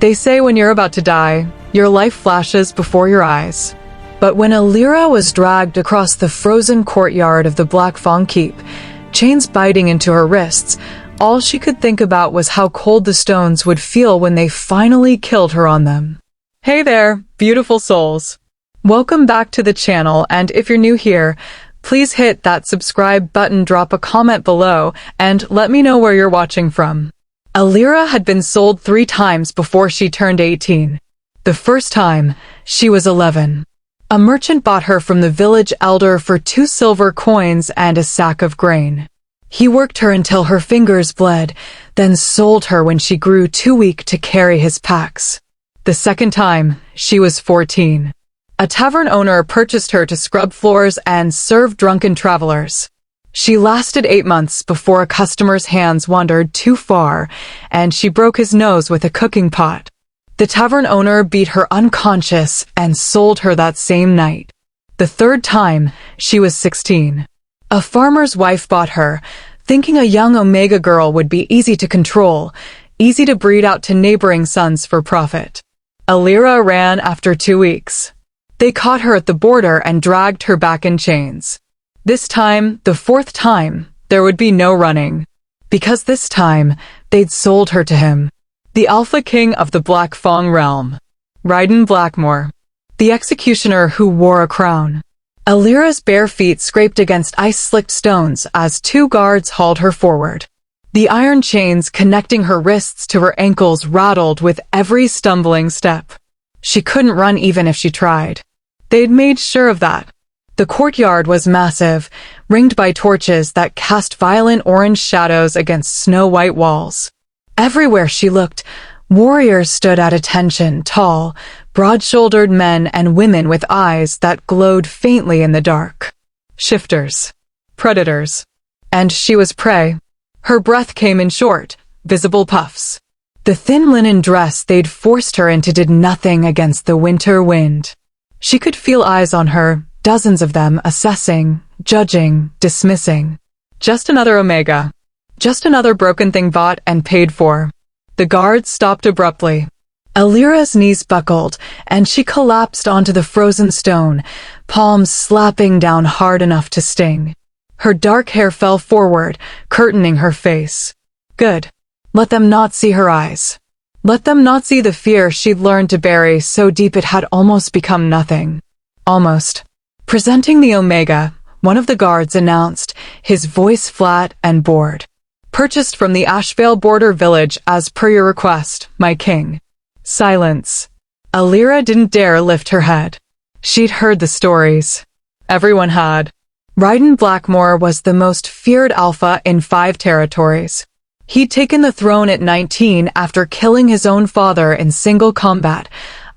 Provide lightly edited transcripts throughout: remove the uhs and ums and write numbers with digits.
They say when you're about to die, your life flashes before your eyes. But when Alira was dragged across the frozen courtyard of the Black Fawn Keep, chains biting into her wrists, all she could think about was how cold the stones would feel when they finally killed her on them. Hey there, beautiful souls. Welcome back to the channel, and if you're new here, please hit that subscribe button, drop a comment below, and let me know where you're watching from. Alira had been sold 3 times before she turned 18. The first time, she was 11. A merchant bought her from the village elder for 2 silver coins and a sack of grain. He worked her until her fingers bled, then sold her when she grew too weak to carry his packs. The second time, she was 14. A tavern owner purchased her to scrub floors and serve drunken travelers. She lasted 8 months before a customer's hands wandered too far, and she broke his nose with a cooking pot. The tavern owner beat her unconscious and sold her that same night. The third time, she was 16. A farmer's wife bought her, thinking a young Omega girl would be easy to control, easy to breed out to neighboring sons for profit. Alira ran after 2 weeks. They caught her at the border and dragged her back in chains. This time, the 4th time, there would be no running. Because this time, they'd sold her to him. The Alpha King of the Black Fawn realm. Ryden Blackmore. The executioner who wore a crown. Alira's bare feet scraped against ice-slicked stones as 2 guards hauled her forward. The iron chains connecting her wrists to her ankles rattled with every stumbling step. She couldn't run even if she tried. They'd made sure of that. The courtyard was massive, ringed by torches that cast violent orange shadows against snow-white walls. Everywhere she looked, warriors stood at attention, tall, broad-shouldered men and women with eyes that glowed faintly in the dark. Shifters. Predators. And she was prey. Her breath came in short, visible puffs. The thin linen dress they'd forced her into did nothing against the winter wind. She could feel eyes on her, dozens of them, assessing, judging, dismissing. Just another Omega. Just another broken thing bought and paid for. The guards stopped abruptly. Alira's knees buckled, and she collapsed onto the frozen stone, palms slapping down hard enough to sting. Her dark hair fell forward, curtaining her face. Good. Let them not see her eyes. Let them not see the fear she'd learned to bury so deep it had almost become nothing. Almost. Presenting the Omega, one of the guards announced, his voice flat and bored. Purchased from the Ashvale border village as per your request, my king. Silence. Alira didn't dare lift her head. She'd heard the stories. Everyone had. Ryden Blackmore was the most feared alpha in 5 territories. He'd taken the throne at 19 after killing his own father in single combat,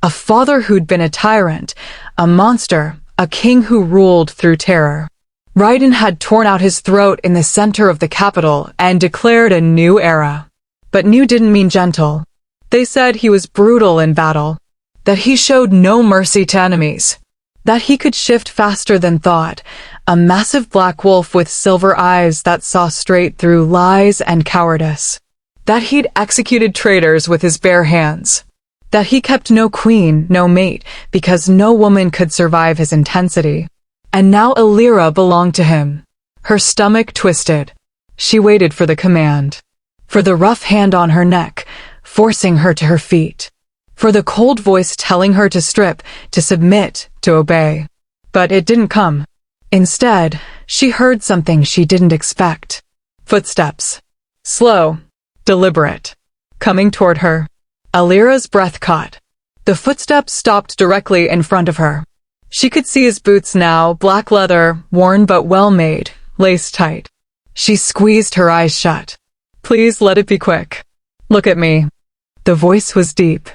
a father who'd been a tyrant, a monster, a king who ruled through terror. Ryden had torn out his throat in the center of the capital and declared a new era. But new didn't mean gentle. They said he was brutal in battle, that he showed no mercy to enemies, that he could shift faster than thought, a massive black wolf with silver eyes that saw straight through lies and cowardice, that he'd executed traitors with his bare hands, that he kept no queen, no mate, because no woman could survive his intensity. And now Alira belonged to him. Her stomach twisted. She waited for the command. For the rough hand on her neck, forcing her to her feet. For the cold voice telling her to strip, to submit, to obey. But it didn't come. Instead, she heard something she didn't expect. Footsteps. Slow. Deliberate. Coming toward her. Alira's breath caught. The footsteps stopped directly in front of her. She could see his boots now, black leather, worn but well-made, laced tight. She squeezed her eyes shut. Please let it be quick. Look at me. The voice was deep.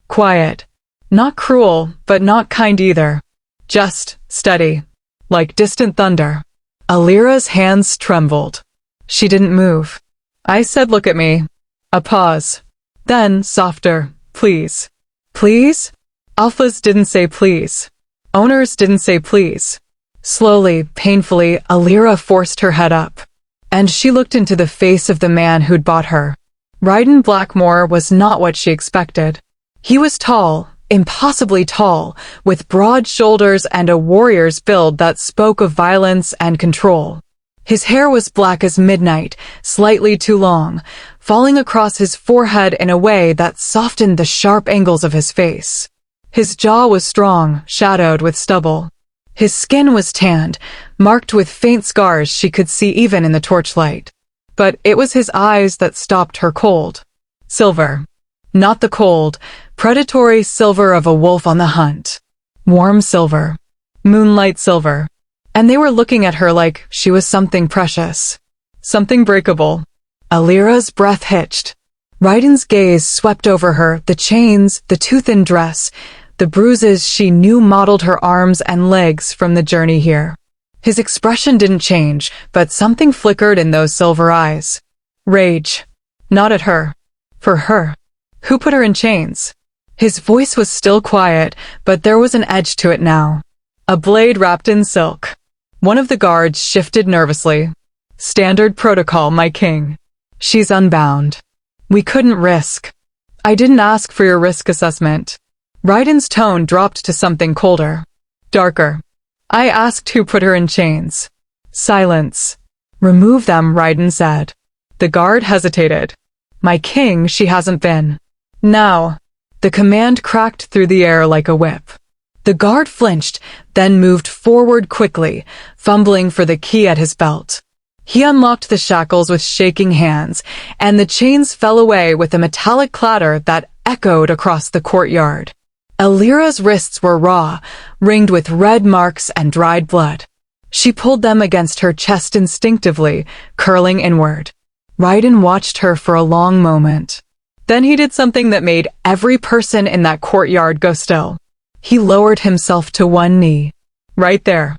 Quiet. Not cruel, but not kind either. Just steady. Like distant thunder. Alira's hands trembled. She didn't move. I said look at me. A pause. Then, softer. Please. Please? Alphas didn't say please. Owners didn't say please. Slowly, painfully, Alira forced her head up. And she looked into the face of the man who'd bought her. Ryden Blackmore was not what she expected. He was tall, impossibly tall, with broad shoulders and a warrior's build that spoke of violence and control. His hair was black as midnight, slightly too long, falling across his forehead in a way that softened the sharp angles of his face. His jaw was strong, shadowed with stubble. His skin was tanned, marked with faint scars she could see even in the torchlight. But it was his eyes that stopped her cold. Silver. Not the cold, predatory silver of a wolf on the hunt. Warm silver. Moonlight silver. And they were looking at her like she was something precious. Something breakable. Alira's breath hitched. Raiden's gaze swept over her, the chains, the too-thin dress, the bruises she knew modeled her arms and legs from the journey here. His expression didn't change, but something flickered in those silver eyes. Rage. Not at her. For her. Who put her in chains? His voice was still quiet, but there was an edge to it now. A blade wrapped in silk. One of the guards shifted nervously. Standard protocol, my king. She's unbound. We couldn't risk. I didn't ask for your risk assessment. Raiden's tone dropped to something colder. Darker. I asked who put her in chains. Silence. Remove them, Raiden said. The guard hesitated. My king, she hasn't been. Now. The command cracked through the air like a whip. The guard flinched, then moved forward quickly, fumbling for the key at his belt. He unlocked the shackles with shaking hands, and the chains fell away with a metallic clatter that echoed across the courtyard. Alira's wrists were raw, ringed with red marks and dried blood. She pulled them against her chest instinctively, curling inward. Raiden watched her for a long moment. Then he did something that made every person in that courtyard go still. He lowered himself to one knee. Right there.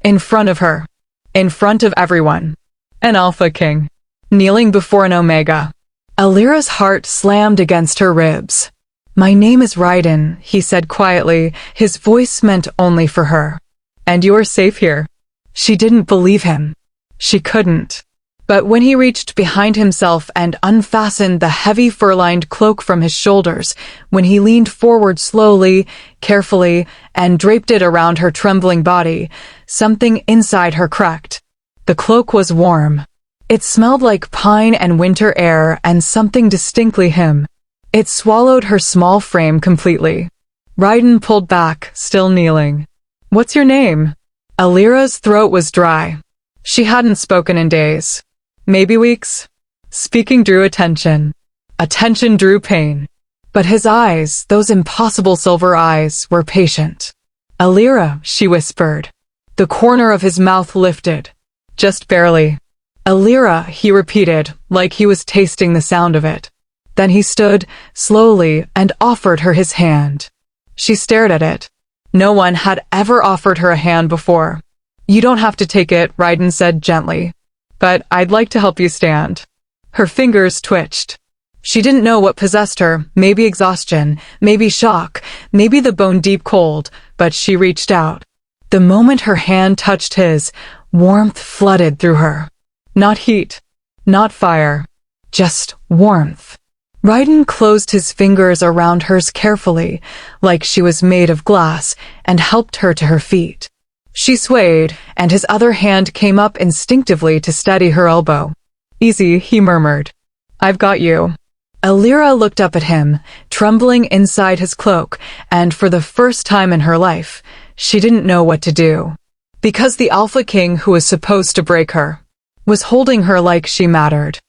In front of her. In front of everyone. An Alpha King. Kneeling before an Omega. Alira's heart slammed against her ribs. My name is Raiden, he said quietly, his voice meant only for her. And you are safe here. She didn't believe him. She couldn't. But when he reached behind himself and unfastened the heavy fur-lined cloak from his shoulders, when he leaned forward slowly, carefully, and draped it around her trembling body, something inside her cracked. The cloak was warm. It smelled like pine and winter air and something distinctly him. It swallowed her small frame completely. Raiden pulled back, still kneeling. What's your name? Alira's throat was dry. She hadn't spoken in days. Maybe weeks. Speaking drew attention. Attention drew pain. But his eyes, those impossible silver eyes, were patient. Alira, she whispered. The corner of his mouth lifted. Just barely. Alira, he repeated, like he was tasting the sound of it. Then he stood, slowly, and offered her his hand. She stared at it. No one had ever offered her a hand before. You don't have to take it, Raiden said gently. But I'd like to help you stand. Her fingers twitched. She didn't know what possessed her, maybe exhaustion, maybe shock, maybe the bone-deep cold, but she reached out. The moment her hand touched his, warmth flooded through her. Not heat, not fire, just warmth. Raiden closed his fingers around hers carefully, like she was made of glass, and helped her to her feet. She swayed, and his other hand came up instinctively to steady her elbow. Easy, he murmured. I've got you. Alira looked up at him, trembling inside his cloak, and for the first time in her life, she didn't know what to do. Because the Alpha King who was supposed to break her was holding her like she mattered.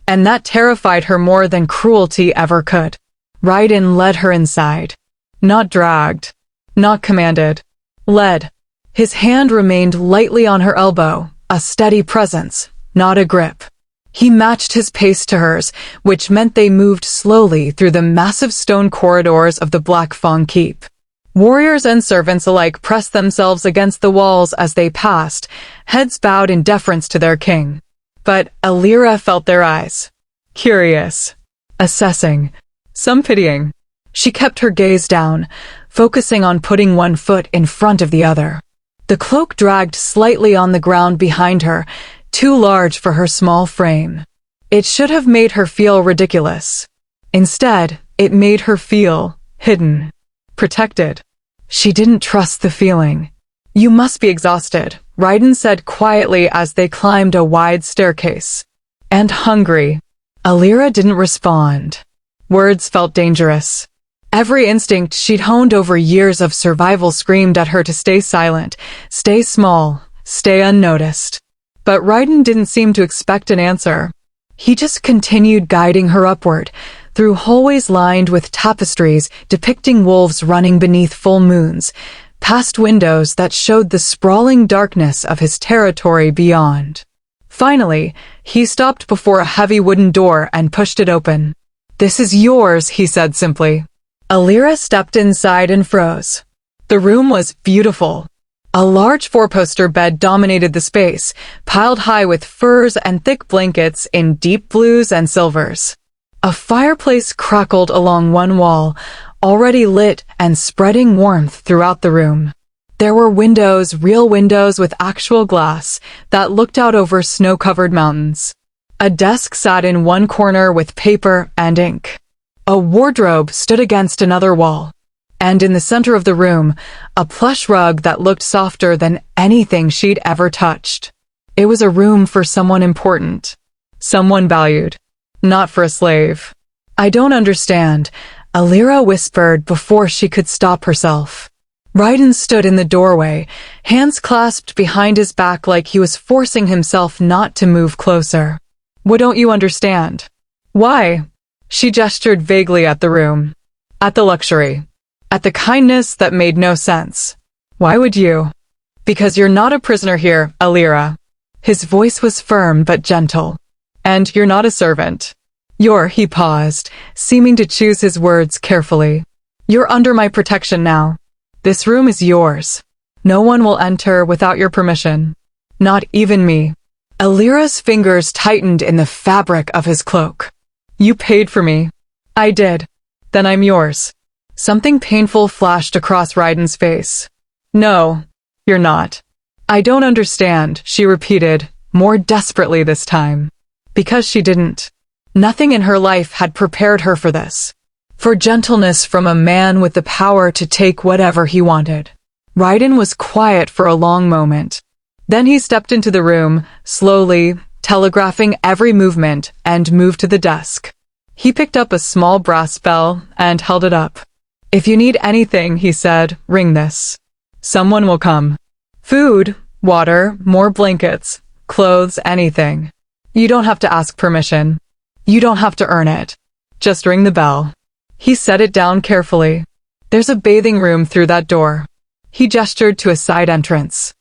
And that terrified her more than cruelty ever could. Raiden led her inside. Not dragged. Not commanded. Led. His hand remained lightly on her elbow, a steady presence, not a grip. He matched his pace to hers, which meant they moved slowly through the massive stone corridors of the Black Fang Keep. Warriors and servants alike pressed themselves against the walls as they passed, heads bowed in deference to their king. But Alira felt their eyes. Curious. Assessing. Some pitying. She kept her gaze down, focusing on putting one foot in front of the other. The cloak dragged slightly on the ground behind her, too large for her small frame. It should have made her feel ridiculous. Instead, it made her feel hidden, protected. She didn't trust the feeling. You must be exhausted, Raiden said quietly as they climbed a wide staircase. And hungry. Alira didn't respond. Words felt dangerous. Every instinct she'd honed over years of survival screamed at her to stay silent, stay small, stay unnoticed. But Raiden didn't seem to expect an answer. He just continued guiding her upward, through hallways lined with tapestries depicting wolves running beneath full moons, past windows that showed the sprawling darkness of his territory beyond. Finally, he stopped before a heavy wooden door and pushed it open. "This is yours," he said simply. Alira stepped inside and froze. The room was beautiful. A large four-poster bed dominated the space, piled high with furs and thick blankets in deep blues and silvers. A fireplace crackled along one wall, already lit and spreading warmth throughout the room. There were windows, real windows with actual glass, that looked out over snow-covered mountains. A desk sat in one corner with paper and ink. A wardrobe stood against another wall. And in the center of the room, a plush rug that looked softer than anything she'd ever touched. It was a room for someone important. Someone valued. Not for a slave. "I don't understand," Alira whispered before she could stop herself. Raiden stood in the doorway, hands clasped behind his back like he was forcing himself not to move closer. "What don't you understand?" "Why?" She gestured vaguely at the room. "At the luxury. At the kindness that made no sense." "Why would you?" "Because you're not a prisoner here, Alira." His voice was firm but gentle. "And you're not a servant. He paused, seeming to choose his words carefully. "You're under my protection now. This room is yours. No one will enter without your permission. Not even me." Alira's fingers tightened in the fabric of his cloak. "You paid for me." "I did. Then I'm yours." Something painful flashed across Raiden's face. "No, you're not." "I don't understand," she repeated, more desperately this time. Because she didn't. Nothing in her life had prepared her for this. For gentleness from a man with the power to take whatever he wanted. Raiden was quiet for a long moment. Then he stepped into the room, slowly, telegraphing every movement, and moved to the desk. He picked up a small brass bell and held it up. "If you need anything," he said, "ring this. Someone will come. Food, water, more blankets, clothes, anything. You don't have to ask permission. You don't have to earn it. Just ring the bell." He set it down carefully. "There's a bathing room through that door." He gestured to a side entrance.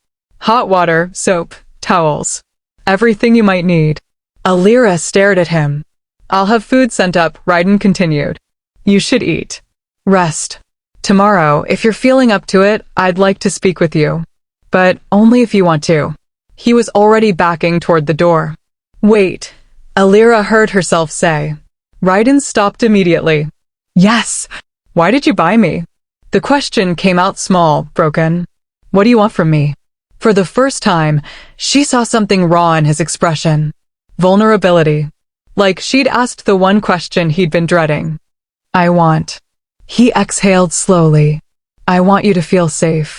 "Hot water, soap, towels. Everything you might need." Alira stared at him. "I'll have food sent up," Raiden continued. "You should eat. Rest. Tomorrow, if you're feeling up to it, I'd like to speak with you. But only if you want to." He was already backing toward the door. "Wait," Alira heard herself say. Raiden stopped immediately. "Yes. Why did you buy me?" The question came out small, broken. "What do you want from me?" For the first time, she saw something raw in his expression. Vulnerability. Like she'd asked the one question he'd been dreading. "I want." He exhaled slowly. "I want you to feel safe.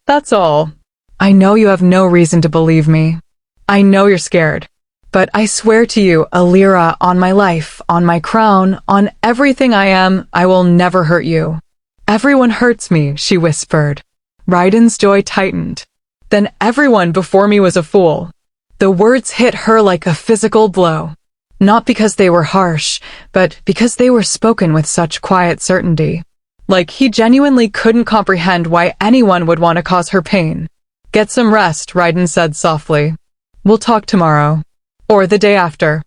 That's all. I know you have no reason to believe me. I know you're scared. But I swear to you, Alira, on my life, on my crown, on everything I am, I will never hurt you." "Everyone hurts me," she whispered. Raiden's joy tightened. "Then everyone before me was a fool." The words hit her like a physical blow. Not because they were harsh, but because they were spoken with such quiet certainty. Like he genuinely couldn't comprehend why anyone would want to cause her pain. "Get some rest," Raiden said softly. "We'll talk tomorrow. Or the day after.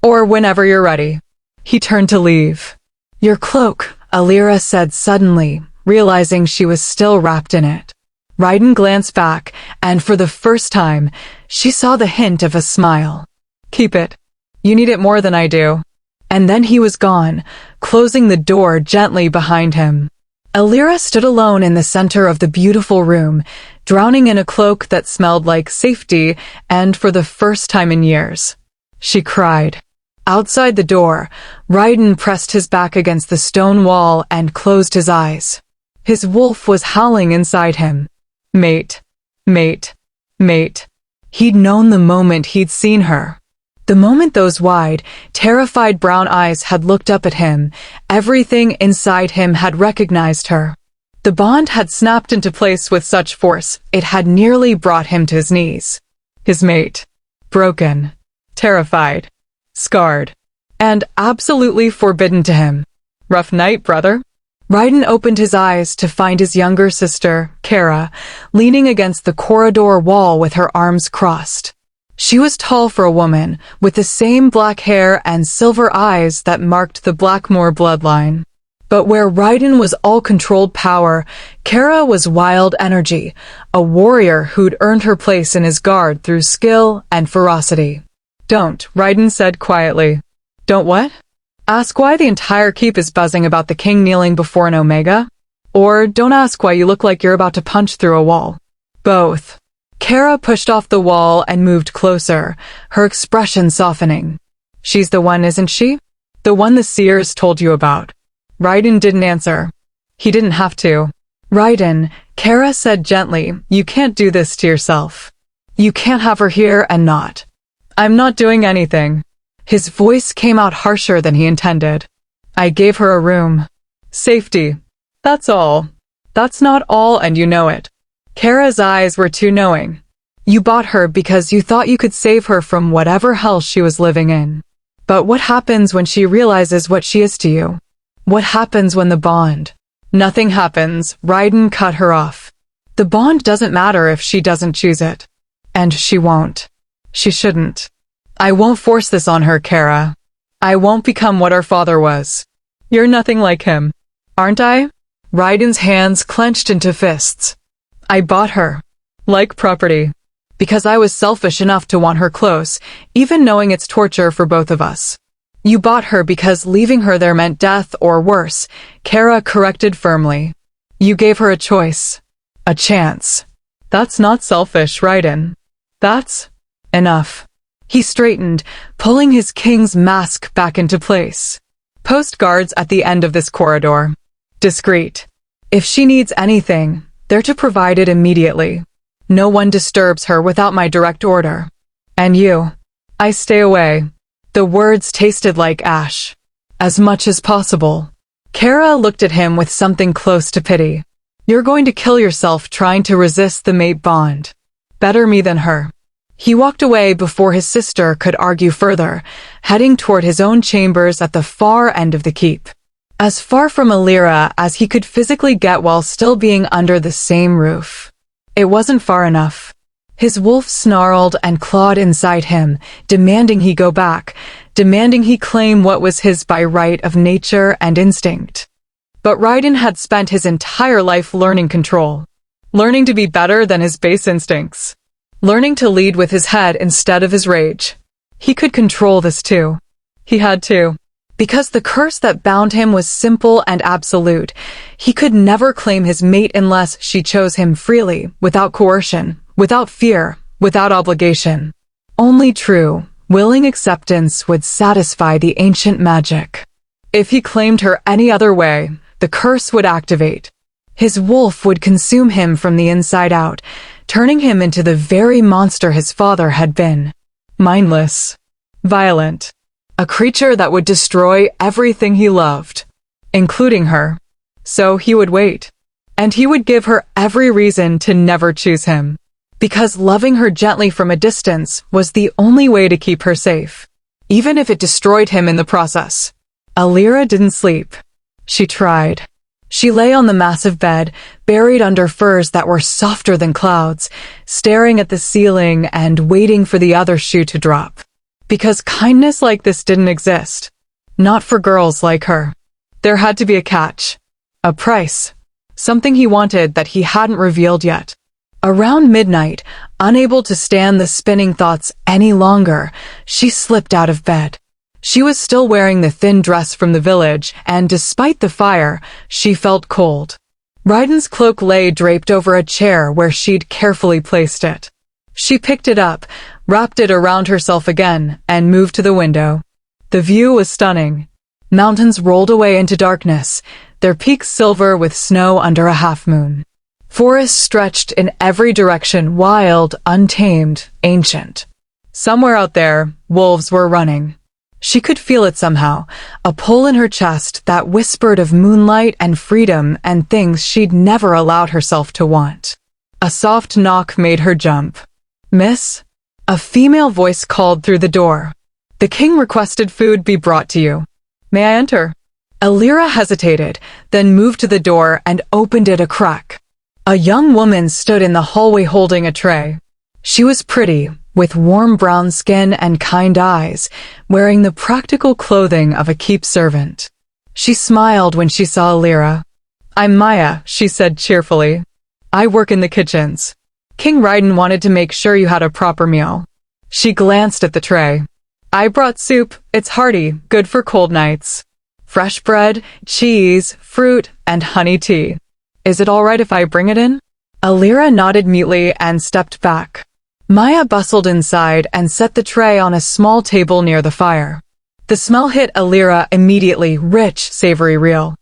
Or whenever you're ready." He turned to leave. "Your cloak," Alira said suddenly, realizing she was still wrapped in it. Raiden glanced back, and for the first time, she saw the hint of a smile. "Keep it. You need it more than I do." And then he was gone, closing the door gently behind him. Alira stood alone in the center of the beautiful room, drowning in a cloak that smelled like safety, and for the first time in years, she cried. Outside the door, Raiden pressed his back against the stone wall and closed his eyes. His wolf was howling inside him. Mate, mate, mate. He'd known the moment he'd seen her. The moment those wide, terrified brown eyes had looked up at him, everything inside him had recognized her. The bond had snapped into place with such force, it had nearly brought him to his knees. His mate. Broken. Terrified. Scarred. And absolutely forbidden to him. Rough night, brother? Raiden opened his eyes to find his younger sister, Kara, leaning against the corridor wall with her arms crossed. She was tall for a woman, with the same black hair and silver eyes that marked the Blackmore bloodline. But where Raiden was all controlled power, Kara was wild energy, a warrior who'd earned her place in his guard through skill and ferocity. Don't, Raiden said quietly. Don't what? Ask why the entire keep is buzzing about the king kneeling before an Omega? Or don't ask why you look like you're about to punch through a wall. Both. Kara pushed off the wall and moved closer, her expression softening. She's the one, isn't she? The one the seers told you about. Raiden didn't answer. He didn't have to. Raiden, Kara said gently, you can't do this to yourself. You can't have her here and not. I'm not doing anything. His voice came out harsher than he intended. I gave her a room. Safety. That's all. That's not all, and you know it. Kara's eyes were too knowing. You bought her because you thought you could save her from whatever hell she was living in. But what happens when she realizes what she is to you? What happens when the bond? Nothing happens. Raiden cut her off. The bond doesn't matter if she doesn't choose it. And she won't. She shouldn't. I won't force this on her, Kara. I won't become what our father was. You're nothing like him. Aren't I? Raiden's hands clenched into fists. I bought her. Like property. Because I was selfish enough to want her close, even knowing it's torture for both of us. You bought her because leaving her there meant death or worse, Kara corrected firmly. You gave her a choice. A chance. That's not selfish, Raiden. That's enough. He straightened, pulling his king's mask back into place. Post guards at the end of this corridor. Discreet. If she needs anything, they're to provide it immediately. No one disturbs her without my direct order. And you. I stay away. The words tasted like ash. As much as possible. Kara looked at him with something close to pity. You're going to kill yourself trying to resist the mate bond. Better me than her. He walked away before his sister could argue further, heading toward his own chambers at the far end of the keep. As far from Alira as he could physically get while still being under the same roof. It wasn't far enough. His wolf snarled and clawed inside him, demanding he go back, demanding he claim what was his by right of nature and instinct. But Raiden had spent his entire life learning control. Learning to be better than his base instincts. Learning to lead with his head instead of his rage. He could control this too. He had to. Because the curse that bound him was simple and absolute. He could never claim his mate unless she chose him freely, without coercion, without fear, without obligation. Only true, willing acceptance would satisfy the ancient magic. If he claimed her any other way, the curse would activate. His wolf would consume him from the inside out, turning him into the very monster his father had been. Mindless. Violent. A creature that would destroy everything he loved, including her. So he would wait. And he would give her every reason to never choose him. Because loving her gently from a distance was the only way to keep her safe. Even if it destroyed him in the process. Alira didn't sleep. She tried. She lay on the massive bed, buried under furs that were softer than clouds, staring at the ceiling and waiting for the other shoe to drop. Because kindness like this didn't exist. Not for girls like her. There had to be a catch. A price. Something he wanted that he hadn't revealed yet. Around midnight, unable to stand the spinning thoughts any longer, she slipped out of bed. She was still wearing the thin dress from the village, and despite the fire, she felt cold. Raiden's cloak lay draped over a chair where she'd carefully placed it. She picked it up, wrapped it around herself again, and moved to the window. The view was stunning. Mountains rolled away into darkness, their peaks silver with snow under a half-moon. Forests stretched in every direction, wild, untamed, ancient. Somewhere out there, wolves were running. She could feel it somehow, a pull in her chest that whispered of moonlight and freedom and things she'd never allowed herself to want. A soft knock made her jump. "Miss?" A female voice called through the door. "The king requested food be brought to you. May I enter?" Alira hesitated, then moved to the door and opened it a crack. A young woman stood in the hallway holding a tray. She was pretty, with warm brown skin and kind eyes, wearing the practical clothing of a keep servant. She smiled when she saw Alira. "I'm Maya," she said cheerfully. "I work in the kitchens. King Raiden wanted to make sure you had a proper meal." She glanced at the tray. "I brought soup. It's hearty, good for cold nights. Fresh bread, cheese, fruit, and honey tea. Is it all right if I bring it in?" Alira nodded mutely and stepped back. Maya bustled inside and set the tray on a small table near the fire. The smell hit Alira immediately, rich, savory, real.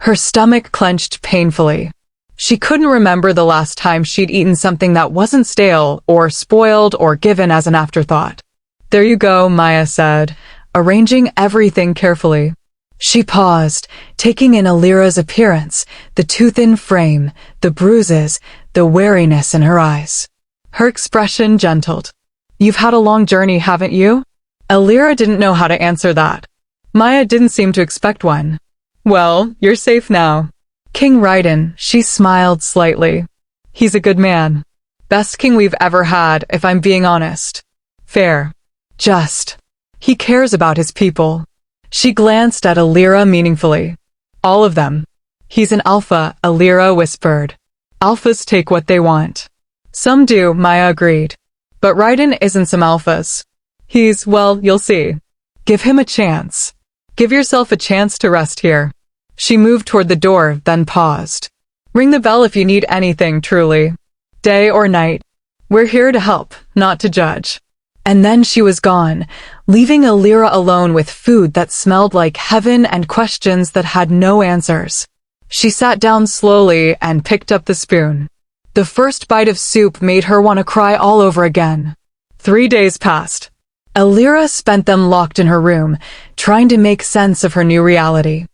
Her stomach clenched painfully. She couldn't remember the last time she'd eaten something that wasn't stale or spoiled or given as an afterthought. "There you go," Maya said, arranging everything carefully. She paused, taking in Alira's appearance, the too-thin frame, the bruises, the wariness in her eyes. Her expression gentled. "You've had a long journey, haven't you?" Alira didn't know how to answer that. Maya didn't seem to expect one. "Well, you're safe now. King Raiden," she smiled slightly. "He's a good man. Best king we've ever had, if I'm being honest. Fair. Just. He cares about his people." She glanced at Alira meaningfully. "All of them. He's an alpha," Alira whispered. "Alphas take what they want." "Some do," Maya agreed. "But Raiden isn't some alphas. He's, well, you'll see. Give him a chance. Give yourself a chance to rest here." She moved toward the door, then paused. "Ring the bell if you need anything, truly. Day or night. We're here to help, not to judge." And then she was gone, leaving Alira alone with food that smelled like heaven and questions that had no answers. She sat down slowly and picked up the spoon. The first bite of soup made her want to cry all over again. 3 days passed. Alira spent them locked in her room, trying to make sense of her new reality.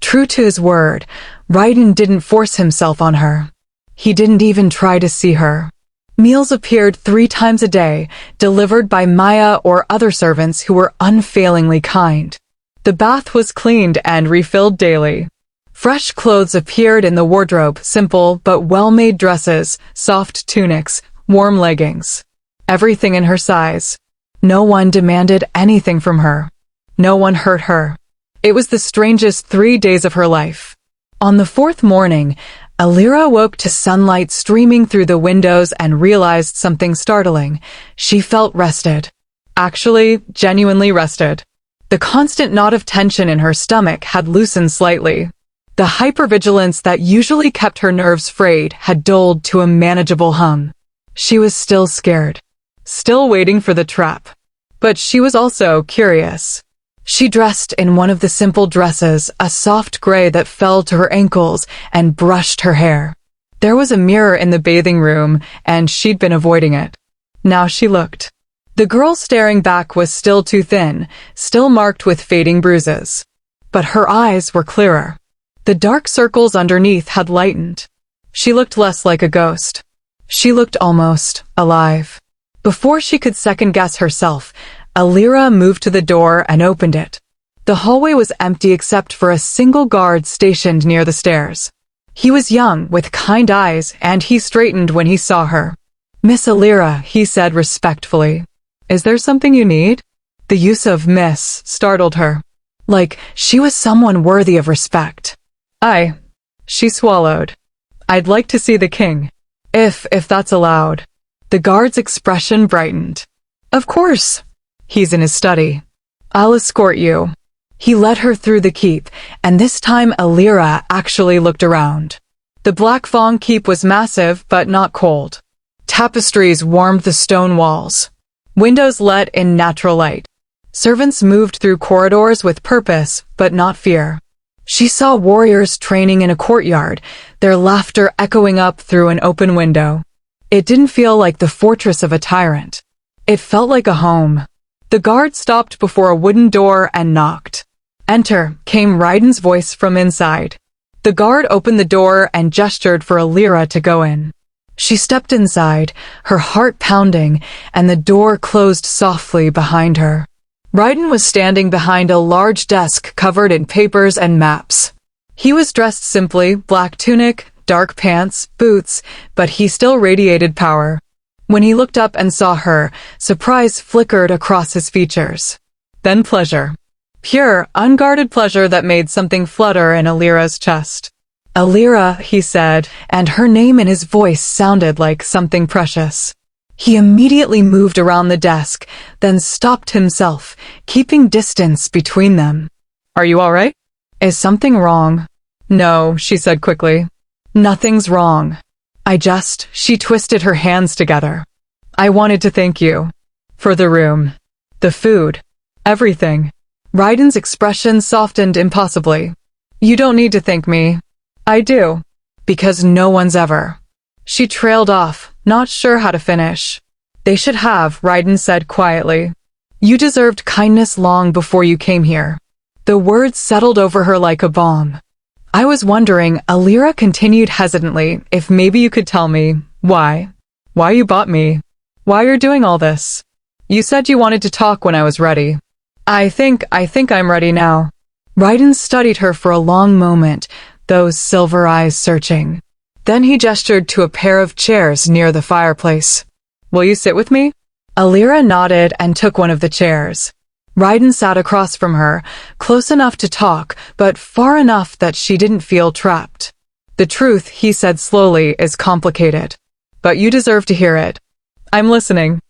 True to his word, Raiden didn't force himself on her. He didn't even try to see her. Meals appeared 3 times a day, delivered by Maya or other servants who were unfailingly kind. The bath was cleaned and refilled daily. Fresh clothes appeared in the wardrobe, simple but well-made dresses, soft tunics, warm leggings. Everything in her size. No one demanded anything from her. No one hurt her. It was the strangest 3 days of her life. On the 4th morning, Alira woke to sunlight streaming through the windows and realized something startling. She felt rested. Actually, genuinely rested. The constant knot of tension in her stomach had loosened slightly. The hypervigilance that usually kept her nerves frayed had dulled to a manageable hum. She was still scared. Still waiting for the trap. But she was also curious. She dressed in one of the simple dresses, a soft gray that fell to her ankles, and brushed her hair. There was a mirror in the bathing room, and she'd been avoiding it. Now she looked. The girl staring back was still too thin, still marked with fading bruises. But her eyes were clearer. The dark circles underneath had lightened. She looked less like a ghost. She looked almost alive. Before she could second-guess herself, Alira moved to the door and opened it. The hallway was empty except for a single guard stationed near the stairs. He was young, with kind eyes, and he straightened when he saw her. "Miss Alira," he said respectfully. "Is there something you need?" The use of "miss" startled her. Like she was someone worthy of respect. She swallowed. "I'd like to see the king. If that's allowed." The guard's expression brightened. "Of course. He's in his study. I'll escort you." He led her through the keep, and this time Alira actually looked around. The Black Fong keep was massive, but not cold. Tapestries warmed the stone walls. Windows let in natural light. Servants moved through corridors with purpose, but not fear. She saw warriors training in a courtyard, their laughter echoing up through an open window. It didn't feel like the fortress of a tyrant. It felt like a home. The guard stopped before a wooden door and knocked. "Enter," came Ryden's voice from inside. The guard opened the door and gestured for Alira to go in. She stepped inside, her heart pounding, and the door closed softly behind her. Ryden was standing behind a large desk covered in papers and maps. He was dressed simply, black tunic, dark pants, boots, but he still radiated power. When he looked up and saw her, surprise flickered across his features. Then pleasure. Pure, unguarded pleasure that made something flutter in Alira's chest. "Alira," he said, and her name in his voice sounded like something precious. He immediately moved around the desk, then stopped himself, keeping distance between them. "Are you all right? Is something wrong?" "No," she said quickly. "Nothing's wrong. She twisted her hands together. "I wanted to thank you. For the room. The food. Everything." Ryden's expression softened impossibly. "You don't need to thank me. I do. Because no one's ever." She trailed off, not sure how to finish. "They should have," Ryden said quietly. "You deserved kindness long before you came here." The words settled over her like a balm. "I was wondering," Alira continued hesitantly, "if maybe you could tell me why you bought me, why you're doing all this. You said you wanted to talk when I was ready. I think I'm ready now." Ryden studied her for a long moment, those silver eyes searching. Then he gestured to a pair of chairs near the fireplace. "Will you sit with me?" Alira nodded and took one of the chairs. Ryden sat across from her, close enough to talk, but far enough that she didn't feel trapped. "The truth," he said slowly, "is complicated. But you deserve to hear it. I'm listening."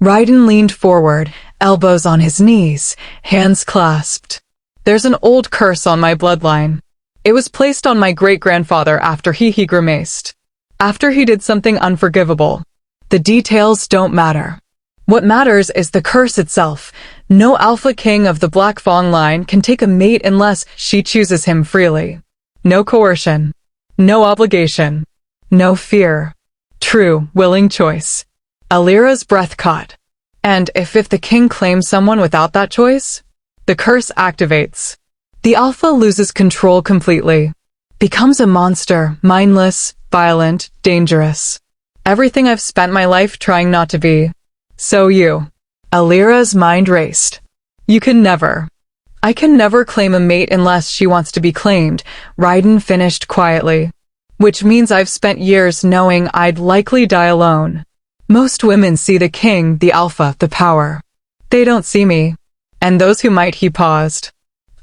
Ryden leaned forward, elbows on his knees, hands clasped. "There's an old curse on my bloodline. It was placed on my great-grandfather after he grimaced. After he did something unforgivable. The details don't matter. What matters is the curse itself. No alpha king of the Black Fawn line can take a mate unless she chooses him freely. No coercion. No obligation. No fear. True, willing choice." Alira's breath caught. "And if the king claims someone without that choice? The curse activates. The alpha loses control completely. Becomes a monster, mindless, violent, dangerous. Everything I've spent my life trying not to be. So you." Alira's mind raced. "You can never. I can never claim a mate unless she wants to be claimed," Ryden finished quietly. "Which means I've spent years knowing I'd likely die alone. Most women see the king, the alpha, the power. They don't see me. And those who might," he paused.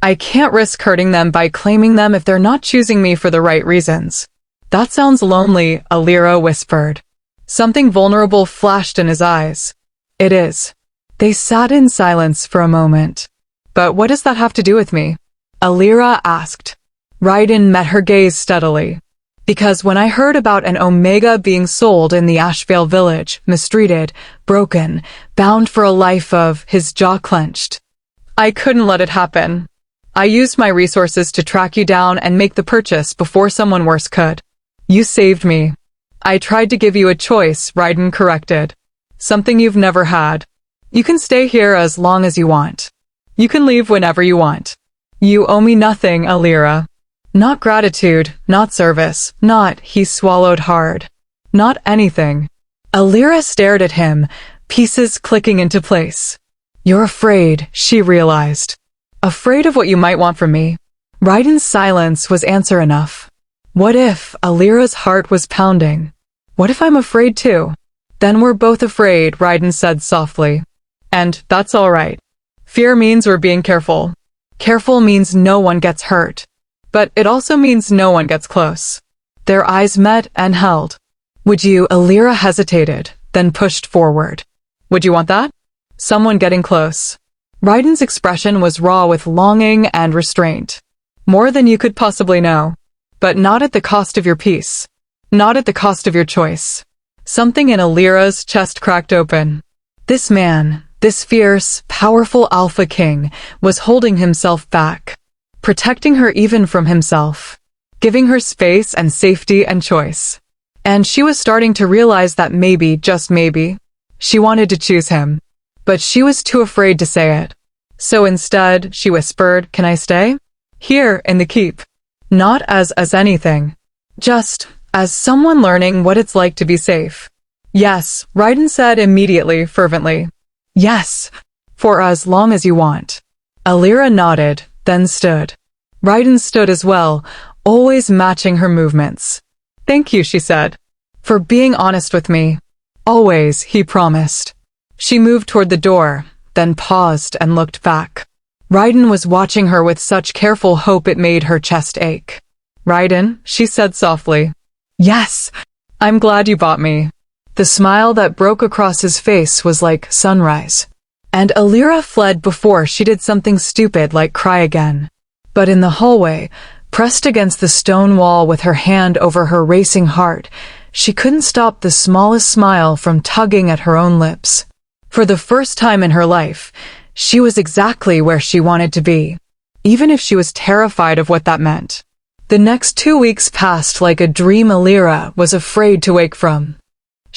"I can't risk hurting them by claiming them if they're not choosing me for the right reasons." "That sounds lonely," Alira whispered. Something vulnerable flashed in his eyes. "It is." They sat in silence for a moment. "But what does that have to do with me?" Alira asked. Ryden met her gaze steadily. "Because when I heard about an Omega being sold in the Ashvale village, mistreated, broken, bound for a life of," his jaw clenched. "I couldn't let it happen. I used my resources to track you down and make the purchase before someone worse could. You saved me. I tried to give you a choice," Ryden corrected. "Something you've never had. You can stay here as long as you want. You can leave whenever you want. You owe me nothing, Alira. Not gratitude, not service, not," he swallowed hard. "Not anything." Alira stared at him, pieces clicking into place. "You're afraid," she realized. "Afraid of what you might want from me." Ryden's silence was answer enough. What if? Alira's heart was pounding. What if I'm afraid too? "Then we're both afraid," Ryden said softly. "And that's all right. Fear means we're being careful. Careful means no one gets hurt. But it also means no one gets close." Their eyes met and held. "Would you?" Alira hesitated, then pushed forward. "Would you want that? Someone getting close?" Ryden's expression was raw with longing and restraint. "More than you could possibly know. But not at the cost of your peace. Not at the cost of your choice." Something in Alira's chest cracked open. This This fierce, powerful alpha king was holding himself back, protecting her even from himself, giving her space and safety and choice. And she was starting to realize that maybe, just maybe, she wanted to choose him. But she was too afraid to say it. So instead, she whispered, "Can I stay? Here, in the keep." Not as anything. Just as someone learning what it's like to be safe. "Yes," Raiden said immediately, fervently. "Yes, for as long as you want." Alira nodded, then stood. Raiden stood as well, always matching her movements. "Thank you," she said, "for being honest with me." "Always," he promised. She moved toward the door, then paused and looked back. Raiden was watching her with such careful hope it made her chest ache. "Raiden," she said softly. "Yes, I'm glad you bought me." The smile that broke across his face was like sunrise. And Alira fled before she did something stupid like cry again. But in the hallway, pressed against the stone wall with her hand over her racing heart, she couldn't stop the smallest smile from tugging at her own lips. For the first time in her life, she was exactly where she wanted to be, even if she was terrified of what that meant. The next 2 weeks passed like a dream Alira was afraid to wake from.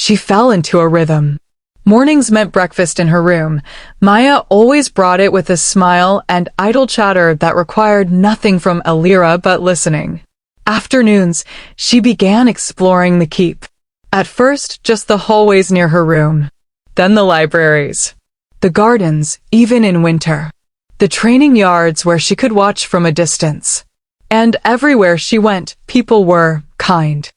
She fell into a rhythm. Mornings meant breakfast in her room. Maya always brought it with a smile and idle chatter that required nothing from Alira but listening. Afternoons, she began exploring the keep. At first, just the hallways near her room. Then the libraries. The gardens, even in winter. The training yards where she could watch from a distance. And everywhere she went, people were kind.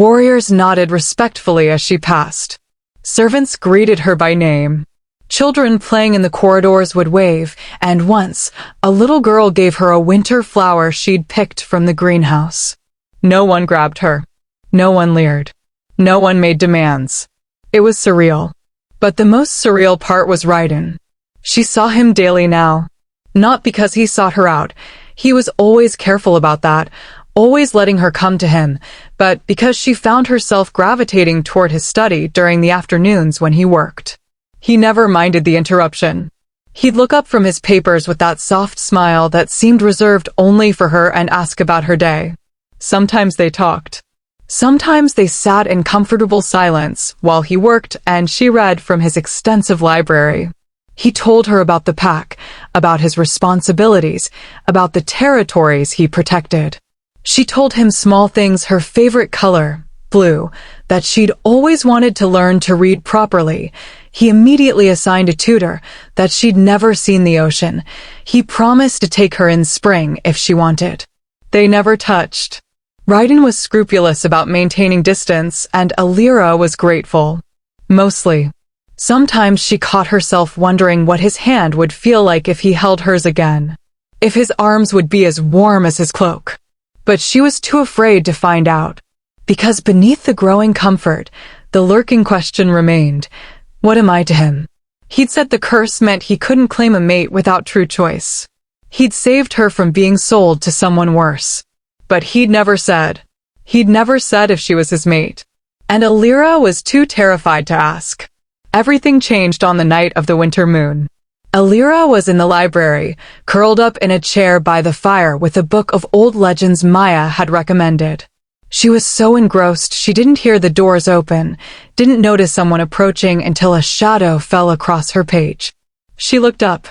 Warriors nodded respectfully as she passed. Servants greeted her by name. Children playing in the corridors would wave, and once, a little girl gave her a winter flower she'd picked from the greenhouse. No one grabbed her. No one leered. No one made demands. It was surreal. But the most surreal part was Raiden. She saw him daily now. Not because he sought her out. He was always careful about that, always letting her come to him, but because she found herself gravitating toward his study during the afternoons when he worked. He never minded the interruption. He'd look up from his papers with that soft smile that seemed reserved only for her and ask about her day. Sometimes they talked. Sometimes they sat in comfortable silence while he worked and she read from his extensive library. He told her about the pack, about his responsibilities, about the territories he protected. She told him small things, her favorite color, blue, that she'd always wanted to learn to read properly. He immediately assigned a tutor, that she'd never seen the ocean. He promised to take her in spring if she wanted. They never touched. Raiden was scrupulous about maintaining distance, and Alira was grateful. Mostly. Sometimes she caught herself wondering what his hand would feel like if he held hers again. If his arms would be as warm as his cloak. But she was too afraid to find out. Because beneath the growing comfort, the lurking question remained, what am I to him? He'd said the curse meant he couldn't claim a mate without true choice. He'd saved her from being sold to someone worse. But he'd never said if she was his mate. And Alira was too terrified to ask. Everything changed on the night of the winter moon. Alira was in the library, curled up in a chair by the fire with a book of old legends Maya had recommended. She was so engrossed she didn't hear the doors open, didn't notice someone approaching until a shadow fell across her page. She looked up.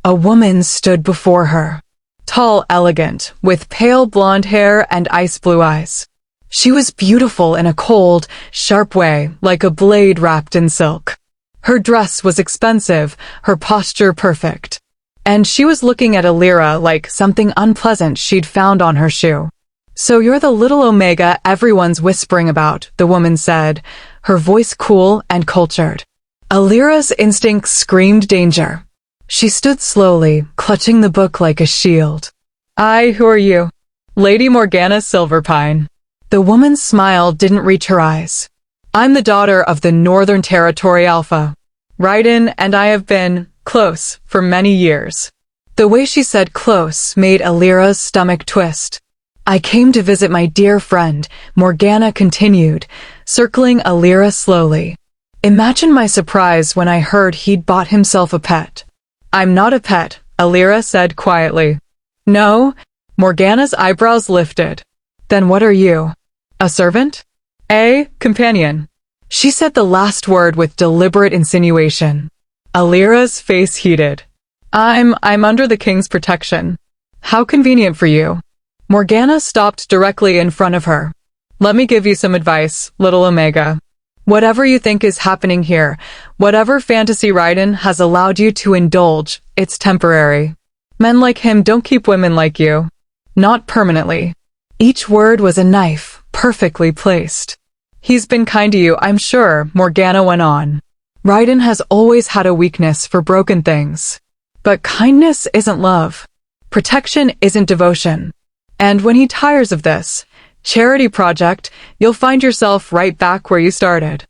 A woman stood before her. Tall, elegant, with pale blonde hair and ice blue eyes. She was beautiful in a cold, sharp way, like a blade wrapped in silk. Her dress was expensive, her posture perfect. And she was looking at Alira like something unpleasant she'd found on her shoe. "So you're the little Omega everyone's whispering about," the woman said, her voice cool and cultured. Alira's instincts screamed danger. She stood slowly, clutching the book like a shield. Who are you?" "Lady Morgana Silverpine." The woman's smile didn't reach her eyes. "I'm the daughter of the Northern Territory Alpha. Raiden and I have been close for many years." The way she said close made Alira's stomach twist. "I came to visit my dear friend," Morgana continued, circling Alira slowly. Imagine my surprise when I heard he'd bought himself a pet. I'm not a pet, Alira said quietly. No? Morgana's eyebrows lifted. Then what are you? A servant? A companion. She said the last word with deliberate insinuation. Alira's face heated. I'm under the king's protection. How convenient for you. Morgana stopped directly in front of her. Let me give you some advice, little Omega. Whatever you think is happening here, whatever fantasy Raiden has allowed you to indulge, it's temporary. Men like him don't keep women like you. Not permanently. Each word was a knife, perfectly placed. He's been kind to you, I'm sure, Morgana went on. Raiden has always had a weakness for broken things. But kindness isn't love. Protection isn't devotion. And when he tires of this charity project, you'll find yourself right back where you started.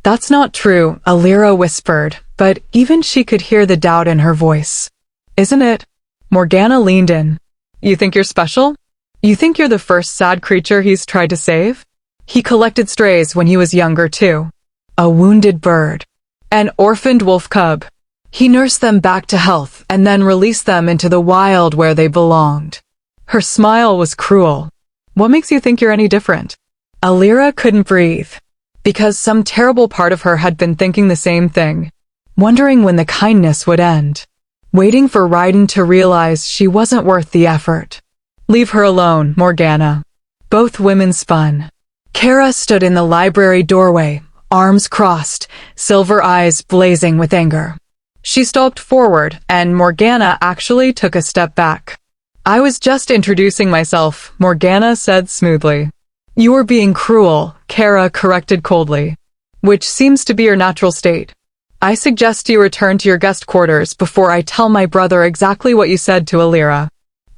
That's not true, Alira whispered, but even she could hear the doubt in her voice. Isn't it? Morgana leaned in. You think you're special? You think you're the first sad creature he's tried to save? He collected strays when he was younger too. A wounded bird. An orphaned wolf cub. He nursed them back to health and then released them into the wild where they belonged. Her smile was cruel. What makes you think you're any different? Alira couldn't breathe. Because some terrible part of her had been thinking the same thing. Wondering when the kindness would end. Waiting for Raiden to realize she wasn't worth the effort. Leave her alone, Morgana. Both women spun. Kara stood in the library doorway, arms crossed, silver eyes blazing with anger. She stalked forward, and Morgana actually took a step back. I was just introducing myself, Morgana said smoothly. You were being cruel, Kara corrected coldly. Which seems to be your natural state. I suggest you return to your guest quarters before I tell my brother exactly what you said to Alira.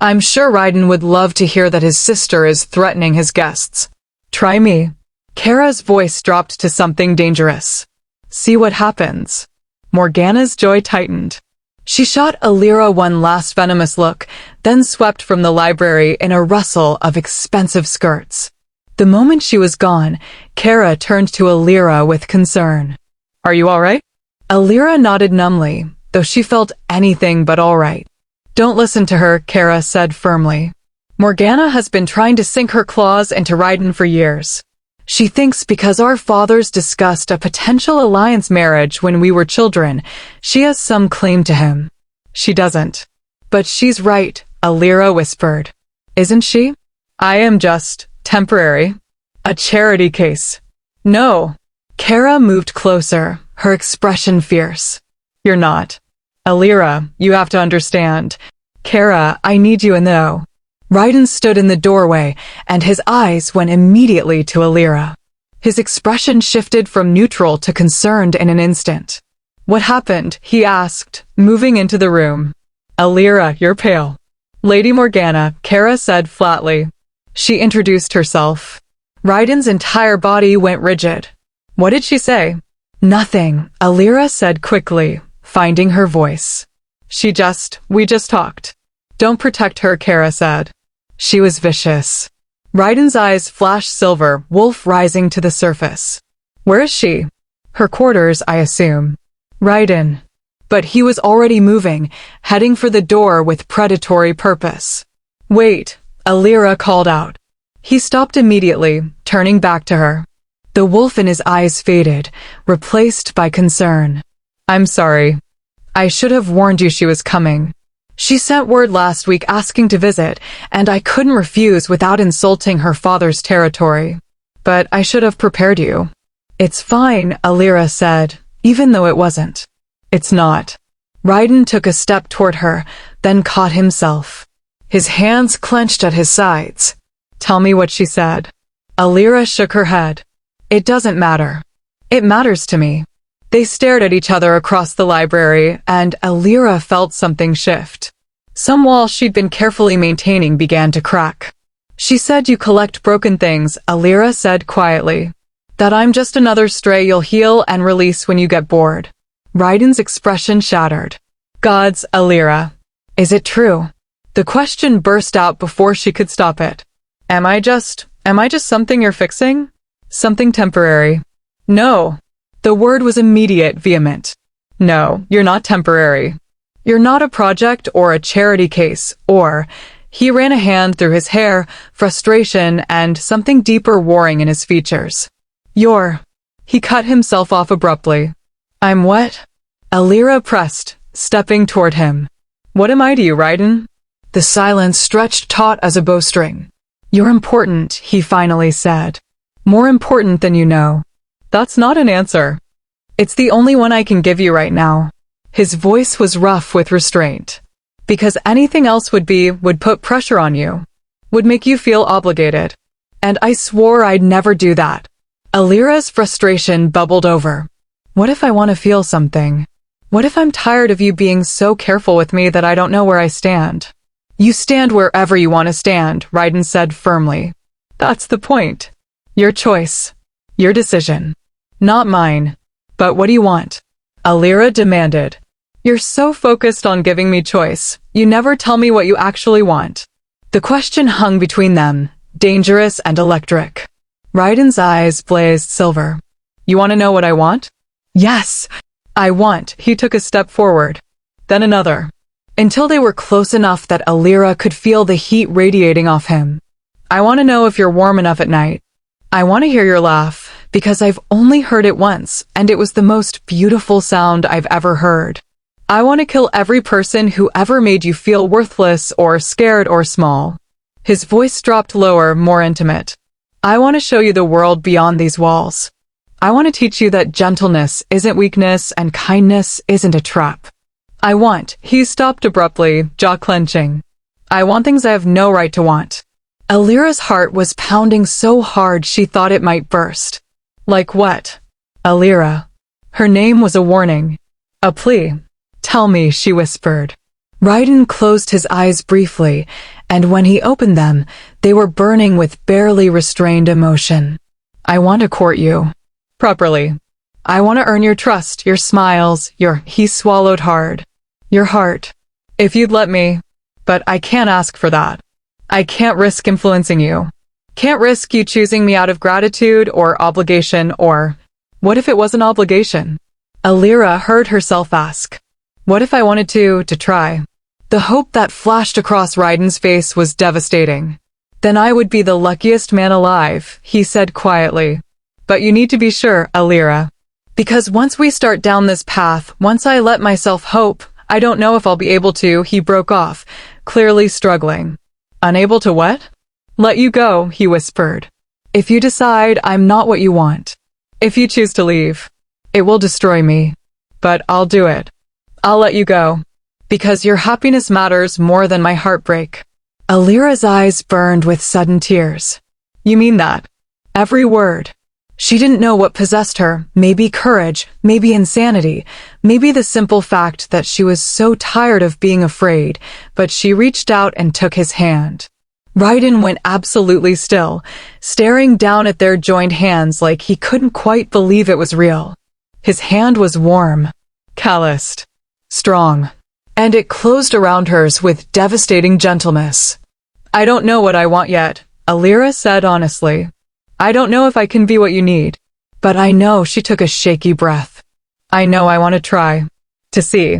I'm sure Raiden would love to hear that his sister is threatening his guests. Try me. Kara's voice dropped to something dangerous. See what happens. Morgana's jaw tightened. She shot Alira one last venomous look, then swept from the library in a rustle of expensive skirts. The moment she was gone, Kara turned to Alira with concern. Are you all right? Alira nodded numbly, though she felt anything but all right. Don't listen to her, Kara said firmly. Morgana has been trying to sink her claws into Raiden for years. She thinks because our fathers discussed a potential alliance marriage when we were children, she has some claim to him. She doesn't. But she's right, Alira whispered. Isn't she? I am just temporary. A charity case. No. Kara moved closer, her expression fierce. You're not. Alira, you have to understand. Kara, I need you in the know. Raiden stood in the doorway, and his eyes went immediately to Alira. His expression shifted from neutral to concerned in an instant. What happened? He asked, moving into the room. Alira, you're pale. Lady Morgana, Kara said flatly. She introduced herself. Raiden's entire body went rigid. What did she say? Nothing, Alira said quickly, finding her voice. We just talked. Don't protect her, Kara said. She was vicious. Raiden's eyes flashed silver, wolf rising to the surface. Where is she? Her quarters, I assume. Raiden. But he was already moving, heading for the door with predatory purpose. Wait, Alira called out. He stopped immediately, turning back to her. The wolf in his eyes faded, replaced by concern. I'm sorry. I should have warned you she was coming. She sent word last week asking to visit, and I couldn't refuse without insulting her father's territory. But I should have prepared you. It's fine, Alira said, even though it wasn't. It's not. Raiden took a step toward her, then caught himself. His hands clenched at his sides. Tell me what she said. Alira shook her head. It doesn't matter. It matters to me. They stared at each other across the library, and Alira felt something shift. Some walls she'd been carefully maintaining began to crack. She said you collect broken things, Alira said quietly. That I'm just another stray you'll heal and release when you get bored. Raiden's expression shattered. Gods, Alira. Is it true? The question burst out before she could stop it. Am I just something you're fixing? Something temporary? No. The word was immediate, vehement. No, you're not temporary. You're not a project or a charity case, or... He ran a hand through his hair, frustration and something deeper warring in his features. He cut himself off abruptly. I'm what? Alira pressed, stepping toward him. What am I to you, Raiden? The silence stretched taut as a bowstring. You're important, he finally said. More important than you know. That's not an answer. It's the only one I can give you right now. His voice was rough with restraint. Because anything else would put pressure on you. Would make you feel obligated. And I swore I'd never do that. Alira's frustration bubbled over. What if I want to feel something? What if I'm tired of you being so careful with me that I don't know where I stand? You stand wherever you want to stand, Raiden said firmly. That's the point. Your choice. Your decision. Not mine. But what do you want? Alira demanded. You're so focused on giving me choice, you never tell me what you actually want. The question hung between them, dangerous and electric. Raiden's eyes blazed silver. You want to know what I want? Yes, I want. He took a step forward. Then another. Until they were close enough that Alira could feel the heat radiating off him. I want to know if you're warm enough at night. I want to hear your laugh, because I've only heard it once, and it was the most beautiful sound I've ever heard. I want to kill every person who ever made you feel worthless or scared or small. His voice dropped lower, more intimate. I want to show you the world beyond these walls. I want to teach you that gentleness isn't weakness and kindness isn't a trap. He stopped abruptly, jaw clenching. I want things I have no right to want. Alira's heart was pounding so hard she thought it might burst. Like what? Alira. Her name was a warning. A plea. Tell me, she whispered. Raiden closed his eyes briefly, and when he opened them, they were burning with barely restrained emotion. I want to court you. Properly. I want to earn your trust, your smiles, he swallowed hard. Your heart. If you'd let me. But I can't ask for that. I can't risk influencing you. Can't risk you choosing me out of gratitude or obligation or... What if it was an obligation? Alira heard herself ask. What if I wanted to try? The hope that flashed across Raiden's face was devastating. Then I would be the luckiest man alive, he said quietly. But you need to be sure, Alira. Because once we start down this path, once I let myself hope, I don't know if I'll be able to, he broke off, clearly struggling. Unable to what? Let you go, he whispered. If you decide I'm not what you want. If you choose to leave. It will destroy me. But I'll do it. I'll let you go. Because your happiness matters more than my heartbreak. Alira's eyes burned with sudden tears. You mean that? Every word. She didn't know what possessed her, maybe courage, maybe insanity, maybe the simple fact that she was so tired of being afraid, but she reached out and took his hand. Raiden went absolutely still, staring down at their joined hands like he couldn't quite believe it was real. His hand was warm, calloused, strong, and it closed around hers with devastating gentleness. I don't know what I want yet, Alira said honestly. I don't know if I can be what you need, but I know. She took a shaky breath. I know I want to try. To see.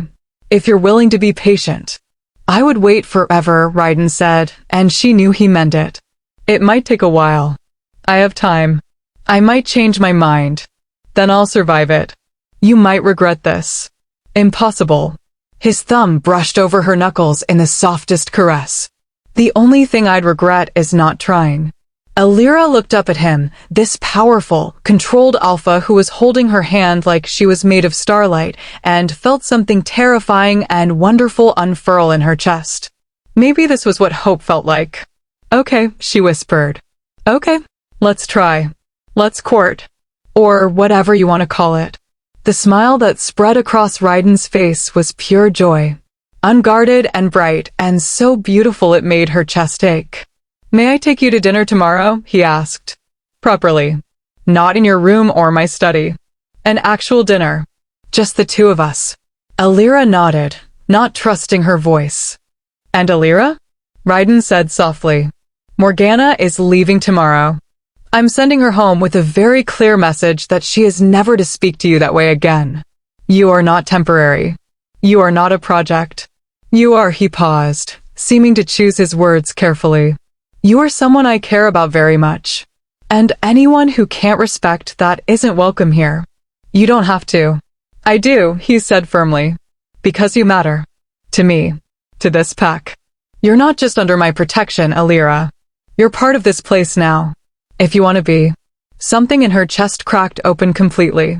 If you're willing to be patient. I would wait forever, Raiden said, and she knew he meant it. It might take a while. I have time. I might change my mind. Then I'll survive it. You might regret this. Impossible. His thumb brushed over her knuckles in the softest caress. The only thing I'd regret is not trying. Alira looked up at him, this powerful, controlled alpha who was holding her hand like she was made of starlight, and felt something terrifying and wonderful unfurl in her chest. Maybe this was what hope felt like. Okay, she whispered. Okay, let's try. Let's court. Or whatever you want to call it. The smile that spread across Raiden's face was pure joy. Unguarded and bright, and so beautiful it made her chest ache. May I take you to dinner tomorrow? He asked. Properly. Not in your room or my study. An actual dinner. Just the two of us. Alira nodded, not trusting her voice. And Alira? Raiden said softly. Morgana is leaving tomorrow. I'm sending her home with a very clear message that she is never to speak to you that way again. You are not temporary. You are not a project. You are," he paused, seeming to choose his words carefully. "You are someone I care about very much. And anyone who can't respect that isn't welcome here. You don't have to." "I do," he said firmly. "Because you matter. To me. To this pack. You're not just under my protection, Alira. You're part of this place now. If you want to be." Something in her chest cracked open completely.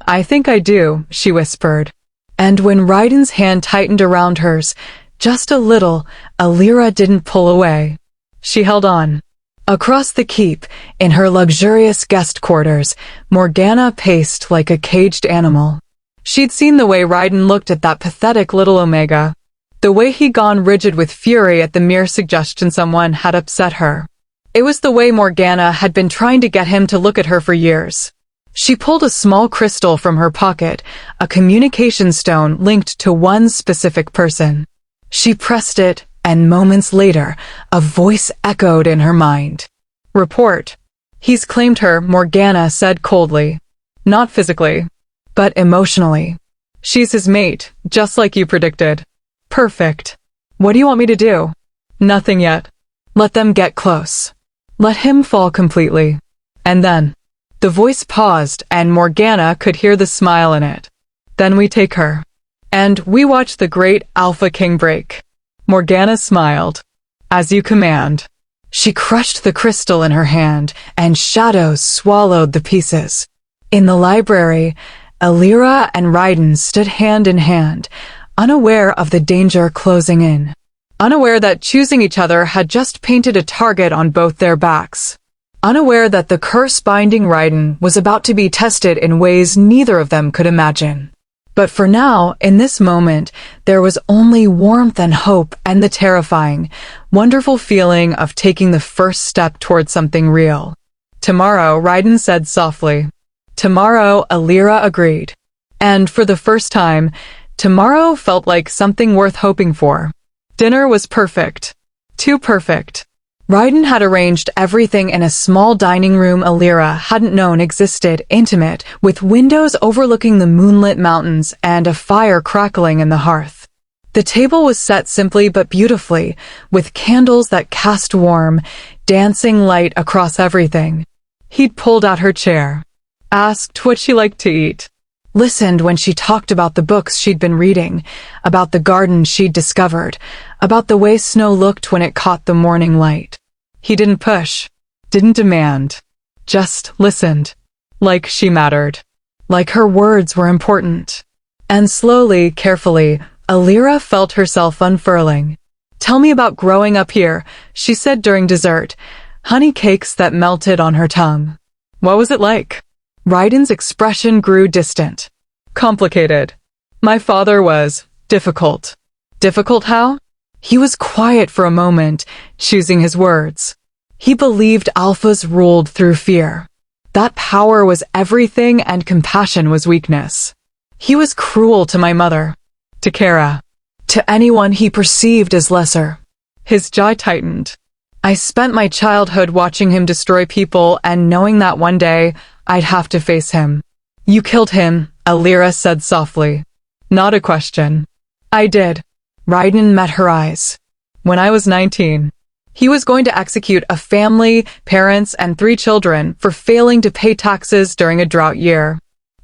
"I think I do," she whispered. And when Ryden's hand tightened around hers, just a little, Alira didn't pull away. She held on. Across the keep, in her luxurious guest quarters, Morgana paced like a caged animal. She'd seen the way Ryden looked at that pathetic little Omega. The way he'd gone rigid with fury at the mere suggestion someone had upset her. It was the way Morgana had been trying to get him to look at her for years. She pulled a small crystal from her pocket, a communication stone linked to one specific person. She pressed it, and moments later, a voice echoed in her mind. "Report." "He's claimed her," Morgana said coldly. "Not physically, but emotionally. She's his mate, just like you predicted." "Perfect. What do you want me to do?" "Nothing yet. Let them get close. Let him fall completely. And then..." The voice paused, and Morgana could hear the smile in it. "Then we take her. And we watch the great Alpha King break." Morgana smiled. "As you command." She crushed the crystal in her hand, and shadows swallowed the pieces. In the library, Alira and Ryden stood hand in hand, unaware of the danger closing in. Unaware that choosing each other had just painted a target on both their backs. Unaware that the curse binding Ryden was about to be tested in ways neither of them could imagine. But for now, in this moment, there was only warmth and hope and the terrifying, wonderful feeling of taking the first step towards something real. "Tomorrow," Ryden said softly. "Tomorrow," Alira agreed. And for the first time, tomorrow felt like something worth hoping for. Dinner was perfect. Too perfect. Ryden had arranged everything in a small dining room Alira hadn't known existed, intimate, with windows overlooking the moonlit mountains and a fire crackling in the hearth. The table was set simply but beautifully, with candles that cast warm, dancing light across everything. He'd pulled out her chair, asked what she liked to eat, listened when she talked about the books she'd been reading, about the garden she'd discovered, about the way snow looked when it caught the morning light. He didn't push, didn't demand, just listened, like she mattered, like her words were important. And slowly, carefully, Alira felt herself unfurling. "Tell me about growing up here," she said during dessert, honey cakes that melted on her tongue. "What was it like?" Ryden's expression grew distant. "Complicated. My father was difficult." "Difficult how?" He was quiet for a moment, choosing his words. He believed alphas ruled through fear. That power was everything and compassion was weakness. He was cruel to my mother, to Kara, to anyone he perceived as lesser. His jaw tightened. "I spent my childhood watching him destroy people and knowing that one day I'd have to face him." "You killed him," Alira said softly. Not a question. "I did." Ryden met her eyes. "When I was 19. He was going to execute a family, parents, and 3 children for failing to pay taxes during a drought year.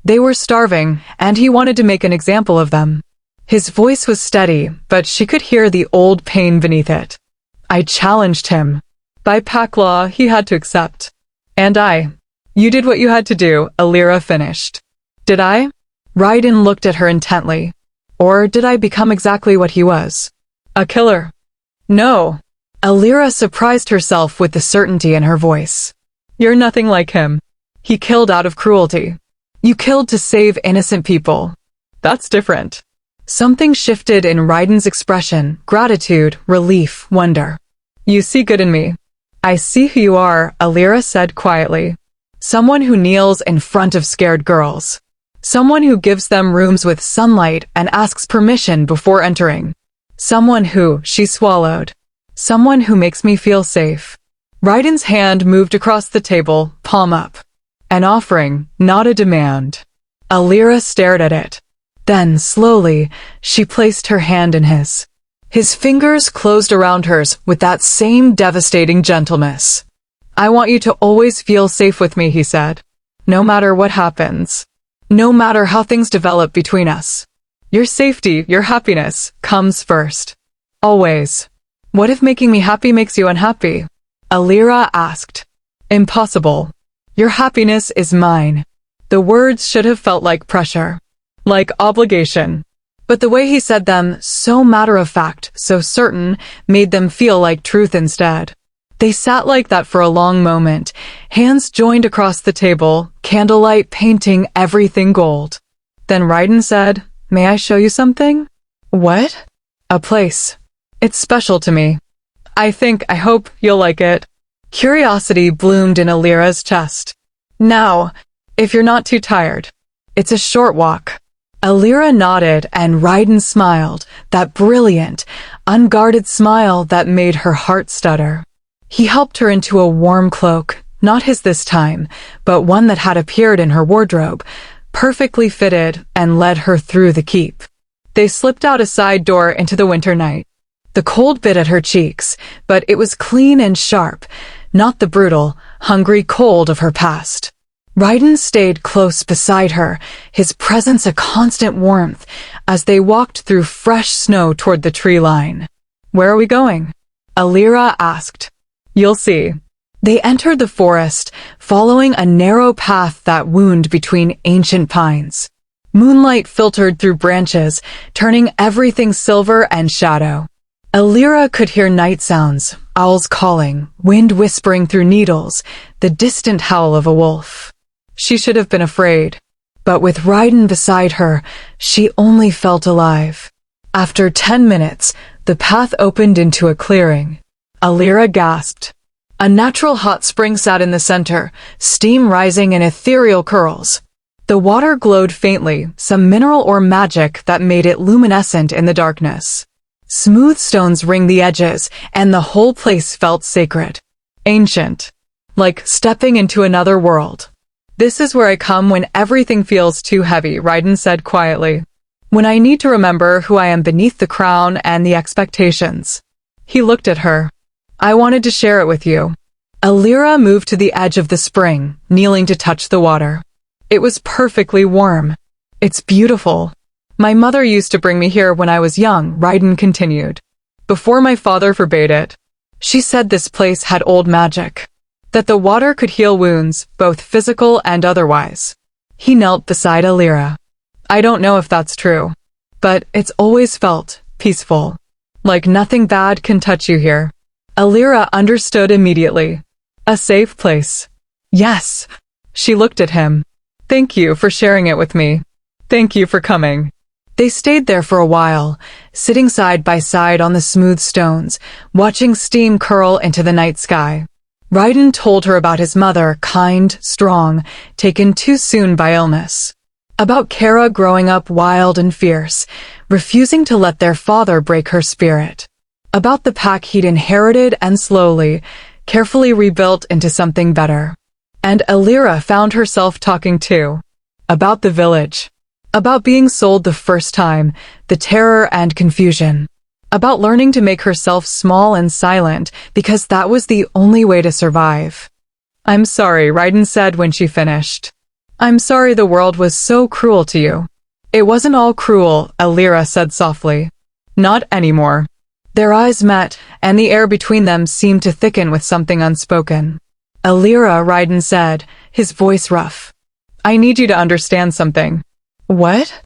They were starving, and he wanted to make an example of them." His voice was steady, but she could hear the old pain beneath it. "I challenged him. By pack law, he had to accept. And You did what you had to do," Alira finished. "Did I?" Ryden looked at her intently. "Or did I become exactly what he was? A killer?" "No." Alira surprised herself with the certainty in her voice. "You're nothing like him. He killed out of cruelty. You killed to save innocent people. That's different." Something shifted in Ryden's expression, gratitude, relief, wonder. "You see good in me." "I see who you are," Alira said quietly. "Someone who kneels in front of scared girls. Someone who gives them rooms with sunlight and asks permission before entering. Someone who," she swallowed. "Someone who makes me feel safe." Ryden's hand moved across the table, palm up. An offering, not a demand. Alira stared at it. Then, slowly, she placed her hand in his. His fingers closed around hers with that same devastating gentleness. I want you to always feel safe with me, he said. No matter what happens. No matter how things develop between us. Your safety, your happiness, comes first. Always. What if making me happy makes you unhappy? Alira asked. Impossible. Your happiness is mine. The words should have felt like pressure. Like obligation. But the way he said them, so matter-of-fact, so certain, made them feel like truth instead. They sat like that for a long moment, hands joined across the table, candlelight painting everything gold. Then Ryden said, May I show you something? What? A place. It's special to me. I hope you'll like it. Curiosity bloomed in Alira's chest. Now, if you're not too tired. It's a short walk. Alira nodded and Ryden smiled, that brilliant, unguarded smile that made her heart stutter. He helped her into a warm cloak, not his this time, but one that had appeared in her wardrobe, perfectly fitted, and led her through the keep. They slipped out a side door into the winter night. The cold bit at her cheeks, but it was clean and sharp, not the brutal, hungry cold of her past. Ryden stayed close beside her, his presence a constant warmth, as they walked through fresh snow toward the tree line. Where are we going? Alira asked. You'll see. They entered the forest, following a narrow path that wound between ancient pines. Moonlight filtered through branches, turning everything silver and shadow. Alira could hear night sounds, owls calling, wind whispering through needles, the distant howl of a wolf. She should have been afraid, but with Ryden beside her, she only felt alive. After 10 minutes, the path opened into a clearing. Alira gasped. A natural hot spring sat in the center, steam rising in ethereal curls. The water glowed faintly, some mineral or magic that made it luminescent in the darkness. Smooth stones ringed the edges, and the whole place felt sacred. Ancient. Like stepping into another world. This is where I come when everything feels too heavy, Ryden said quietly. When I need to remember who I am beneath the crown and the expectations. He looked at her. I wanted to share it with you. Alira moved to the edge of the spring, kneeling to touch the water. It was perfectly warm. It's beautiful. My mother used to bring me here when I was young, Ryden continued. Before my father forbade it. She said this place had old magic. That the water could heal wounds, both physical and otherwise. He knelt beside Alira. I don't know if that's true, but it's always felt peaceful. Like nothing bad can touch you here. Alira understood immediately. A safe place. Yes. She looked at him. Thank you for sharing it with me. Thank you for coming. They stayed there for a while, sitting side by side on the smooth stones, watching steam curl into the night sky. Ryden told her about his mother, kind, strong, taken too soon by illness. About Kara growing up wild and fierce, refusing to let their father break her spirit. About the pack he'd inherited and slowly, carefully rebuilt into something better. And Alira found herself talking too. About the village. About being sold the first time, the terror and confusion. About learning to make herself small and silent because that was the only way to survive. I'm sorry, Ryden said when she finished. I'm sorry the world was so cruel to you. It wasn't all cruel, Alira said softly. Not anymore. Their eyes met, and the air between them seemed to thicken with something unspoken. Alira, Ryden said, his voice rough. I need you to understand something. What?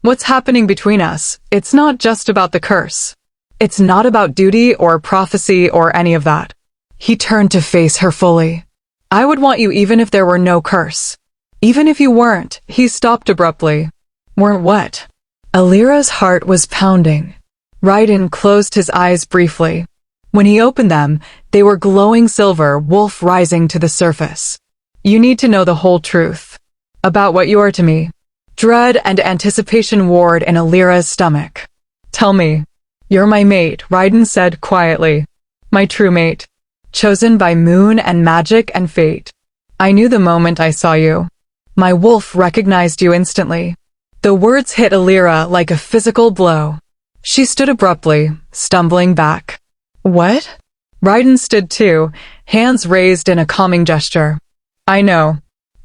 What's happening between us, it's not just about the curse. It's not about duty or prophecy or any of that. He turned to face her fully. I would want you even if there were no curse. Even if you weren't, he stopped abruptly. Weren't what? Alira's heart was pounding. Ryden closed his eyes briefly. When he opened them, they were glowing silver, wolf rising to the surface. You need to know the whole truth. About what you are to me. Dread and anticipation warred in Alira's stomach. Tell me. You're my mate, Ryden said quietly. My true mate. chosen by moon and magic and fate. I knew the moment I saw you. My wolf recognized you instantly. The words hit Alira like a physical blow. She stood abruptly, stumbling back. What? Raiden stood too, hands raised in a calming gesture. I know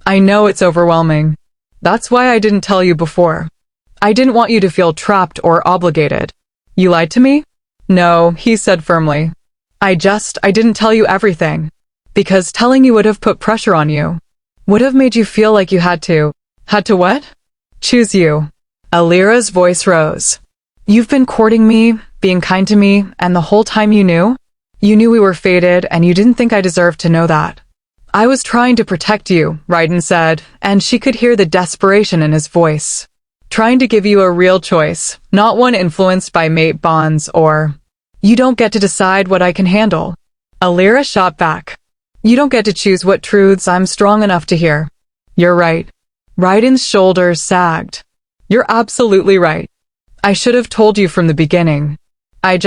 it's overwhelming. That's why I didn't tell you before. I didn't want you to feel trapped or obligated. You lied to me? No, he said firmly. I didn't tell you everything. Because telling you would have put pressure on you. Would have made you feel like you had to. Had to what? Choose you. Alira's voice rose. You've been courting me, being kind to me, and the whole time you knew? You knew we were fated, and you didn't think I deserved to know that. I was trying to protect you, Raiden said, and she could hear the desperation in his voice. Trying to give you a real choice, not one influenced by mate bonds or... You don't get to decide what I can handle. Alira shot back. You don't get to choose what truths I'm strong enough to hear. You're right. Raiden's shoulders sagged. You're absolutely right. I should have told you from the beginning. I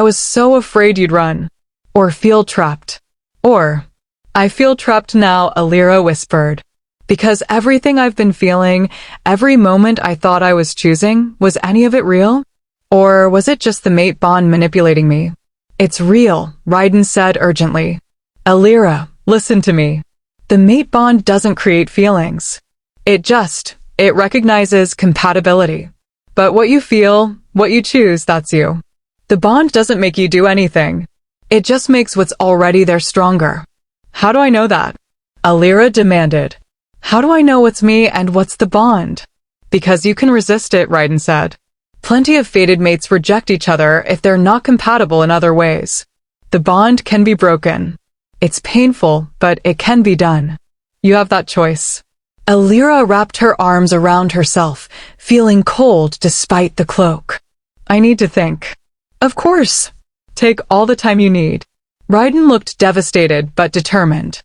was so afraid you'd run. Or feel trapped. I feel trapped now, Alira whispered. Because everything I've been feeling, every moment I thought I was choosing, was any of it real? Or was it just the mate bond manipulating me? It's real, Raiden said urgently. Alira, listen to me. The mate bond doesn't create feelings. It recognizes compatibility. But what you feel, what you choose, that's you. The bond doesn't make you do anything. It just makes what's already there stronger. How do I know that? Alira demanded. How do I know what's me and what's the bond? Because you can resist it, Raiden said. Plenty of fated mates reject each other if they're not compatible in other ways. The bond can be broken. It's painful, but it can be done. You have that choice. Alira wrapped her arms around herself, feeling cold despite the cloak. I need to think. Of course. Take all the time you need. Raiden looked devastated but determined.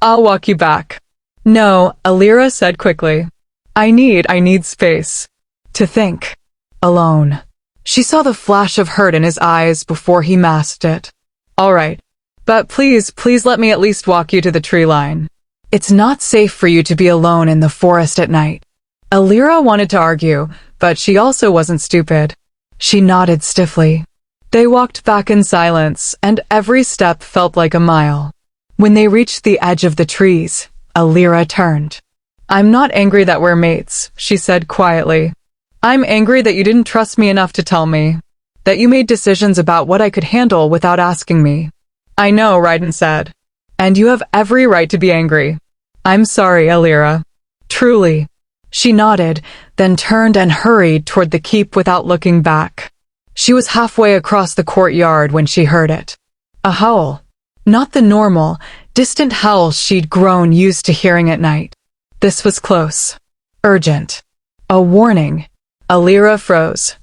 I'll walk you back. No, Alira said quickly. I need space. To think. Alone. She saw the flash of hurt in his eyes before he masked it. All right. But please let me at least walk you to the tree line. It's not safe for you to be alone in the forest at night. Alira wanted to argue, but she also wasn't stupid. She nodded stiffly. They walked back in silence, and every step felt like a mile. When they reached the edge of the trees, Alira turned. I'm not angry that we're mates, she said quietly. I'm angry that you didn't trust me enough to tell me. That you made decisions about what I could handle without asking me. I know, Raiden said. And you have every right to be angry. I'm sorry, Alira. Truly. She nodded, then turned and hurried toward the keep without looking back. She was halfway across the courtyard when she heard it. A howl. Not the normal, distant howl she'd grown used to hearing at night. This was close. Urgent. A warning. Alira froze.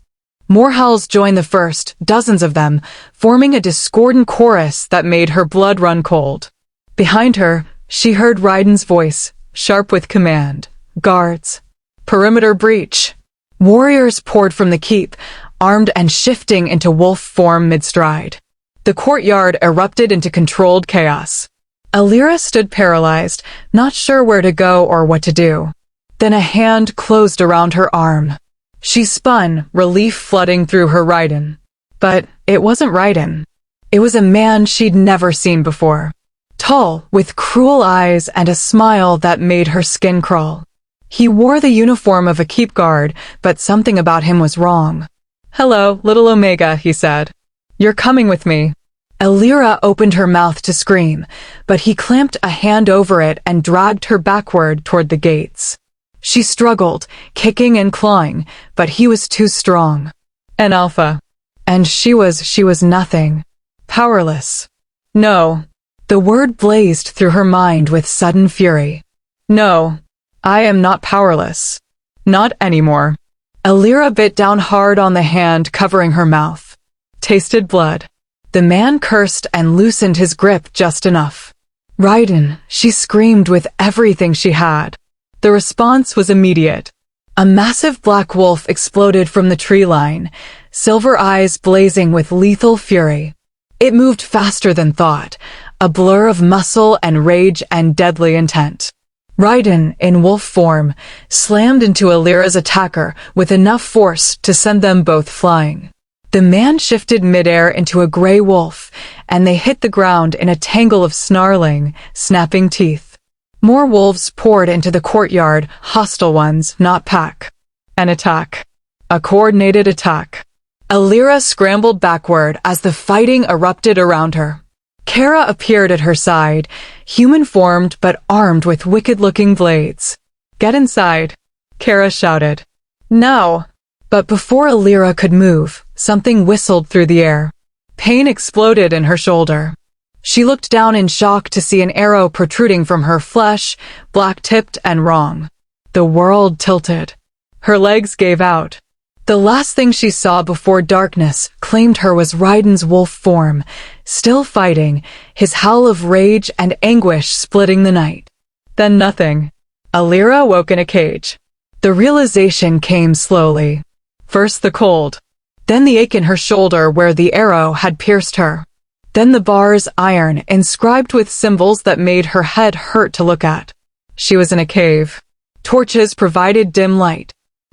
More howls joined the first, dozens of them, forming a discordant chorus that made her blood run cold. Behind her, she heard Raiden's voice, sharp with command. Guards. Perimeter breach. Warriors poured from the keep, armed and shifting into wolf form mid-stride. The courtyard erupted into controlled chaos. Alira stood paralyzed, not sure where to go or what to do. Then a hand closed around her arm. She spun, relief flooding through her Raiden. But it wasn't Raiden. It was a man she'd never seen before. Tall, with cruel eyes and a smile that made her skin crawl. He wore the uniform of a keep guard, but something about him was wrong. Hello, little Omega, he said. You're coming with me. Alira opened her mouth to scream, but he clamped a hand over it and dragged her backward toward the gates. She struggled, kicking and clawing, but he was too strong. An alpha. And she was nothing. Powerless. No. The word blazed through her mind with sudden fury. No. I am not powerless. Not anymore. Alira bit down hard on the hand covering her mouth. Tasted blood. The man cursed and loosened his grip just enough. Raiden, she screamed with everything she had. The response was immediate. A massive black wolf exploded from the tree line, silver eyes blazing with lethal fury. It moved faster than thought, a blur of muscle and rage and deadly intent. Raiden, in wolf form, slammed into Alira's attacker with enough force to send them both flying. The man shifted midair into a gray wolf, and they hit the ground in a tangle of snarling, snapping teeth. More wolves poured into the courtyard, hostile ones, not pack. An attack. A coordinated attack. Alira scrambled backward as the fighting erupted around her. Kara appeared at her side, human-formed but armed with wicked-looking blades. "Get inside," Kara shouted. "Now!" But before Alira could move, something whistled through the air. Pain exploded in her shoulder. She looked down in shock to see an arrow protruding from her flesh, black-tipped and wrong. The world tilted. Her legs gave out. The last thing she saw before darkness claimed her was Raiden's wolf form, still fighting, his howl of rage and anguish splitting the night. Then nothing. Alira woke in a cage. The realization came slowly. First the cold, then the ache in her shoulder where the arrow had pierced her. Then the bars iron, inscribed with symbols that made her head hurt to look at. She was in a cave. Torches provided dim light.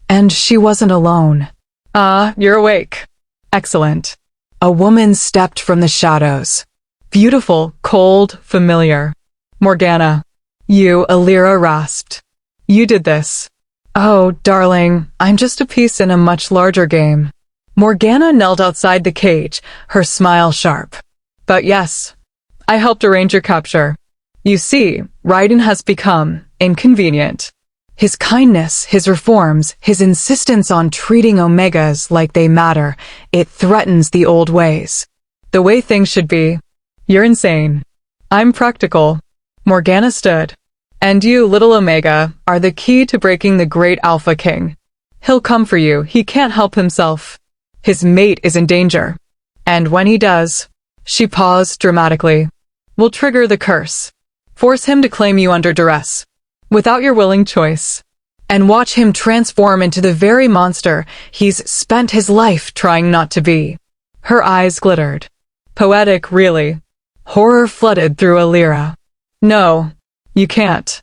And she wasn't alone. "Ah, you're awake. Excellent." A woman stepped from the shadows. Beautiful, cold, familiar. "Morgana." "You," Alira rasped. "You did this." "Oh, darling, I'm just a piece in a much larger game." Morgana knelt outside the cage, her smile sharp. "But yes, I helped arrange your capture. You see, Raiden has become inconvenient. His kindness, his reforms, his insistence on treating Omegas like they matter, it threatens the old ways. The way things should be. You're insane. I'm practical." Morgana stood. "And you, little Omega, are the key to breaking the great Alpha King. He'll come for you, he can't help himself. His mate is in danger. And when he does," she paused dramatically, "we'll trigger the curse. Force him to claim you under duress. Without your willing choice. And watch him transform into the very monster he's spent his life trying not to be." Her eyes glittered. Poetic, really. Horror flooded through Alira. "No, you can't.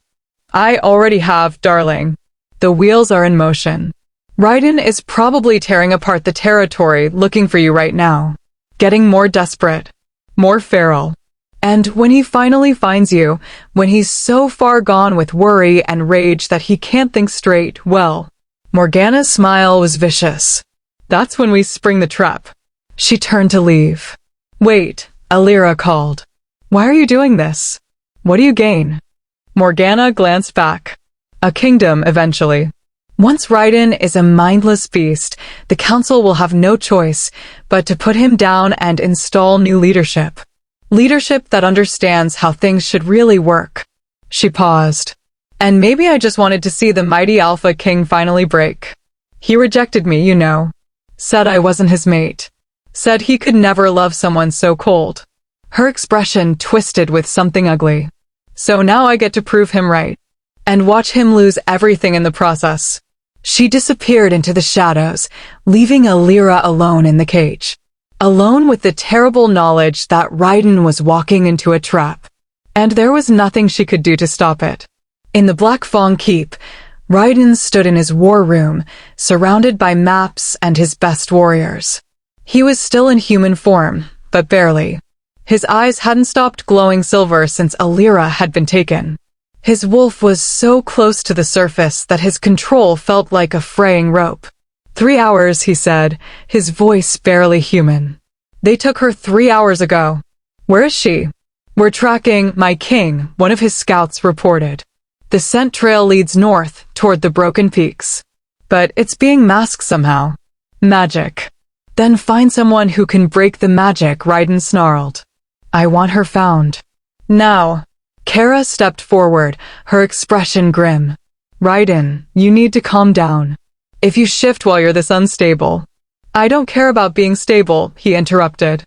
I already have, darling. The wheels are in motion. Raiden is probably tearing apart the territory looking for you right now. Getting more desperate. More feral. And when he finally finds you, when he's so far gone with worry and rage that he can't think straight, well," Morgana's smile was vicious. "That's when we spring the trap." She turned to leave. "Wait," Alira called. "Why are you doing this? What do you gain?" Morgana glanced back. "A kingdom, eventually. Once Raiden is a mindless beast, the council will have no choice but to put him down and install new leadership. Leadership that understands how things should really work." She paused. "And maybe I just wanted to see the mighty Alpha King finally break. He rejected me, you know. Said I wasn't his mate. Said he could never love someone so cold." Her expression twisted with something ugly. "So now I get to prove him right. And watch him lose everything in the process." She disappeared into the shadows, leaving Alira alone in the cage. Alone with the terrible knowledge that Raiden was walking into a trap. And there was nothing she could do to stop it. In the Black Fang Keep, Raiden stood in his war room, surrounded by maps and his best warriors. He was still in human form, but barely. His eyes hadn't stopped glowing silver since Alira had been taken. His wolf was so close to the surface that his control felt like a fraying rope. 3 hours, he said, his voice barely human. "They took her 3 hours ago. Where is she?" "We're tracking my king," one of his scouts reported. "The scent trail leads north, toward the broken peaks. But it's being masked somehow. Magic." "Then find someone who can break the magic," Raiden snarled. "I want her found. Now." Kara stepped forward, her expression grim. "Raiden, you need to calm down. If you shift while you're this unstable." "I don't care about being stable," he interrupted.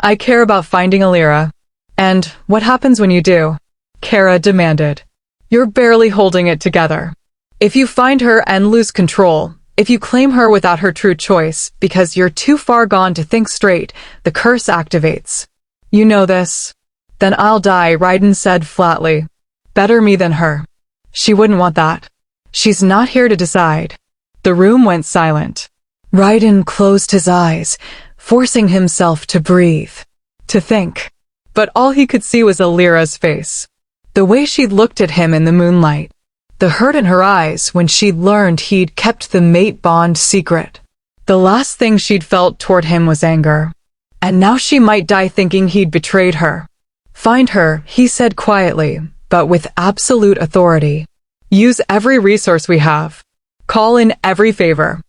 "I care about finding Alira." "And what happens when you do?" Kara demanded. "You're barely holding it together. If you find her and lose control, if you claim her without her true choice, because you're too far gone to think straight, the curse activates. You know this." Then I'll die, Raiden said flatly. Better me than her. She wouldn't want that. She's not here to decide. The room went silent. Raiden closed his eyes, forcing himself to breathe, to think. But all he could see was Alira's face. The way she looked at him in the moonlight. The hurt in her eyes when she'd learned he'd kept the mate bond secret. The last thing she'd felt toward him was anger. And now she might die thinking he'd betrayed her. Find her, he said quietly, but with absolute authority. Use every resource we have. Call in every favor.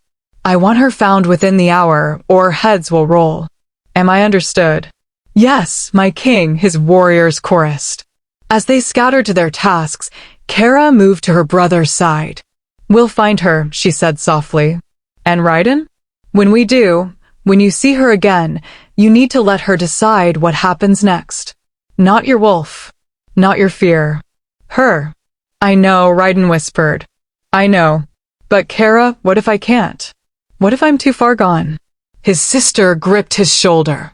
I want her found within the hour, or heads will roll. Am I understood? Yes, my king, his warriors chorused. As they scattered to their tasks, Kara moved to her brother's side. We'll find her, she said softly. And Raiden? When we do, when you see her again, you need to let her decide what happens next. Not your wolf. Not your fear. Her. I know, Raiden whispered. I know. But Kara, what if I can't? What if I'm too far gone? His sister gripped his shoulder.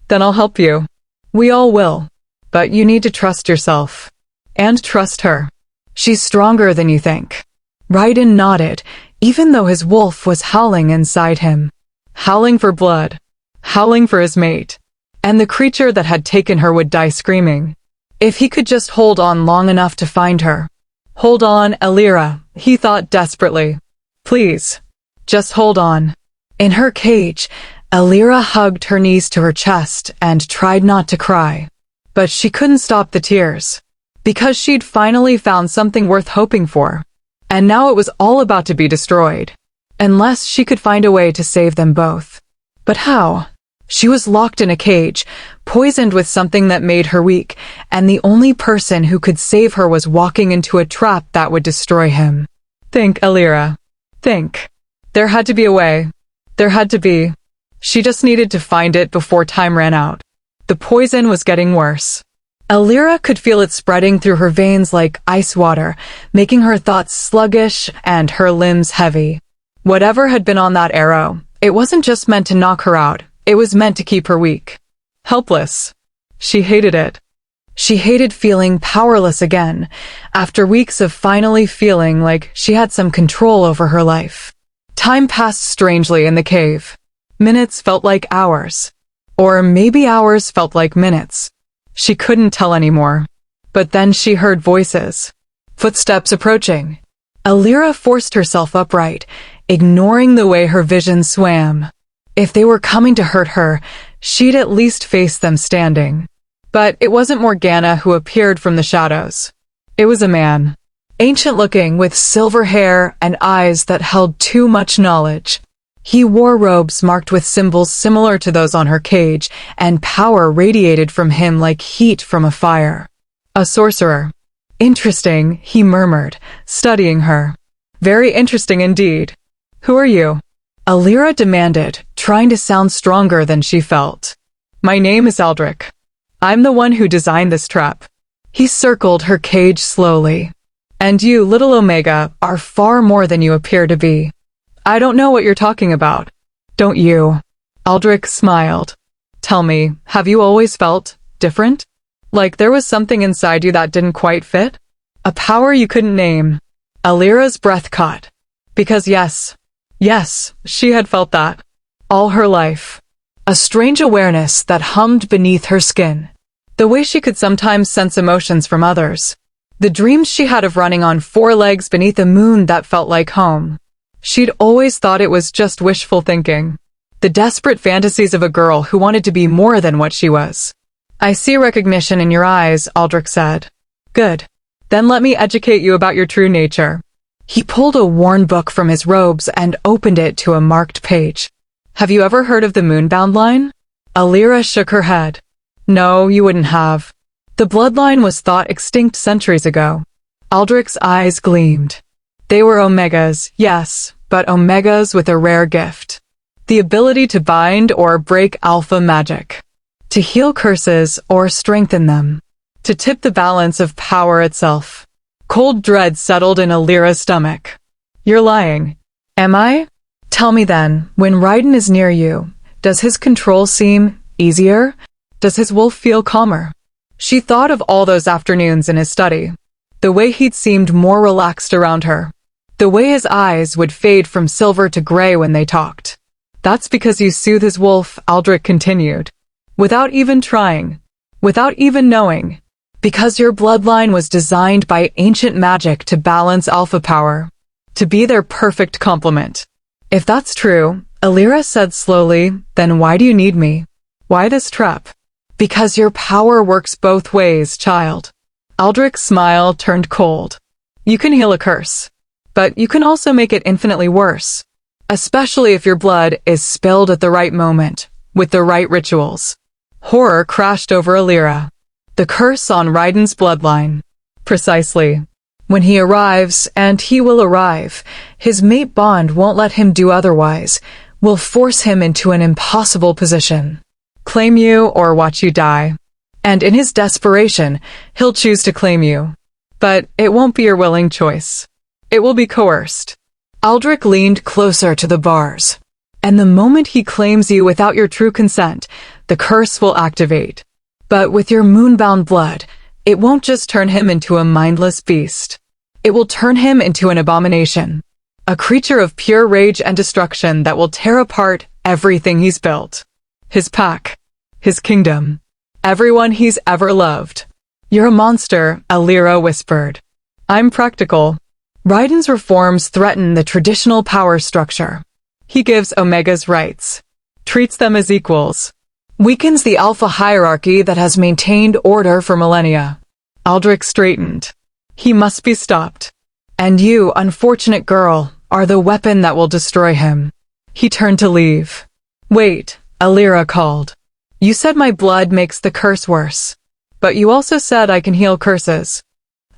Then I'll help you. We all will. But you need to trust yourself. And trust her. She's stronger than you think. Raiden nodded, even though his wolf was howling inside him. Howling for blood. Howling for his mate. And the creature that had taken her would die screaming. If he could just hold on long enough to find her. Hold on, Alira, he thought desperately. Please. Just hold on. In her cage, Alira hugged her knees to her chest and tried not to cry. But she couldn't stop the tears. Because she'd finally found something worth hoping for. And now it was all about to be destroyed. Unless she could find a way to save them both. But how? She was locked in a cage, poisoned with something that made her weak, and the only person who could save her was walking into a trap that would destroy him. Think, Alira. Think. There had to be a way. There had to be. She just needed to find it before time ran out. The poison was getting worse. Alira could feel it spreading through her veins like ice water, making her thoughts sluggish and her limbs heavy. Whatever had been on that arrow, it wasn't just meant to knock her out, it was meant to keep her weak. Helpless. She hated it. She hated feeling powerless again, after weeks of finally feeling like she had some control over her life. Time passed strangely in the cave. Minutes felt like hours. Or maybe hours felt like minutes. She couldn't tell anymore. But then she heard voices. Footsteps approaching. Alira forced herself upright, ignoring the way her vision swam. If they were coming to hurt her, she'd at least face them standing. But it wasn't Morgana who appeared from the shadows. It was a man. Ancient-looking, with silver hair and eyes that held too much knowledge. He wore robes marked with symbols similar to those on her cage, and power radiated from him like heat from a fire. A sorcerer. Interesting, he murmured, studying her. Very interesting indeed. Who are you? Alira demanded, trying to sound stronger than she felt. My name is Aldrich. I'm the one who designed this trap. He circled her cage slowly. And you, little Omega, are far more than you appear to be. I don't know what you're talking about. Don't you? Aldrich smiled. Tell me, have you always felt different? Like there was something inside you that didn't quite fit? A power you couldn't name. Alira's breath caught. Because yes, she had felt that. All her life. A strange awareness that hummed beneath her skin. The way she could sometimes sense emotions from others. The dreams she had of running on 4 legs beneath a moon that felt like home. She'd always thought it was just wishful thinking. The desperate fantasies of a girl who wanted to be more than what she was. I see recognition in your eyes, Aldrich said. Good. Then let me educate you about your true nature. He pulled a worn book from his robes and opened it to a marked page. Have you ever heard of the Moonbound line? Alira shook her head. No, you wouldn't have. The bloodline was thought extinct centuries ago. Aldrich's eyes gleamed. They were Omegas, yes, but Omegas with a rare gift. The ability to bind or break alpha magic. To heal curses or strengthen them. To tip the balance of power itself. Cold dread settled in Alira's stomach. You're lying. Am I? Tell me then, when Raiden is near you, does his control seem easier? Does his wolf feel calmer? She thought of all those afternoons in his study. The way he'd seemed more relaxed around her. The way his eyes would fade from silver to gray when they talked. That's because you soothe his wolf, Aldrich continued. Without even trying. Without even knowing. Because your bloodline was designed by ancient magic to balance alpha power. To be their perfect complement. If that's true, Alira said slowly, then why do you need me? Why this trap? Because your power works both ways, child. Aldrich's smile turned cold. You can heal a curse. But you can also make it infinitely worse. Especially if your blood is spilled at the right moment, with the right rituals. Horror crashed over Alira. The curse on Raiden's bloodline. Precisely. When he arrives, and he will arrive, his mate bond won't let him do otherwise, will force him into an impossible position. Claim you or watch you die. And in his desperation, he'll choose to claim you. But it won't be your willing choice. It will be coerced. Aldrich leaned closer to the bars. And the moment he claims you without your true consent, the curse will activate. But with your moonbound blood, it won't just turn him into a mindless beast. It will turn him into an abomination. A creature of pure rage and destruction that will tear apart everything he's built. His pack. His kingdom. Everyone he's ever loved. You're a monster, Alira whispered. I'm practical. Raiden's reforms threaten the traditional power structure. He gives Omegas rights. Treats them as equals. Weakens the alpha hierarchy that has maintained order for millennia. Aldrich straightened. He must be stopped. And you, unfortunate girl, are the weapon that will destroy him. He turned to leave. Wait, Alira called. You said my blood makes the curse worse. But you also said I can heal curses.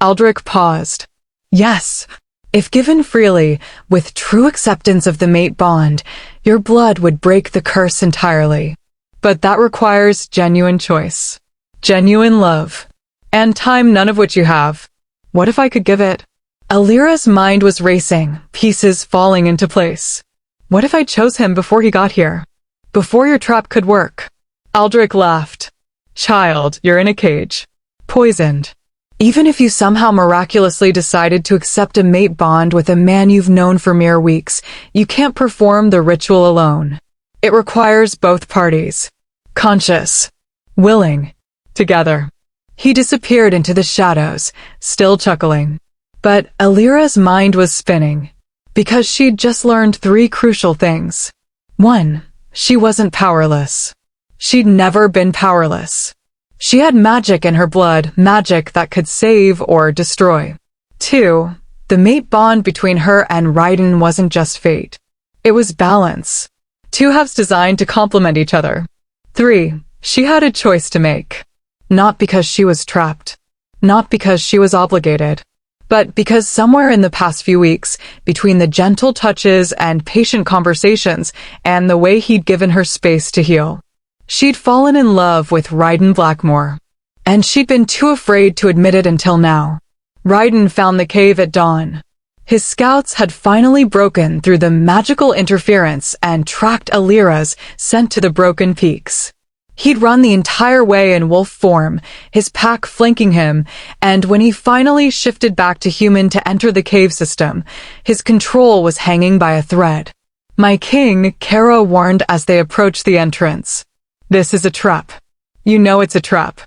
Aldrich paused. Yes. If given freely, with true acceptance of the mate bond, your blood would break the curse entirely. But that requires genuine choice. Genuine love. And time, none of which you have. What if I could give it? Alira's mind was racing, pieces falling into place. What if I chose him before he got here? Before your trap could work? Aldrich laughed. Child, you're in a cage. Poisoned. Even if you somehow miraculously decided to accept a mate bond with a man you've known for mere weeks, you can't perform the ritual alone. It requires both parties. Conscious. Willing. Together. He disappeared into the shadows, still chuckling. But Alira's mind was spinning. Because she'd just learned 3 crucial things. 1. She wasn't powerless. She'd never been powerless. She had magic in her blood, magic that could save or destroy. 2. The mate bond between her and Raiden wasn't just fate. It was balance. 2 halves designed to complement each other. 3. She had a choice to make. Not because she was trapped. Not because she was obligated. But because somewhere in the past few weeks, between the gentle touches and patient conversations and the way he'd given her space to heal, she'd fallen in love with Raiden Blackmore. And she'd been too afraid to admit it until now. Raiden found the cave at dawn. His scouts had finally broken through the magical interference and tracked Alira's scent to the broken peaks. He'd run the entire way in wolf form, his pack flanking him, and when he finally shifted back to human to enter the cave system, his control was hanging by a thread. My king, Kara warned as they approached the entrance. This is a trap. You know it's a trap.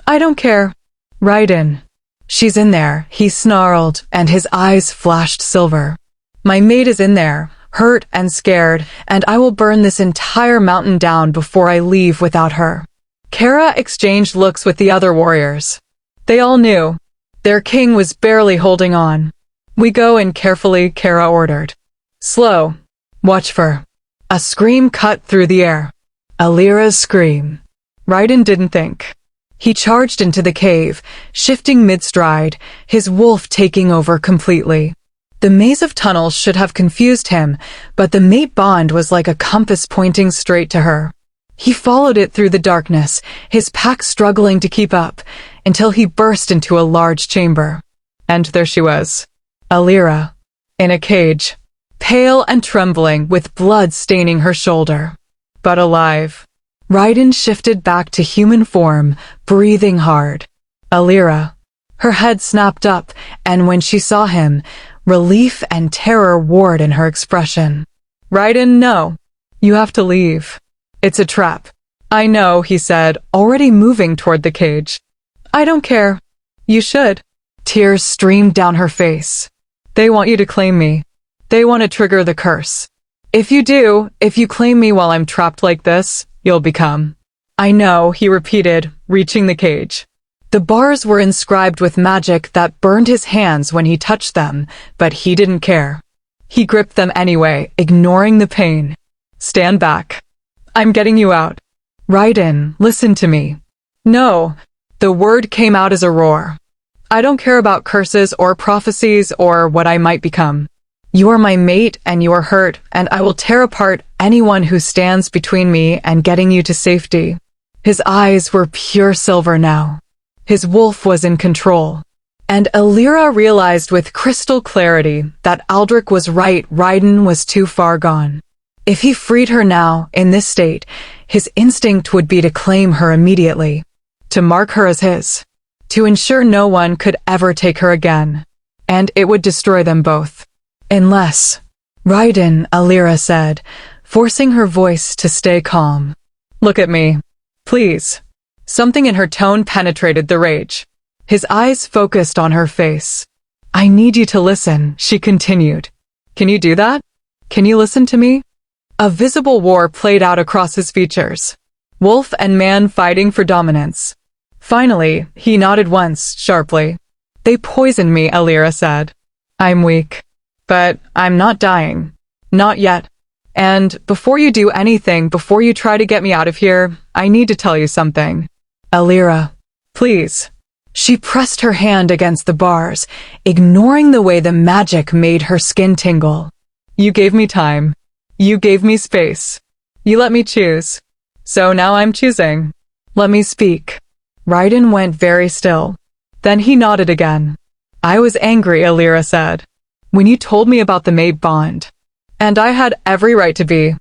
I don't care. Raiden. She's in there, he snarled, and his eyes flashed silver. My mate is in there, hurt and scared, and I will burn this entire mountain down before I leave without her. Kara exchanged looks with the other warriors. They all knew. Their king was barely holding on. We go in carefully, Kara ordered. Slow. Watch for. A scream cut through the air. Alira's scream. Raiden didn't think. He charged into the cave, shifting mid-stride, his wolf taking over completely. The maze of tunnels should have confused him, but the mate bond was like a compass pointing straight to her. He followed it through the darkness, his pack struggling to keep up, until he burst into a large chamber. And there she was. Alira. In a cage. Pale and trembling, with blood staining her shoulder. But alive. Raiden shifted back to human form, breathing hard. Alira. Her head snapped up, and when she saw him, relief and terror warred in her expression. Raiden, no. You have to leave. It's a trap. I know, he said, already moving toward the cage. I don't care. You should. Tears streamed down her face. They want you to claim me. They want to trigger the curse. If you do, if you claim me while I'm trapped like this, you'll become. I know, he repeated, reaching the cage. The bars were inscribed with magic that burned his hands when he touched them, but he didn't care. He gripped them anyway, ignoring the pain. Stand back. I'm getting you out. Raiden, listen to me. No. The word came out as a roar. I don't care about curses or prophecies or what I might become. You are my mate and you are hurt, and I will tear apart anyone who stands between me and getting you to safety. His eyes were pure silver now. His wolf was in control. And Alira realized with crystal clarity that Aldrich was right. Raiden was too far gone. If he freed her now, in this state, his instinct would be to claim her immediately, to mark her as his, to ensure no one could ever take her again, and it would destroy them both. Unless, Raiden, Alira said, forcing her voice to stay calm. Look at me. Please. Something in her tone penetrated the rage. His eyes focused on her face. I need you to listen, she continued. Can you do that? Can you listen to me? A visible war played out across his features. Wolf and man fighting for dominance. Finally, he nodded once, sharply. They poisoned me, Alira said. I'm weak. But I'm not dying. Not yet. And before you do anything, before you try to get me out of here, I need to tell you something. Alira, please. She pressed her hand against the bars, ignoring the way the magic made her skin tingle. You gave me time. You gave me space. You let me choose. So now I'm choosing. Let me speak. Raiden went very still. Then he nodded again. I was angry, Alira said. When you told me about the mate bond. And I had every right to be.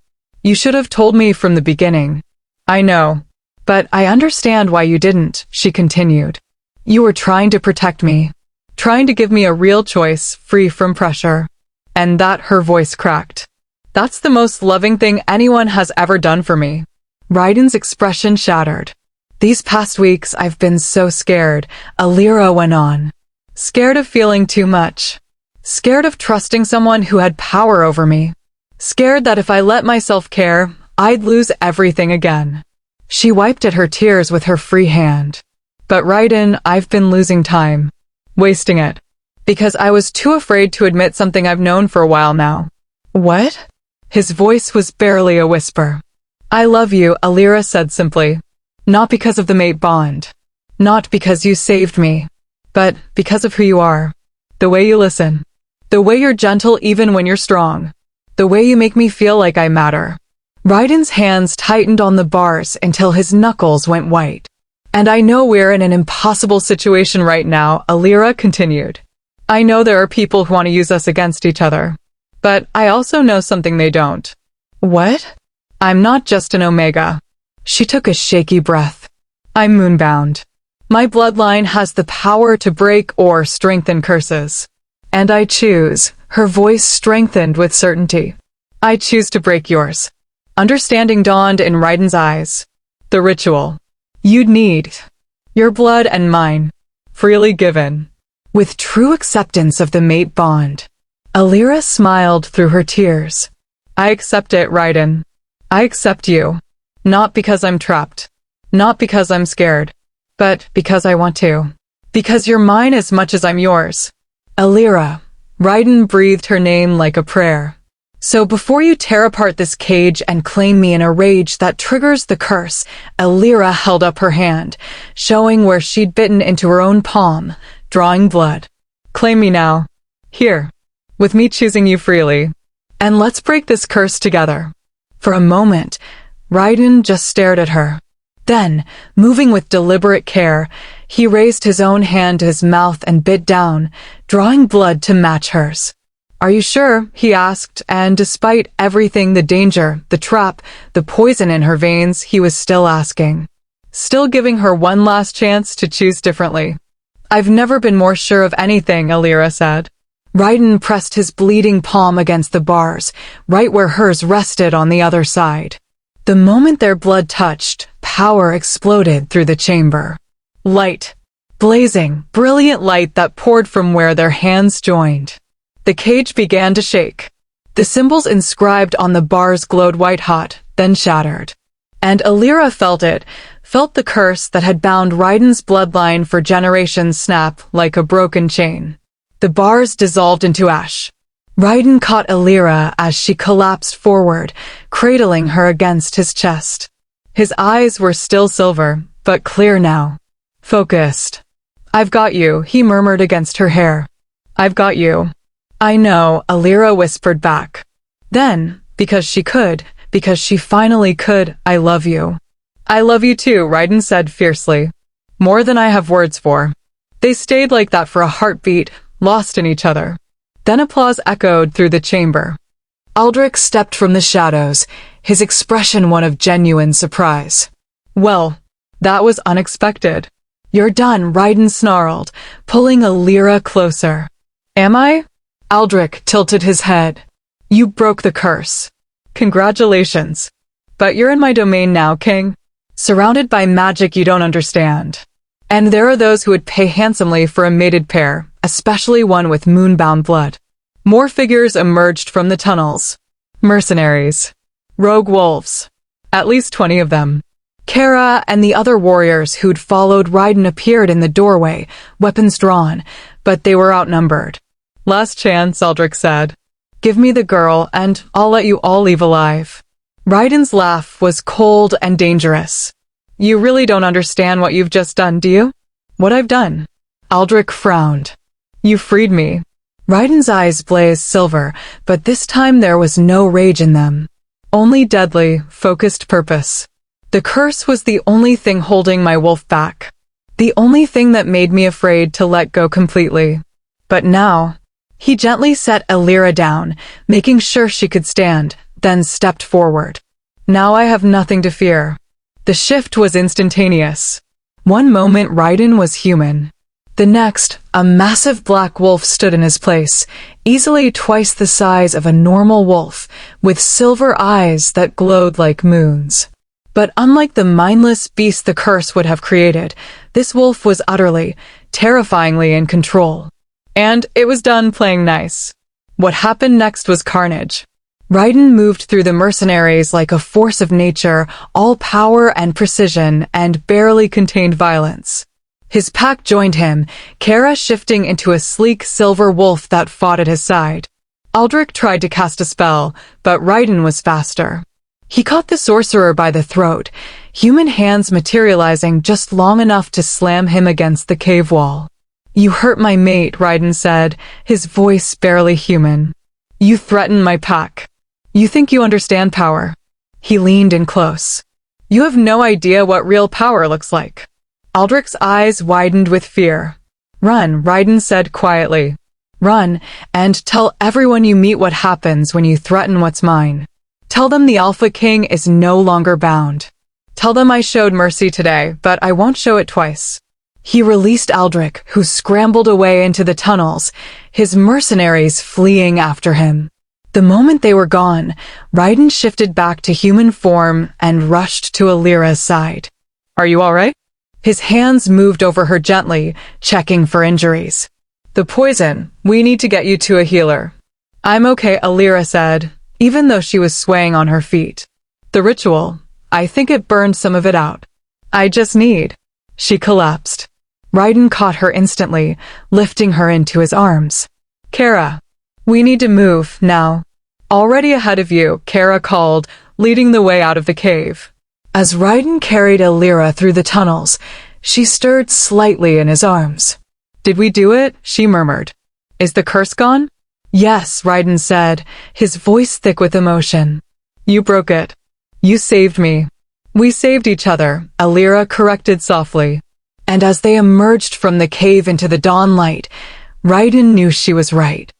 You should have told me from the beginning. I know. But I understand why you didn't, she continued. You were trying to protect me. Trying to give me a real choice, free from pressure. And that, her voice cracked. That's the most loving thing anyone has ever done for me. Raiden's expression shattered. These past weeks I've been so scared, Alira went on. Scared of feeling too much. Scared of trusting someone who had power over me. Scared that if I let myself care, I'd lose everything again. She wiped at her tears with her free hand. But Raiden, I've been losing time. Wasting it. Because I was too afraid to admit something I've known for a while now. What? His voice was barely a whisper. I love you, Alira said simply. Not because of the mate bond. Not because you saved me. But because of who you are. The way you listen. The way you're gentle even when you're strong. The way you make me feel like I matter. Raiden's hands tightened on the bars until his knuckles went white. And I know we're in an impossible situation right now, Alira continued. I know there are people who want to use us against each other. But I also know something they don't. What? I'm not just an Omega. She took a shaky breath. I'm moonbound. My bloodline has the power to break or strengthen curses. And I choose, her voice strengthened with certainty. I choose to break yours. Understanding dawned in Raiden's eyes. The ritual. You'd need. Your blood and mine. Freely given. With true acceptance of the mate bond. Alira smiled through her tears. I accept it, Raiden. I accept you. Not because I'm trapped. Not because I'm scared. But because I want to. Because you're mine as much as I'm yours. Alira. Raiden breathed her name like a prayer. So before you tear apart this cage and claim me in a rage that triggers the curse, Alira held up her hand, showing where she'd bitten into her own palm, drawing blood. Claim me now. Here. With me choosing you freely. And let's break this curse together. For a moment, Raiden just stared at her. Then, moving with deliberate care, he raised his own hand to his mouth and bit down, drawing blood to match hers. Are you sure? He asked, and despite everything, the danger, the trap, the poison in her veins, he was still asking. Still giving her one last chance to choose differently. I've never been more sure of anything, Alira said. Raiden pressed his bleeding palm against the bars, right where hers rested on the other side. The moment their blood touched, power exploded through the chamber. Light. Blazing, brilliant light that poured from where their hands joined. The cage began to shake. The symbols inscribed on the bars glowed white-hot, then shattered. And Alira felt it, felt the curse that had bound Raiden's bloodline for generations snap like a broken chain. The bars dissolved into ash. Raiden caught Alira as she collapsed forward, cradling her against his chest. His eyes were still silver, but clear now. Focused. I've got you, he murmured against her hair. I've got you. I know, Alira whispered back. Then, because she finally could, I love you. I love you too, Raiden said fiercely. More than I have words for. They stayed like that for a heartbeat, lost in each other. Then applause echoed through the chamber. Aldrich stepped from the shadows, his expression one of genuine surprise. Well, that was unexpected. You're done, Raiden snarled, pulling Alira closer. Am I? Aldrich tilted his head. You broke the curse. Congratulations. But you're in my domain now, King. Surrounded by magic you don't understand. And there are those who would pay handsomely for a mated pair, especially one with moonbound blood. More figures emerged from the tunnels. Mercenaries. Rogue wolves. At least 20 of them. Kara and the other warriors who'd followed Raiden appeared in the doorway, weapons drawn, but they were outnumbered. Last chance, Aldrich said. Give me the girl, and I'll let you all leave alive. Raiden's laugh was cold and dangerous. You really don't understand what you've just done, do you? What I've done? Aldrich frowned. You freed me. Raiden's eyes blazed silver, but this time there was no rage in them. Only deadly, focused purpose. The curse was the only thing holding my wolf back. The only thing that made me afraid to let go completely. But now, he gently set Alira down, making sure she could stand, then stepped forward. Now I have nothing to fear. The shift was instantaneous. One moment Raiden was human. The next, a massive black wolf stood in his place, easily twice the size of a normal wolf, with silver eyes that glowed like moons. But unlike the mindless beast the curse would have created, this wolf was utterly, terrifyingly in control. And it was done playing nice. What happened next was carnage. Raiden moved through the mercenaries like a force of nature, all power and precision, and barely contained violence. His pack joined him, Kara shifting into a sleek silver wolf that fought at his side. Aldrich tried to cast a spell, but Raiden was faster. He caught the sorcerer by the throat, human hands materializing just long enough to slam him against the cave wall. You hurt my mate, Raiden said, his voice barely human. You threaten my pack. You think you understand power. He leaned in close. You have no idea what real power looks like. Aldrich's eyes widened with fear. Run, Raiden said quietly. Run, and tell everyone you meet what happens when you threaten what's mine. Tell them the Alpha King is no longer bound. Tell them I showed mercy today, but I won't show it twice. He released Aldrich, who scrambled away into the tunnels, his mercenaries fleeing after him. The moment they were gone, Raiden shifted back to human form and rushed to Alira's side. Are you all right? His hands moved over her gently, checking for injuries. The poison. We need to get you to a healer. I'm okay, Alira said, even though she was swaying on her feet. The ritual. I think it burned some of it out. I just need. She collapsed. Raiden caught her instantly, lifting her into his arms. Kara. We need to move, now. Already ahead of you, Kara called, leading the way out of the cave. As Raiden carried Alira through the tunnels, she stirred slightly in his arms. Did we do it? She murmured. Is the curse gone? Yes, Raiden said, his voice thick with emotion. You broke it. You saved me. We saved each other, Alira corrected softly. And as they emerged from the cave into the dawn light, Raiden knew she was right.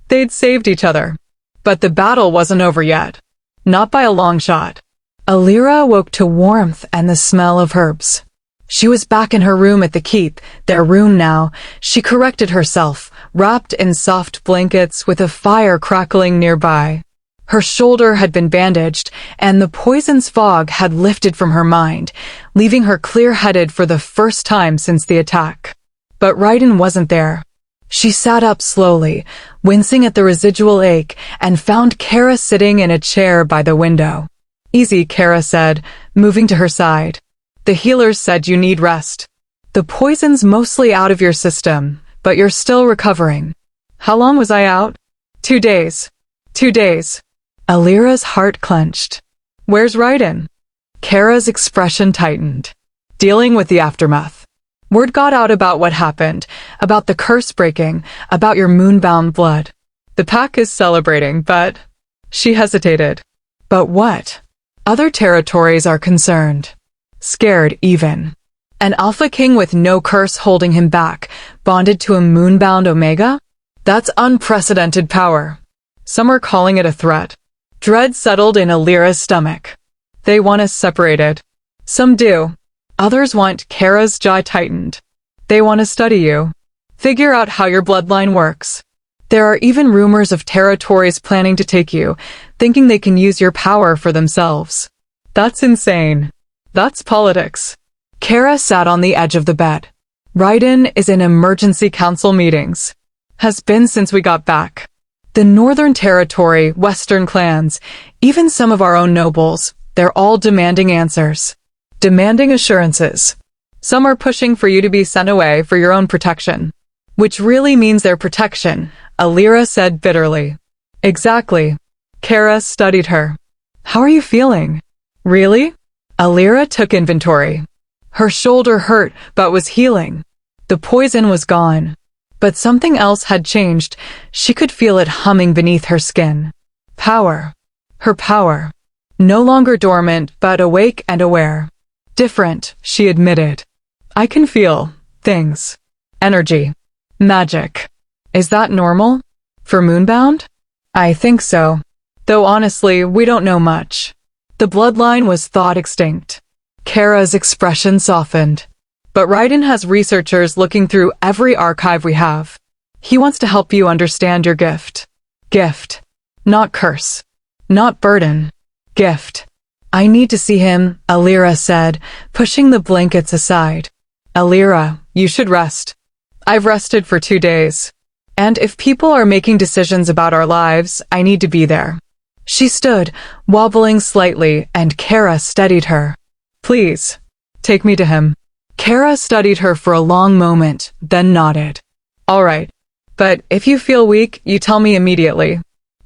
They'd saved each other. But the battle wasn't over yet. Not by a long shot. Alira awoke to warmth and the smell of herbs. She was back in her room at the keep, their room now. She corrected herself, wrapped in soft blankets with a fire crackling nearby. Her shoulder had been bandaged, and the poison's fog had lifted from her mind, leaving her clear-headed for the first time since the attack. But Raiden wasn't there. She sat up slowly, wincing at the residual ache, and found Kara sitting in a chair by the window. "Easy," Kara said, moving to her side. "The healers said you need rest. The poison's mostly out of your system, but you're still recovering." "How long was I out?" 2 days. 2 days. Alira's heart clenched. "Where's Raiden?" Kara's expression tightened. "Dealing with the aftermath. Word got out about what happened, about the curse breaking, about your moonbound blood. The pack is celebrating, but..." She hesitated. "But what?" "Other territories are concerned. Scared, even. An Alpha King with no curse holding him back, bonded to a moonbound Omega? That's unprecedented power. Some are calling it a threat." Dread settled in Alira's stomach. "They want us separated." "Some do. Others want..." Kara's jaw tightened. "They want to study you. Figure out how your bloodline works. There are even rumors of territories planning to take you, thinking they can use your power for themselves." "That's insane. That's politics." Kara sat on the edge of the bed. "Raiden is in emergency council meetings. Has been since we got back. The Northern Territory, Western clans, even some of our own nobles, they're all demanding answers. Demanding assurances. Some are pushing for you to be sent away for your own protection." "Which really means their protection," Alira said bitterly. "Exactly." Kara studied her. "How are you feeling?" "Really?" Alira took inventory. Her shoulder hurt, but was healing. The poison was gone. But something else had changed. She could feel it humming beneath her skin. Power. Her power. No longer dormant, but awake and aware. "Different," she admitted. "I can feel things. Energy. Magic. Is that normal? For Moonbound?" "I think so. Though honestly, we don't know much." The bloodline was thought extinct. Kara's expression softened. "But Raiden has researchers looking through every archive we have. He wants to help you understand your gift. Gift. Not curse. Not burden. Gift." "I need to see him," Alira said, pushing the blankets aside. "Alira, you should rest." "I've rested for 2 days. And if people are making decisions about our lives, I need to be there." She stood, wobbling slightly, and Kara steadied her. "Please, take me to him." Kara studied her for a long moment, then nodded. "All right. But if you feel weak, you tell me immediately."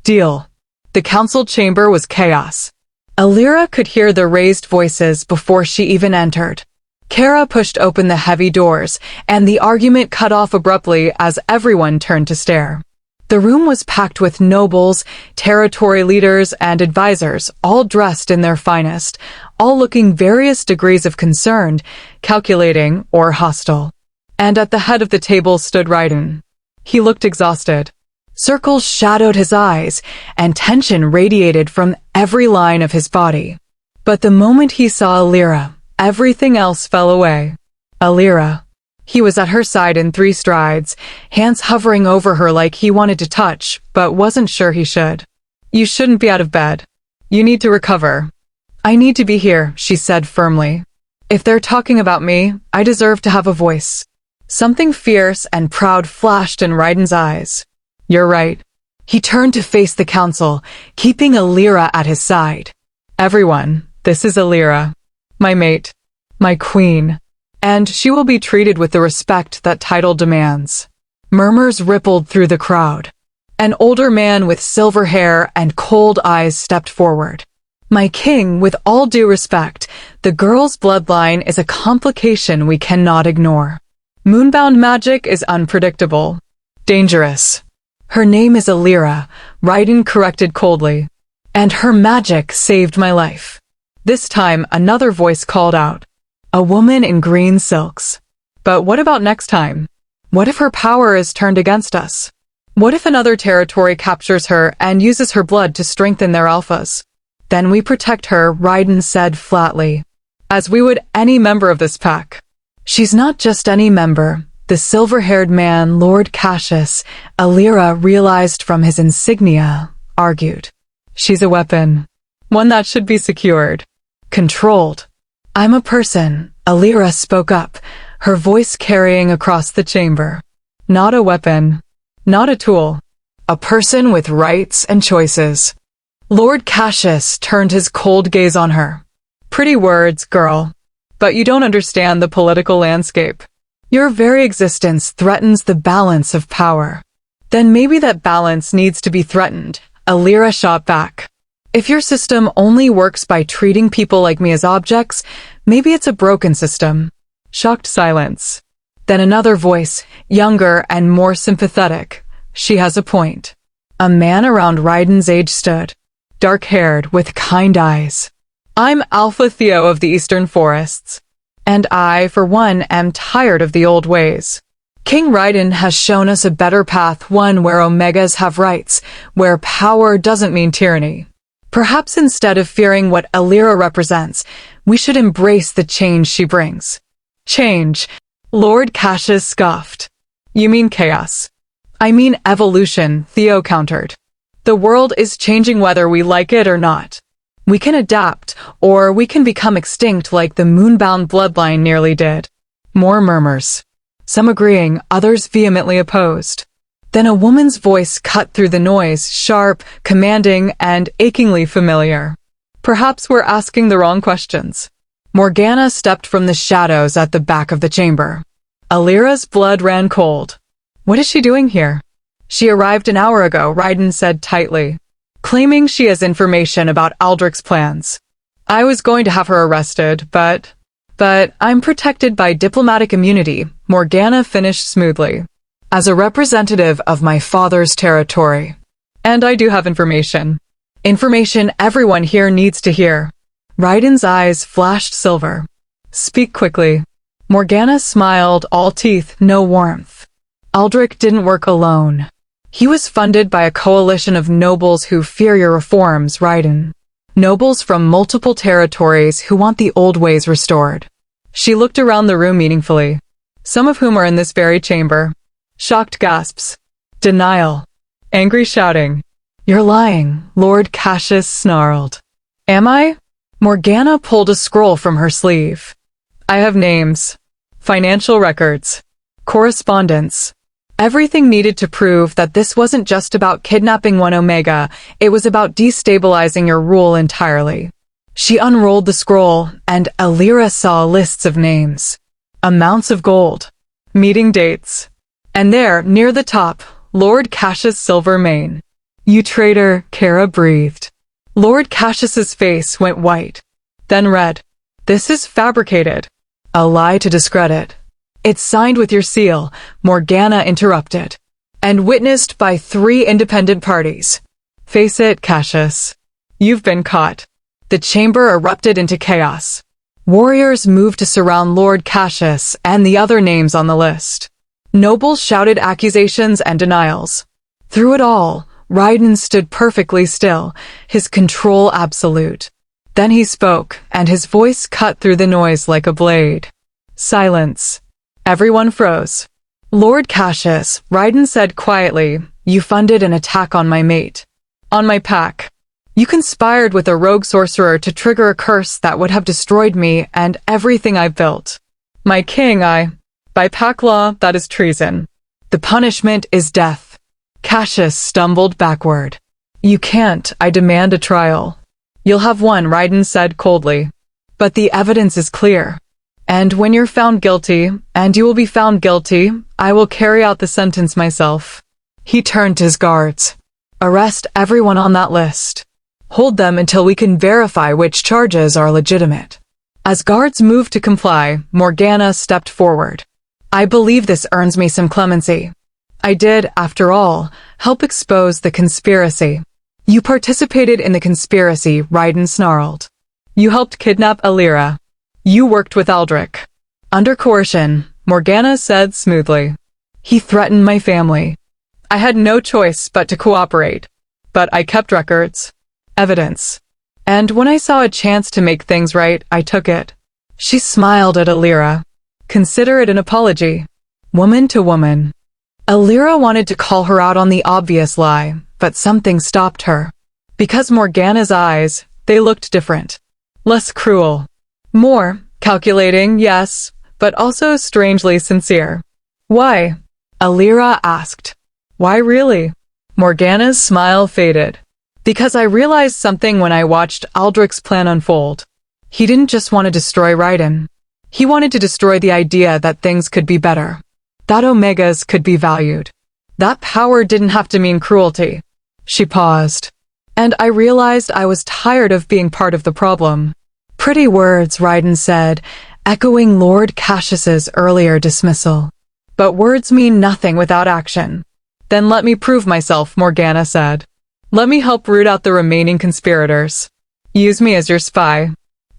"Deal." The council chamber was chaos. Alira could hear the raised voices before she even entered. Kara pushed open the heavy doors, and the argument cut off abruptly as everyone turned to stare. The room was packed with nobles, territory leaders, and advisors, all dressed in their finest, all looking various degrees of concerned, calculating, or hostile. And at the head of the table stood Raiden. He looked exhausted. Circles shadowed his eyes, and tension radiated from every line of his body. But the moment he saw Alira, everything else fell away. Alira. He was at her side in 3 strides, hands hovering over her like he wanted to touch, but wasn't sure he should. "You shouldn't be out of bed. You need to recover." "I need to be here," she said firmly. "If they're talking about me, I deserve to have a voice." Something fierce and proud flashed in Raiden's eyes. "You're right." He turned to face the council, keeping Alira at his side. "Everyone, this is Alira. My mate. My queen. And she will be treated with the respect that title demands." Murmurs rippled through the crowd. An older man with silver hair and cold eyes stepped forward. "My king, with all due respect, the girl's bloodline is a complication we cannot ignore. Moonbound magic is unpredictable. Dangerous. Her name is Alira," Raiden corrected coldly. "And her magic saved my life." This time, another voice called out. "A woman in green silks. But what about next time? What if her power is turned against us?" What if another territory captures her and uses her blood to strengthen their alphas? Then we protect her, Raiden said flatly. As we would any member of this pack. She's not just any member. The silver-haired man, Lord Cassius, Alira realized from his insignia, argued. She's a weapon. One that should be secured. Controlled. I'm a person, Alira spoke up, her voice carrying across the chamber. Not a weapon. Not a tool. A person with rights and choices. Lord Cassius turned his cold gaze on her. Pretty words, girl. But you don't understand the political landscape. Your very existence threatens the balance of power. Then maybe that balance needs to be threatened, Alira shot back. If your system only works by treating people like me as objects, maybe it's a broken system. Shocked silence. Then another voice, younger and more sympathetic. She has a point. A man around Raiden's age stood. Dark-haired, with kind eyes. I'm Alpha Theo of the Eastern Forests. And I, for one, am tired of the old ways. King Raiden has shown us a better path, one where Omegas have rights, where power doesn't mean tyranny. Perhaps instead of fearing what Alira represents, we should embrace the change she brings. Change. Lord Cassius scoffed. You mean chaos. I mean evolution, Theo countered. The world is changing whether we like it or not. We can adapt, or we can become extinct like the moonbound bloodline nearly did. More murmurs. Some agreeing, others vehemently opposed. Then a woman's voice cut through the noise, sharp, commanding, and achingly familiar. Perhaps we're asking the wrong questions. Morgana stepped from the shadows at the back of the chamber. Alira's blood ran cold. What is she doing here? She arrived an hour ago, Raiden said tightly, claiming she has information about Aldrich's plans. I was going to have her arrested, but I'm protected by diplomatic immunity, Morgana finished smoothly. As a representative of my father's territory. And I do have information. Information everyone here needs to hear. Raiden's eyes flashed silver. Speak quickly. Morgana smiled, all teeth, no warmth. Aldrich didn't work alone. He was funded by a coalition of nobles who fear your reforms, Raiden. Nobles from multiple territories who want the old ways restored. She looked around the room meaningfully. Some of whom are in this very chamber. Shocked gasps. Denial. Angry shouting. You're lying, Lord Cassius snarled. Am I? Morgana pulled a scroll from her sleeve. I have names. Financial records. Correspondence. Everything needed to prove that this wasn't just about kidnapping one Omega, it was about destabilizing your rule entirely. She unrolled the scroll, and Alira saw lists of names. Amounts of gold. Meeting dates. And there, near the top, Lord Cassius Silvermane. You traitor, Kara breathed. Lord Cassius's face went white. Then red. This is fabricated. A lie to discredit. It's signed with your seal, Morgana interrupted. And witnessed by 3 independent parties. Face it, Cassius. You've been caught. The chamber erupted into chaos. Warriors moved to surround Lord Cassius and the other names on the list. Nobles shouted accusations and denials. Through it all, Raiden stood perfectly still, his control absolute. Then he spoke, and his voice cut through the noise like a blade. Silence. Everyone froze. Lord Cassius, Raiden said quietly, you funded an attack on my mate. On my pack. You conspired with a rogue sorcerer to trigger a curse that would have destroyed me and everything I've built. My king, by pack law, that is treason. The punishment is death. Cassius stumbled backward. You can't, I demand a trial. You'll have one, Raiden said coldly. But the evidence is clear. And when you're found guilty, and you will be found guilty, I will carry out the sentence myself. He turned to his guards. Arrest everyone on that list. Hold them until we can verify which charges are legitimate. As guards moved to comply, Morgana stepped forward. I believe this earns me some clemency. I did, after all, help expose the conspiracy. You participated in the conspiracy, Raiden snarled. You helped kidnap Alira. You worked with Aldrich. Under coercion, Morgana said smoothly. He threatened my family. I had no choice but to cooperate. But I kept records. Evidence. And when I saw a chance to make things right, I took it. She smiled at Alira. Consider it an apology. Woman to woman. Alira wanted to call her out on the obvious lie, but something stopped her. Because Morgana's eyes, they looked different. Less cruel. More calculating, yes, but also strangely sincere. Why? Alira asked. Why really? Morgana's smile faded. Because I realized something when I watched Aldrich's plan unfold. He didn't just want to destroy Raiden. He wanted to destroy the idea that things could be better. That Omegas could be valued. That power didn't have to mean cruelty. She paused. And I realized I was tired of being part of the problem. Pretty words, Raiden said, echoing Lord Cassius's earlier dismissal. But words mean nothing without action. Then let me prove myself, Morgana said. Let me help root out the remaining conspirators. Use me as your spy.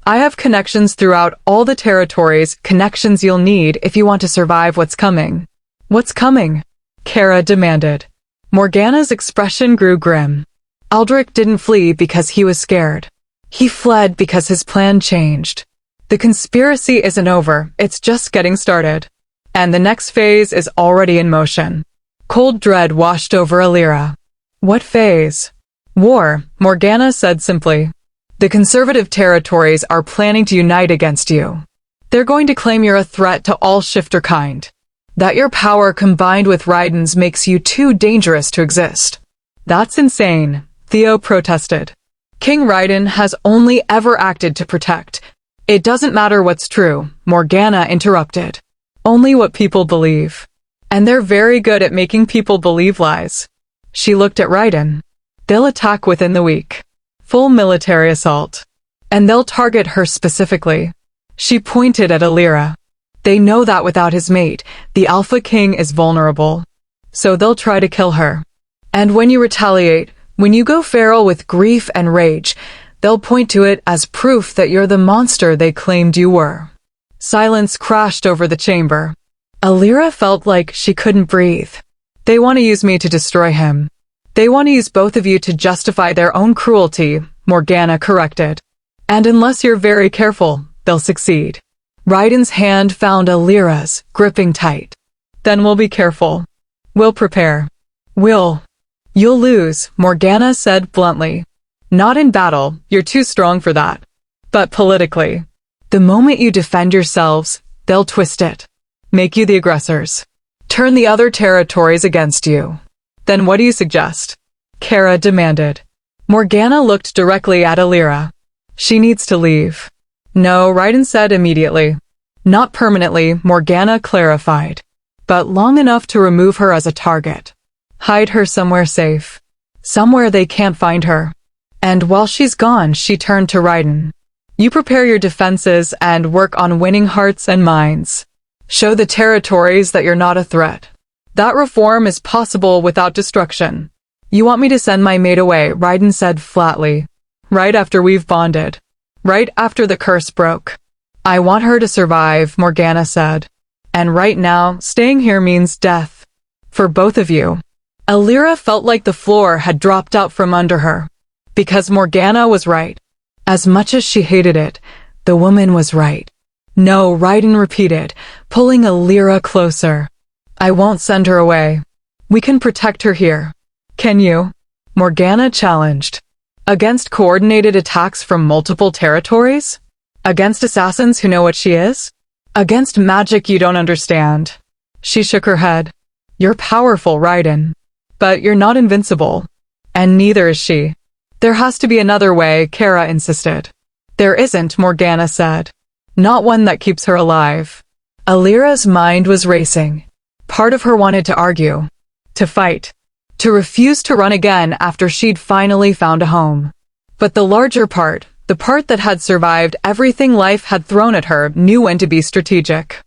I have connections throughout all the territories, connections you'll need if you want to survive what's coming. What's coming? Kara demanded. Morgana's expression grew grim. Aldrich didn't flee because he was scared. He fled because his plan changed. The conspiracy isn't over, it's just getting started. And the next phase is already in motion. Cold dread washed over Alira. What phase? War, Morgana said simply. The conservative territories are planning to unite against you. They're going to claim you're a threat to all shifter kind. That your power combined with Raiden's makes you too dangerous to exist. That's insane, Theo protested. King Raiden has only ever acted to protect. It doesn't matter what's true, Morgana interrupted. Only what people believe. And they're very good at making people believe lies. She looked at Raiden. They'll attack within the week. Full military assault. And they'll target her specifically. She pointed at Alira. They know that without his mate, the Alpha King is vulnerable. So they'll try to kill her. And when you retaliate, when you go feral with grief and rage, they'll point to it as proof that you're the monster they claimed you were. Silence crashed over the chamber. Alira felt like she couldn't breathe. They want to use me to destroy him. They want to use both of you to justify their own cruelty, Morgana corrected. And unless you're very careful, they'll succeed. Raiden's hand found Alira's, gripping tight. Then we'll be careful. We'll prepare. You'll lose, Morgana said bluntly. Not in battle, you're too strong for that. But politically. The moment you defend yourselves, they'll twist it. Make you the aggressors. Turn the other territories against you. Then what do you suggest? Kara demanded. Morgana looked directly at Alira. She needs to leave. No, Raiden said immediately. Not permanently, Morgana clarified. But long enough to remove her as a target. Hide her somewhere safe. Somewhere they can't find her. And while she's gone, she turned to Raiden. You prepare your defenses and work on winning hearts and minds. Show the territories that you're not a threat. That reform is possible without destruction. You want me to send my mate away, Raiden said flatly. Right after we've bonded. Right after the curse broke. I want her to survive, Morgana said. And right now, staying here means death. For both of you. Alira felt like the floor had dropped out from under her. Because Morgana was right. As much as she hated it, the woman was right. No, Raiden repeated, pulling Alira closer. I won't send her away. We can protect her here. Can you? Morgana challenged. Against coordinated attacks from multiple territories? Against assassins who know what she is? Against magic you don't understand. She shook her head. You're powerful, Raiden. But you're not invincible. And neither is she. There has to be another way, Kara insisted. There isn't, Morgana said. Not one that keeps her alive. Alira's mind was racing. Part of her wanted to argue. To fight. To refuse to run again after she'd finally found a home. But the larger part, the part that had survived everything life had thrown at her, knew when to be strategic.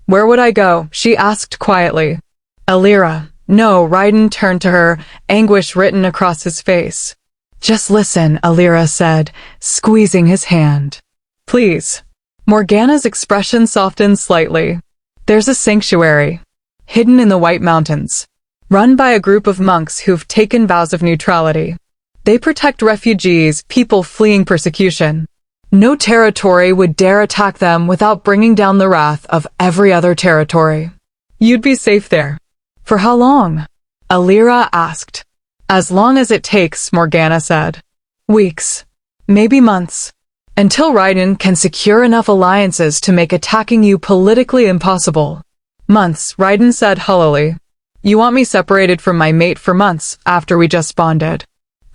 Where would I go? She asked quietly. Alira. No, Raiden turned to her, anguish written across his face. Just listen, Alira said, squeezing his hand. Please. Morgana's expression softened slightly. There's a sanctuary. Hidden in the White Mountains. run by a group of monks who've taken vows of neutrality. They protect refugees, people fleeing persecution. No territory would dare attack them without bringing down the wrath of every other territory. You'd be safe there. For how long? Alira asked. As long as it takes, Morgana said. Weeks. Maybe months. Until Raiden can secure enough alliances to make attacking you politically impossible. Months, Raiden said hullily. You want me separated from my mate for months after we just bonded.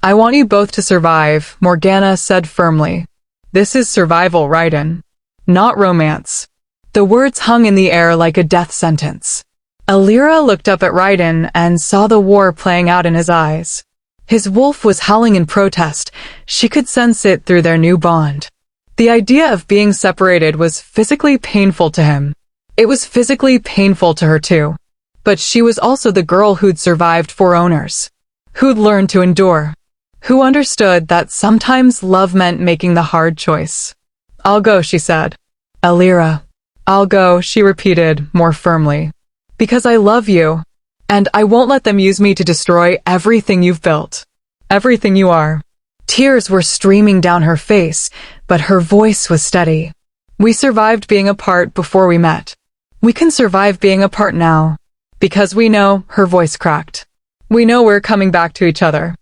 I want you both to survive, Morgana said firmly. This is survival, Raiden. Not romance. The words hung in the air like a death sentence. Alira looked up at Raiden and saw the war playing out in his eyes. His wolf was howling in protest. She could sense it through their new bond. The idea of being separated was physically painful to him. It was physically painful to her too. But she was also the girl who'd survived 4 owners. Who'd learned to endure. Who understood that sometimes love meant making the hard choice. I'll go, she said. Alira. I'll go, she repeated more firmly. Because I love you. And I won't let them use me to destroy everything you've built. Everything you are. Tears were streaming down her face, but her voice was steady. We survived being apart before we met. We can survive being apart now. Because we know, her voice cracked. We know we're coming back to each other.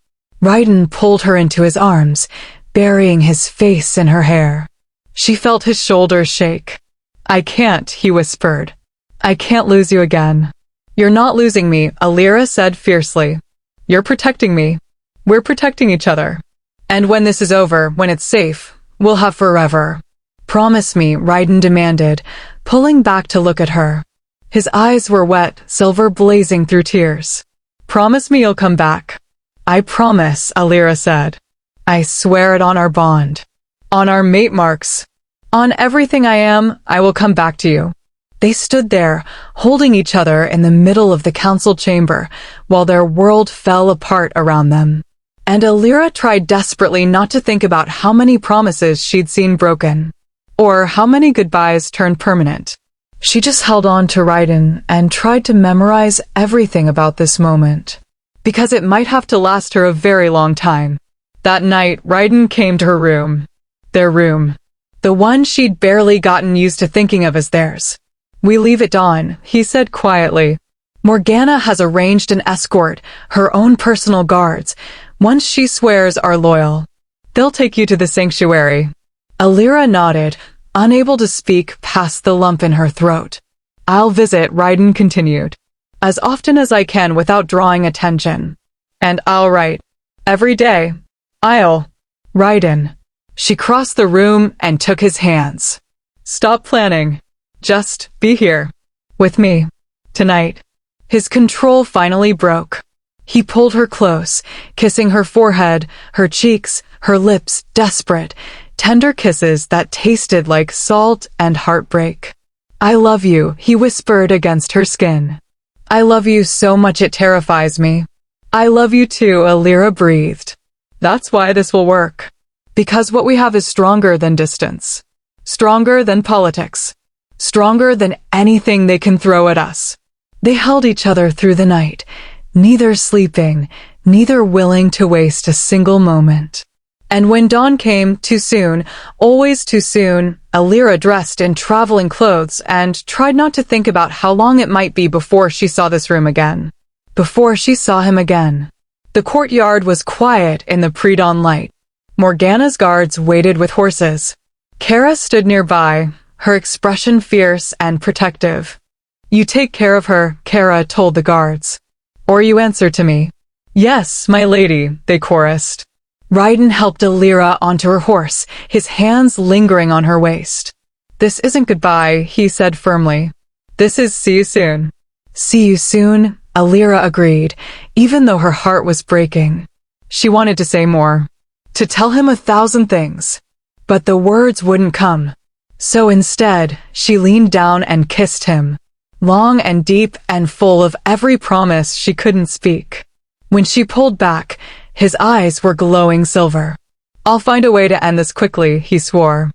Raiden pulled her into his arms, burying his face in her hair. She felt his shoulders shake. I can't, he whispered. I can't lose you again. You're not losing me, Alira said fiercely. You're protecting me. We're protecting each other. And when this is over, when it's safe, we'll have forever. Promise me, Raiden demanded, pulling back to look at her. His eyes were wet, silver blazing through tears. Promise me you'll come back. I promise, Alira said. I swear it on our bond. On our mate marks. On everything I am, I will come back to you. They stood there, holding each other in the middle of the council chamber, while their world fell apart around them. And Alira tried desperately not to think about how many promises she'd seen broken, or how many goodbyes turned permanent. She just held on to Raiden and tried to memorize everything about this moment, because it might have to last her a very long time. That night, Raiden came to her room. Their room. The one she'd barely gotten used to thinking of as theirs. We leave at dawn, he said quietly. Morgana has arranged an escort, her own personal guards, once she swears are loyal. They'll take you to the sanctuary. Alira nodded, unable to speak past the lump in her throat. I'll visit, Raiden continued. As often as I can without drawing attention. And I'll write. Every day. Raiden. She crossed the room and took his hands. Stop planning. Just be here. With me. Tonight. His control finally broke. He pulled her close, kissing her forehead, her cheeks, her lips, desperate, tender kisses that tasted like salt and heartbreak. I love you, he whispered against her skin. I love you so much it terrifies me. I love you too, Alira breathed. That's why this will work. Because what we have is stronger than distance. Stronger than politics. Stronger than anything they can throw at us. They held each other through the night, neither sleeping, neither willing to waste a single moment. And when dawn came, too soon, always too soon, Alira dressed in traveling clothes and tried not to think about how long it might be before she saw this room again. Before she saw him again. The courtyard was quiet in the pre-dawn light. Morgana's guards waited with horses. Kara stood nearby, her expression fierce and protective. You take care of her, Kara told the guards. Or you answer to me. Yes, my lady, they chorused. Raiden helped Alira onto her horse, his hands lingering on her waist. This isn't goodbye, he said firmly. This is see you soon. See you soon, Alira agreed, even though her heart was breaking. She wanted to say more. To tell him 1,000 things. But the words wouldn't come. So instead, she leaned down and kissed him. Long and deep and full of every promise she couldn't speak. When she pulled back, his eyes were glowing silver. I'll find a way to end this quickly, he swore.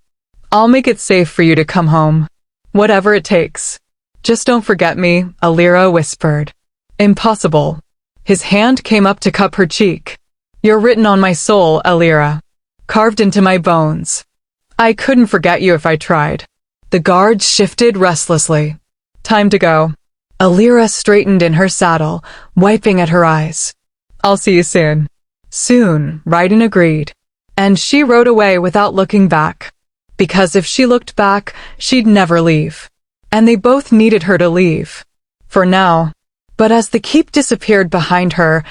I'll make it safe for you to come home. Whatever it takes. Just don't forget me, Alira whispered. Impossible. His hand came up to cup her cheek. "You're written on my soul, Alira. Carved into my bones. I couldn't forget you if I tried." The guards shifted restlessly. "Time to go." Alira straightened in her saddle, wiping at her eyes. "I'll see you soon." Soon, Raiden agreed. And she rode away without looking back. Because if she looked back, she'd never leave. And they both needed her to leave. For now. But as the keep disappeared behind her,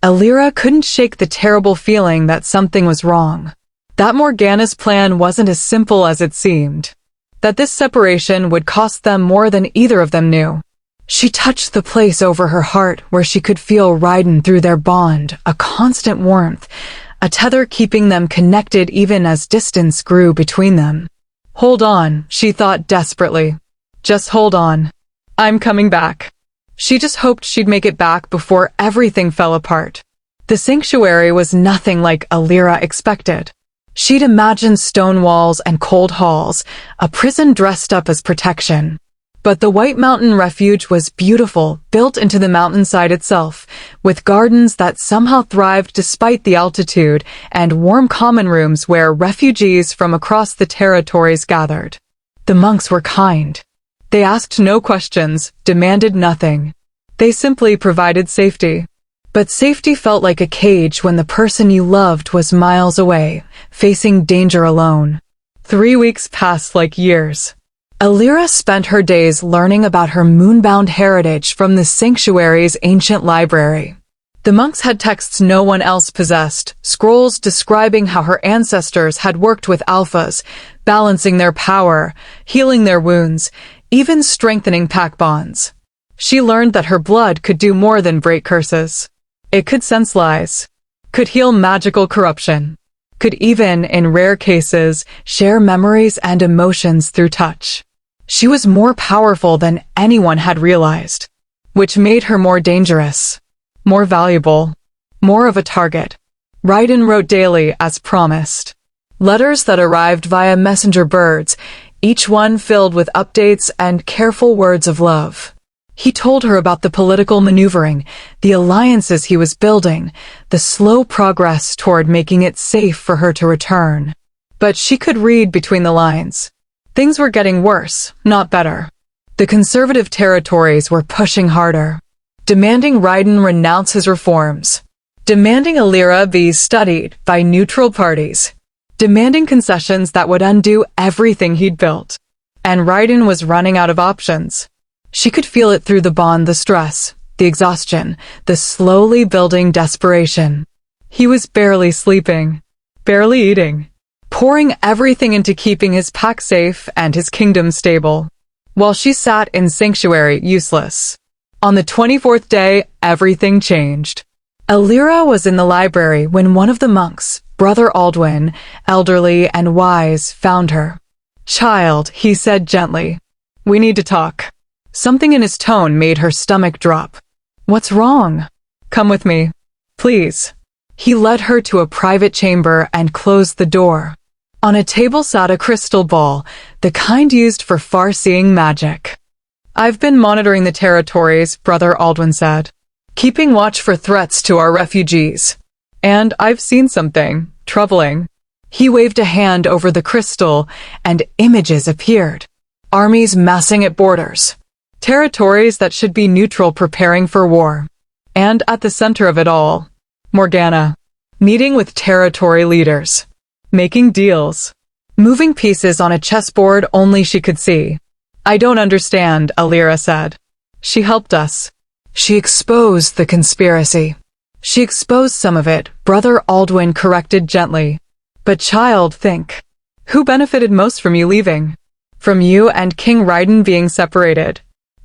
Alira couldn't shake the terrible feeling that something was wrong. That Morgana's plan wasn't as simple as it seemed. That this separation would cost them more than either of them knew. She touched the place over her heart where she could feel Raiden through their bond, a constant warmth, a tether keeping them connected even as distance grew between them. "Hold on," she thought desperately. "Just hold on. I'm coming back." She just hoped she'd make it back before everything fell apart. The sanctuary was nothing like Alira expected. She'd imagined stone walls and cold halls, a prison dressed up as protection. But the White Mountain Refuge was beautiful, built into the mountainside itself, with gardens that somehow thrived despite the altitude, and warm common rooms where refugees from across the territories gathered. The monks were kind. They asked no questions, demanded nothing. They simply provided safety. But safety felt like a cage when the person you loved was miles away, facing danger alone. 3 weeks passed like years. Alira spent her days learning about her moonbound heritage from the sanctuary's ancient library. The monks had texts no one else possessed, scrolls describing how her ancestors had worked with alphas, balancing their power, healing their wounds, even strengthening pack bonds. She learned that her blood could do more than break curses. It could sense lies, could heal magical corruption, could even, in rare cases, share memories and emotions through touch. She was more powerful than anyone had realized, which made her more dangerous, more valuable, more of a target. Raiden wrote daily as promised. Letters that arrived via messenger birds, each one filled with updates and careful words of love. He told her about the political maneuvering, the alliances he was building, the slow progress toward making it safe for her to return. But she could read between the lines. Things were getting worse, not better. The conservative territories were pushing harder, demanding Raiden renounce his reforms, demanding Alira be studied by neutral parties, demanding concessions that would undo everything he'd built. And Raiden was running out of options. She could feel it through the bond, the stress, the exhaustion, the slowly building desperation. He was barely sleeping, barely eating, pouring everything into keeping his pack safe and his kingdom stable, while she sat in sanctuary useless. On the 24th day, everything changed. Alira was in the library when one of the monks, Brother Aldwin, elderly and wise, found her. "Child," he said gently, "we need to talk." Something in his tone made her stomach drop. "What's wrong?" "Come with me, please." He led her to a private chamber and closed the door. On a table sat a crystal ball, the kind used for far-seeing magic. "I've been monitoring the territories," Brother Aldwin said, "keeping watch for threats to our refugees. And I've seen something troubling." He waved a hand over the crystal, and images appeared. Armies massing at borders. Territories that should be neutral preparing for war. And at the center of it all, Morgana, meeting with territory leaders, making deals, moving pieces on a chessboard only she could see. "I don't understand," Alira said. "She helped us." She exposed the conspiracy. She exposed some of it, Brother Aldwin corrected gently. "But child, think. Who benefited most from you leaving? From you and King Raiden being separated?"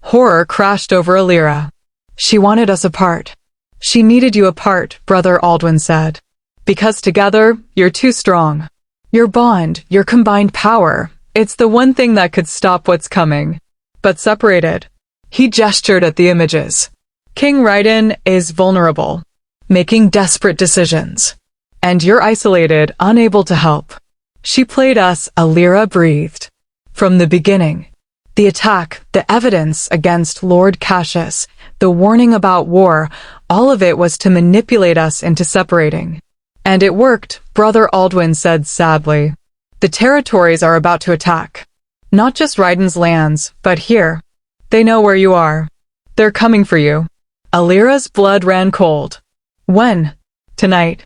Horror crashed over Alira. "She wanted us apart. She needed you apart," Brother Aldwin said. "Because together, you're too strong. Your bond, your combined power, it's the one thing that could stop what's coming. But separated." He gestured at the images. "King Raiden is vulnerable, making desperate decisions. And you're isolated, unable to help. She played us," Alira breathed. "From the beginning. The attack, the evidence against Lord Cassius, the warning about war, All of it was to manipulate us into separating. And it worked, Brother Aldwin said sadly. The territories are about to attack. Not just Raiden's lands, but here. They know where you are. They're coming for you. Alira's blood ran cold. When? Tonight.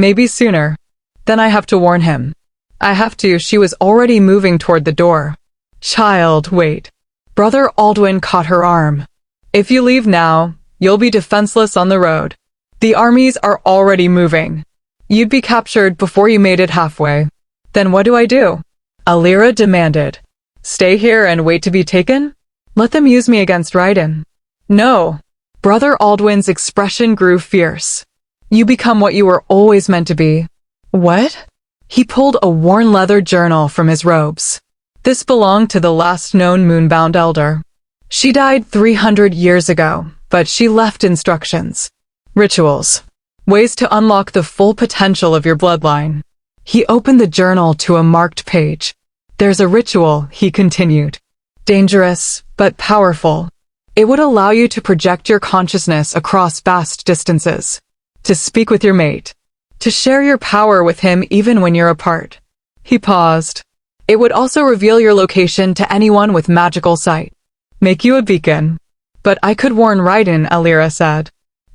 Maybe sooner. Then I have to warn him. I have to. She was already moving toward the door. Child, wait. Brother Aldwin caught her arm. If you leave now, you'll be defenseless on the road. The armies are already moving. You'd be captured before you made it halfway. Then what do I do? Alira demanded. Stay here and wait to be taken? Let them use me against Raiden. No. Brother Aldwin's expression grew fierce. You become what you were always meant to be. What? He pulled a worn leather journal from his robes. This belonged to the last known moonbound elder. She died 300 years ago, but she left instructions. Rituals. Ways to unlock the full potential of your bloodline. He opened the journal to a marked page. There's a ritual, he continued. Dangerous, but powerful. It would allow you to project your consciousness across vast distances. To speak with your mate. To share your power with him even when you're apart. He paused. It would also reveal your location to anyone with magical sight. Make you a beacon. But I could warn Raiden, Alira said.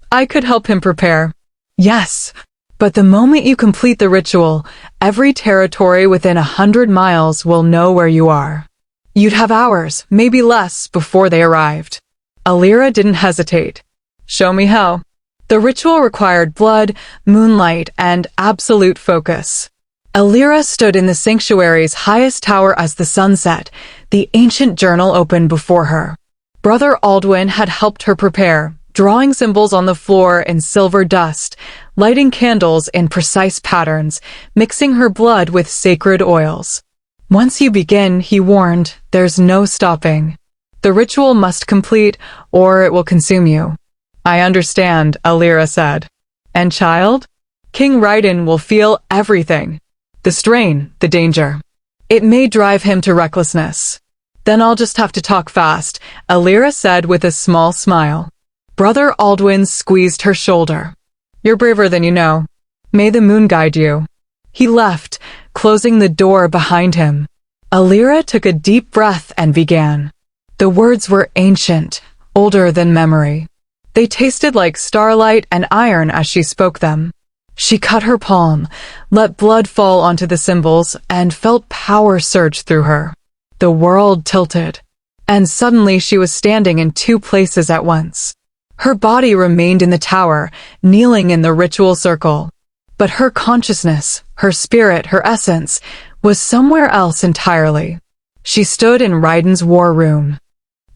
I could help him prepare. Yes. But the moment you complete the ritual, every territory within 100 miles will know where you are. You'd have hours, maybe less, before they arrived. Alira didn't hesitate. Show me how. The ritual required blood, moonlight, and absolute focus. Alira stood in the sanctuary's highest tower as the sun set, the ancient journal open before her. Brother Aldwin had helped her prepare, drawing symbols on the floor in silver dust, lighting candles in precise patterns, mixing her blood with sacred oils. Once you begin, he warned, there's no stopping. The ritual must complete, or it will consume you. I understand, Alira said. And child? King Raiden will feel everything. The strain, the danger. It may drive him to recklessness. Then I'll just have to talk fast, Alira said with a small smile. Brother Aldwin squeezed her shoulder. You're braver than you know. May the moon guide you. He left, closing the door behind him. Alira took a deep breath and began. The words were ancient, older than memory. They tasted like starlight and iron as she spoke them. She cut her palm, let blood fall onto the symbols, and felt power surge through her. The world tilted, and suddenly she was standing in two places at once. Her body remained in the tower, kneeling in the ritual circle. But her consciousness, her spirit, her essence, was somewhere else entirely. She stood in Raiden's war room.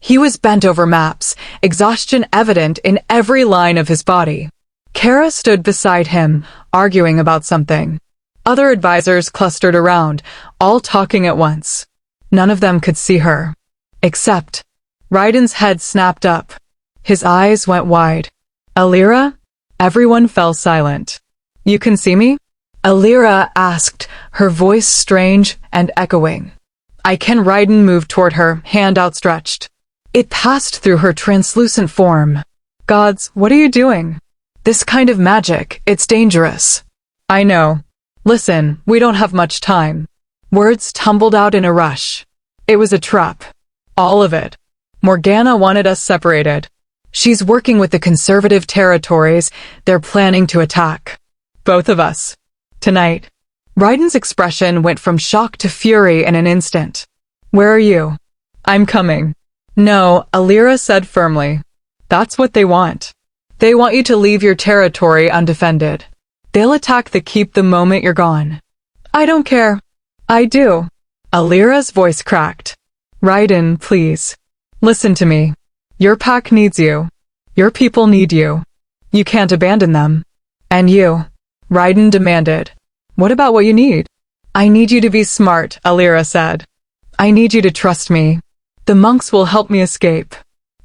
He was bent over maps, exhaustion evident in every line of his body. Kara stood beside him, arguing about something. Other advisors clustered around, all talking at once. None of them could see her. Except, Raiden's head snapped up. His eyes went wide. Alira? Everyone fell silent. You can see me? Alira asked, her voice strange and echoing. I can. Raiden moved toward her, hand outstretched. It passed through her translucent form. Gods, what are you doing? This kind of magic, it's dangerous. I know. Listen, we don't have much time. Words tumbled out in a rush. It was a trap. All of it. Morgana wanted us separated. She's working with the conservative territories. They're planning to attack. Both of us. Tonight. Raiden's expression went from shock to fury in an instant. Where are you? I'm coming. No, Alira said firmly. That's what they want. They want you to leave your territory undefended. They'll attack the keep the moment you're gone. I don't care. I do. Alira's voice cracked. Raiden, please. Listen to me. Your pack needs you. Your people need you. You can't abandon them. And you. Raiden demanded. What about what you need? I need you to be smart, Alira said. I need you to trust me. The monks will help me escape.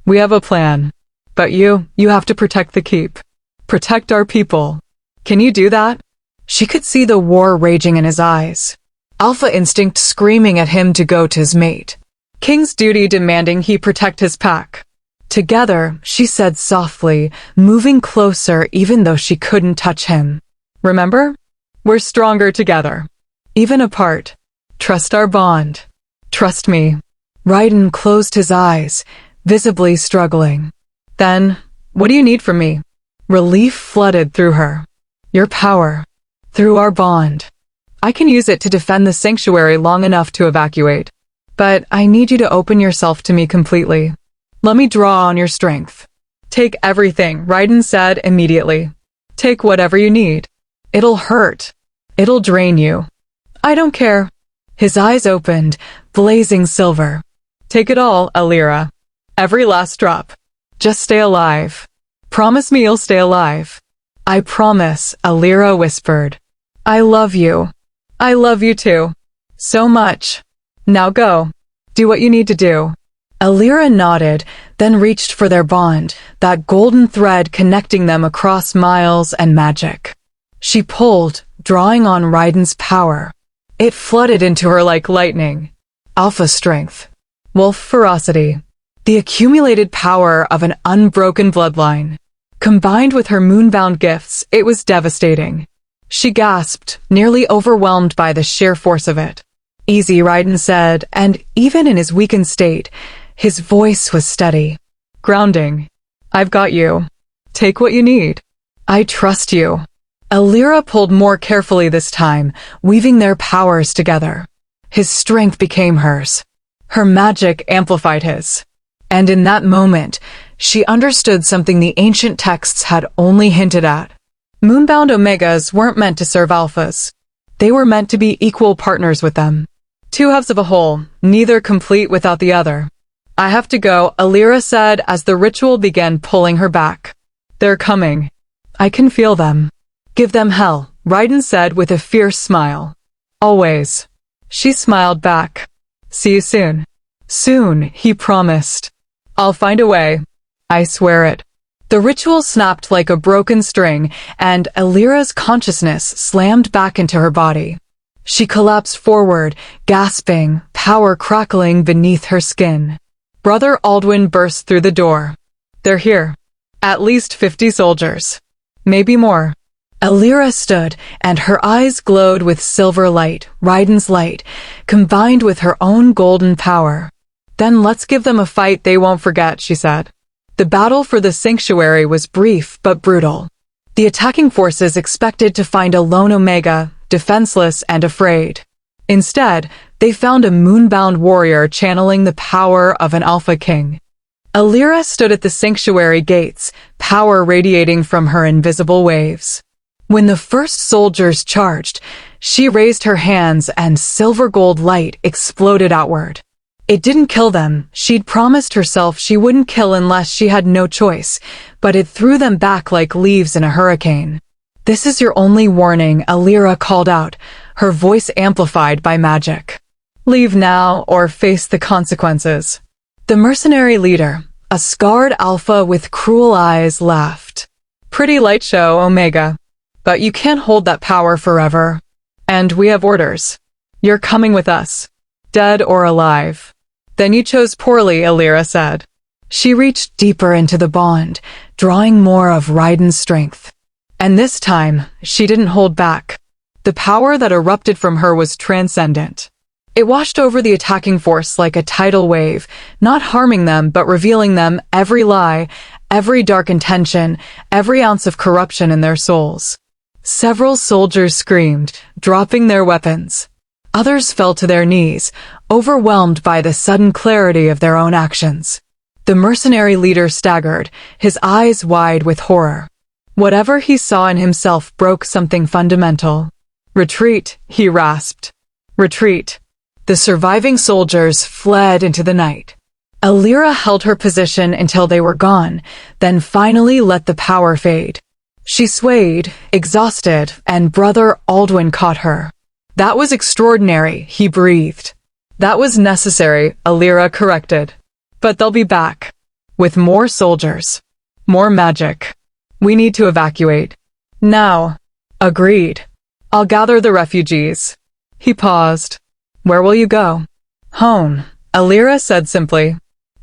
We have a plan. But you have to protect the keep. Protect our people. Can you do that? She could see the war raging in his eyes. Alpha instinct screaming at him to go to his mate. King's duty demanding he protect his pack. Together, she said softly, moving closer even though she couldn't touch him. Remember? We're stronger together. Even apart. Trust our bond. Trust me. Raiden closed his eyes, visibly struggling. Then, what do you need from me? Relief flooded through her. Your power. Through our bond. I can use it to defend the sanctuary long enough to evacuate. But I need you to open yourself to me completely. Let me draw on your strength. Take everything, Raiden said immediately. Take whatever you need. It'll hurt. It'll drain you. I don't care. His eyes opened, blazing silver. Take it all, Alira. Every last drop. Just stay alive. Promise me you'll stay alive. I promise, Alira whispered. I love you. I love you too. So much. Now go. Do what you need to do. Alira nodded, then reached for their bond, that golden thread connecting them across miles and magic. She pulled, drawing on Raiden's power. It flooded into her like lightning. Alpha strength. Wolf ferocity. The accumulated power of an unbroken bloodline. Combined with her moonbound gifts, it was devastating. She gasped, nearly overwhelmed by the sheer force of it. Easy, Raiden said, and even in his weakened state, his voice was steady. Grounding. I've got you. Take what you need. I trust you. Alira pulled more carefully this time, weaving their powers together. His strength became hers. Her magic amplified his. And in that moment, she understood something the ancient texts had only hinted at. Moonbound Omegas weren't meant to serve Alphas. They were meant to be equal partners with them. Two halves of a whole, neither complete without the other. I have to go, Alira said as the ritual began pulling her back. They're coming. I can feel them. Give them hell, Raiden said with a fierce smile. Always. She smiled back. See you soon. Soon, he promised. I'll find a way. I swear it. The ritual snapped like a broken string, and Alira's consciousness slammed back into her body. She collapsed forward, gasping, power crackling beneath her skin. Brother Aldwin burst through the door. They're here. At least 50 soldiers. Maybe more. Alira stood, and her eyes glowed with silver light, Raiden's light, combined with her own golden power. Then let's give them a fight they won't forget, she said. The battle for the sanctuary was brief but brutal. The attacking forces expected to find a lone Omega, defenseless and afraid. Instead, they found a moonbound warrior channeling the power of an Alpha King. Alira stood at the sanctuary gates, power radiating from her invisible waves. When the first soldiers charged, she raised her hands and silver gold light exploded outward. It didn't kill them. She'd promised herself she wouldn't kill unless she had no choice, but it threw them back like leaves in a hurricane. This is your only warning, Alira called out, her voice amplified by magic. Leave now or face the consequences. The mercenary leader, a scarred alpha with cruel eyes, laughed. Pretty light show, Omega. But you can't hold that power forever. And we have orders. You're coming with us. Dead or alive. Then you chose poorly, Alira said. She reached deeper into the bond, drawing more of Raiden's strength. And this time, she didn't hold back. The power that erupted from her was transcendent. It washed over the attacking force like a tidal wave, not harming them but revealing them every lie, every dark intention, every ounce of corruption in their souls. Several soldiers screamed, dropping their weapons. Others fell to their knees, overwhelmed by the sudden clarity of their own actions. The mercenary leader staggered, his eyes wide with horror. Whatever he saw in himself broke something fundamental. Retreat, he rasped. Retreat. The surviving soldiers fled into the night. Alira held her position until they were gone, then finally let the power fade. She swayed, exhausted, and Brother Aldwin caught her. That was extraordinary, he breathed. That was necessary, Alira corrected. But they'll be back. With more soldiers. More magic. We need to evacuate. Now. Agreed. I'll gather the refugees. He paused. Where will you go? Home, Alira said simply.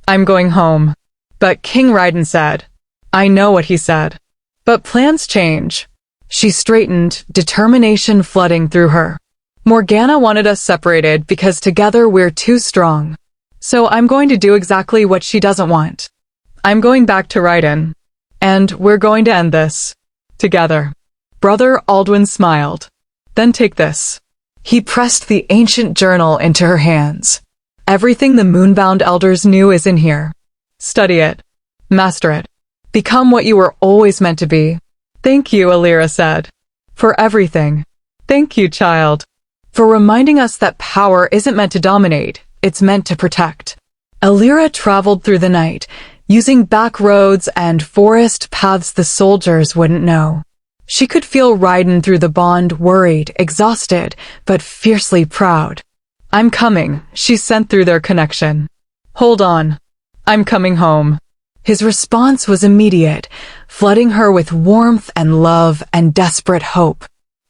I'm going home. But King Raiden said, I know what he said. But plans change. She straightened, determination flooding through her. Morgana wanted us separated because together we're too strong. So I'm going to do exactly what she doesn't want. I'm going back to Raiden. And we're going to end this. Together. Brother Aldwin smiled. Then take this. He pressed the ancient journal into her hands. Everything the Moonbound Elders knew is in here. Study it. Master it. Become what you were always meant to be. Thank you, Alira said. For everything. Thank you, child. For reminding us that power isn't meant to dominate, it's meant to protect. Alira traveled through the night, using back roads and forest paths the soldiers wouldn't know. She could feel Raiden through the bond, worried, exhausted, but fiercely proud. I'm coming, she sent through their connection. Hold on. I'm coming home. His response was immediate, flooding her with warmth and love and desperate hope.